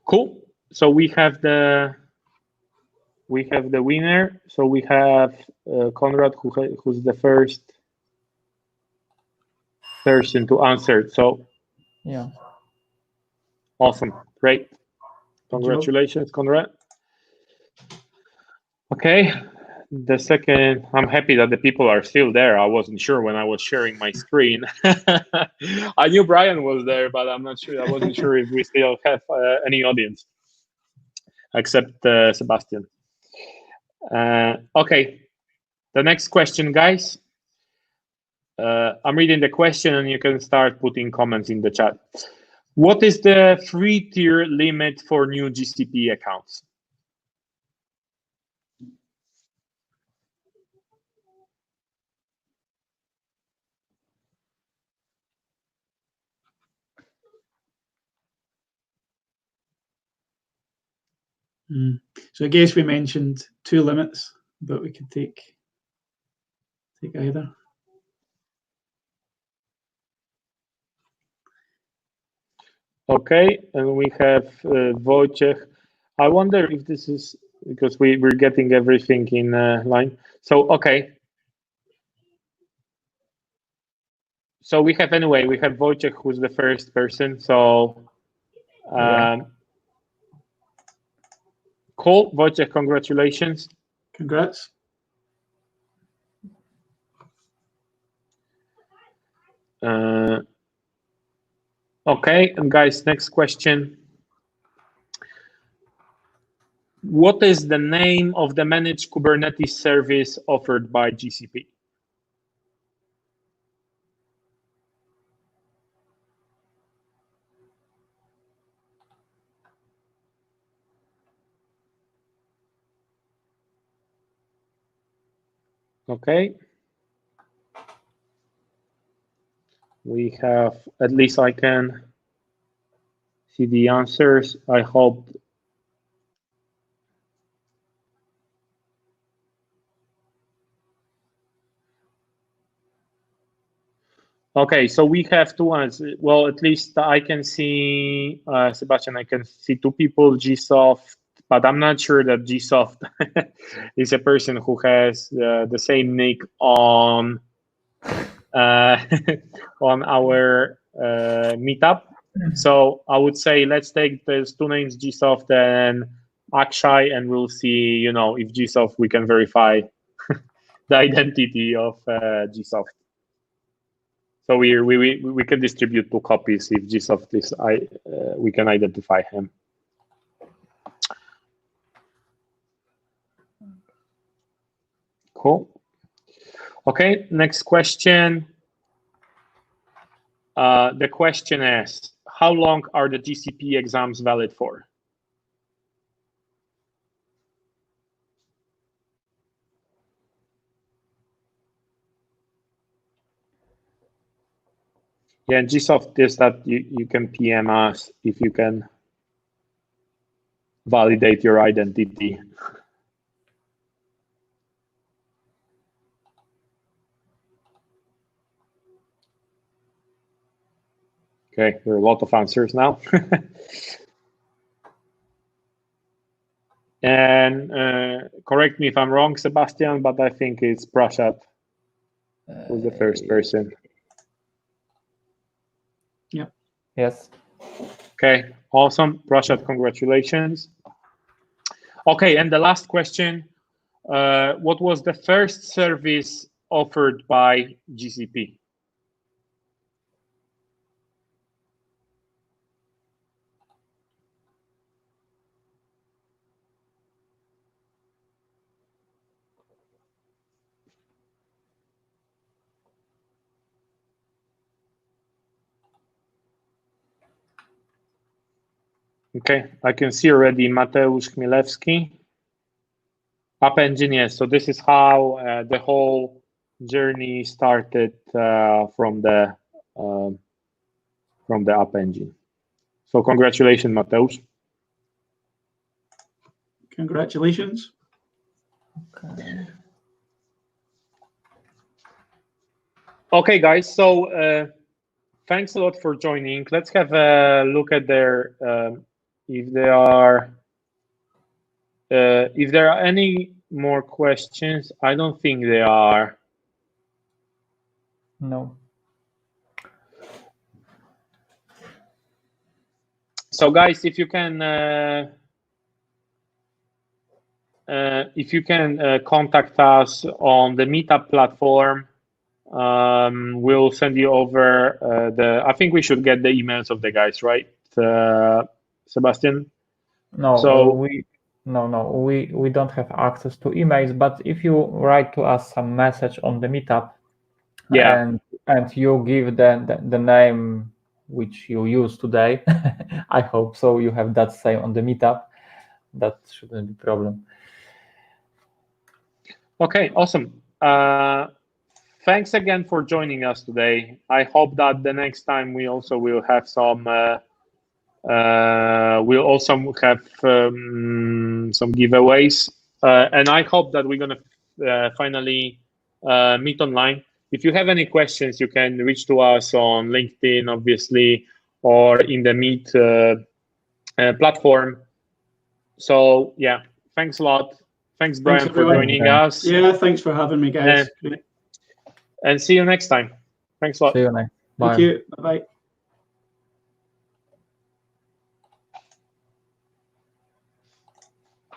Speaker 4: Cool. So we have the winner. So we have Konrad, who's the first person to answer. So
Speaker 6: Yeah.
Speaker 4: awesome, great. Congratulations, Konrad. Okay. The second, I'm happy that the people are still there. I wasn't sure when I was sharing my screen. I knew Brian was there, but I'm not sure. I wasn't sure if we still have any audience except Sebastian. Okay, the next question, guys. I'm reading the question and you can start putting comments in the chat. What is the free tier limit for new GCP accounts?
Speaker 8: So I guess we mentioned 2 limits, but we could take either.
Speaker 4: Okay, and we have Wojciech. I wonder if this is because we're getting everything in line. So, okay. So we have Wojciech, who's the first person. So, cool. Wojciech, congratulations.
Speaker 8: Congrats.
Speaker 4: Okay, and guys, next question. What is the name of the managed Kubernetes service offered by GCP? Okay. We have, at least I can see the answers. I hope. Okay, so we have 2 answers. Well, at least I can see, Sebastian, I can see 2 people, Gsoft, but I'm not sure that Gsoft is a person who has the same nick on on our meetup. So I would say let's take those 2 names, Gsoft and Akshay, and we'll see, if Gsoft, we can verify the identity of Gsoft. So we can distribute 2 copies if Gsoft is we can identify him. Cool. Okay, next question. The question is, how long are the GCP exams valid for? Yeah, and Gsoft is that you can PM us if you can validate your identity. Okay, there are a lot of answers now. And correct me if I'm wrong, Sebastian, but I think it's Prashad who's the first person.
Speaker 8: Yep.
Speaker 6: Yes.
Speaker 4: Okay, awesome. Prashad, congratulations. Okay, and the last question. What was the first service offered by GCP? Okay, I can see already Mateusz Chmielewski, App Engineer. So this is how the whole journey started from the App Engine. So congratulations, Mateusz.
Speaker 8: Congratulations.
Speaker 6: Okay.
Speaker 4: Okay, guys. So thanks a lot for joining. Let's have a look at their if there are any more questions. I don't think there are.
Speaker 6: No.
Speaker 4: So, guys, if you can contact us on the Meetup platform, we'll send you over I think we should get the emails of the guys, right, Sebastian?
Speaker 6: No,
Speaker 4: So
Speaker 6: we don't have access to emails, but if you write to us some message on the Meetup,
Speaker 4: yeah,
Speaker 6: and you give the name which you use today, I hope so you have that same on the Meetup. That shouldn't be a problem.
Speaker 4: okay, awesome. Thanks again for joining us today. I hope that the next time we also will have some we'll also have some giveaways, and I hope that we're gonna finally meet online. If you have any questions, you can reach to us on LinkedIn, obviously, or in the Meet platform. So yeah, thanks a lot. Thanks, Brian,
Speaker 8: Thanks,
Speaker 4: for joining us.
Speaker 8: Yeah, thanks for having me, guys.
Speaker 4: And see you next time. Thanks a lot.
Speaker 6: See you next. Bye.
Speaker 8: Thank you. Bye-bye.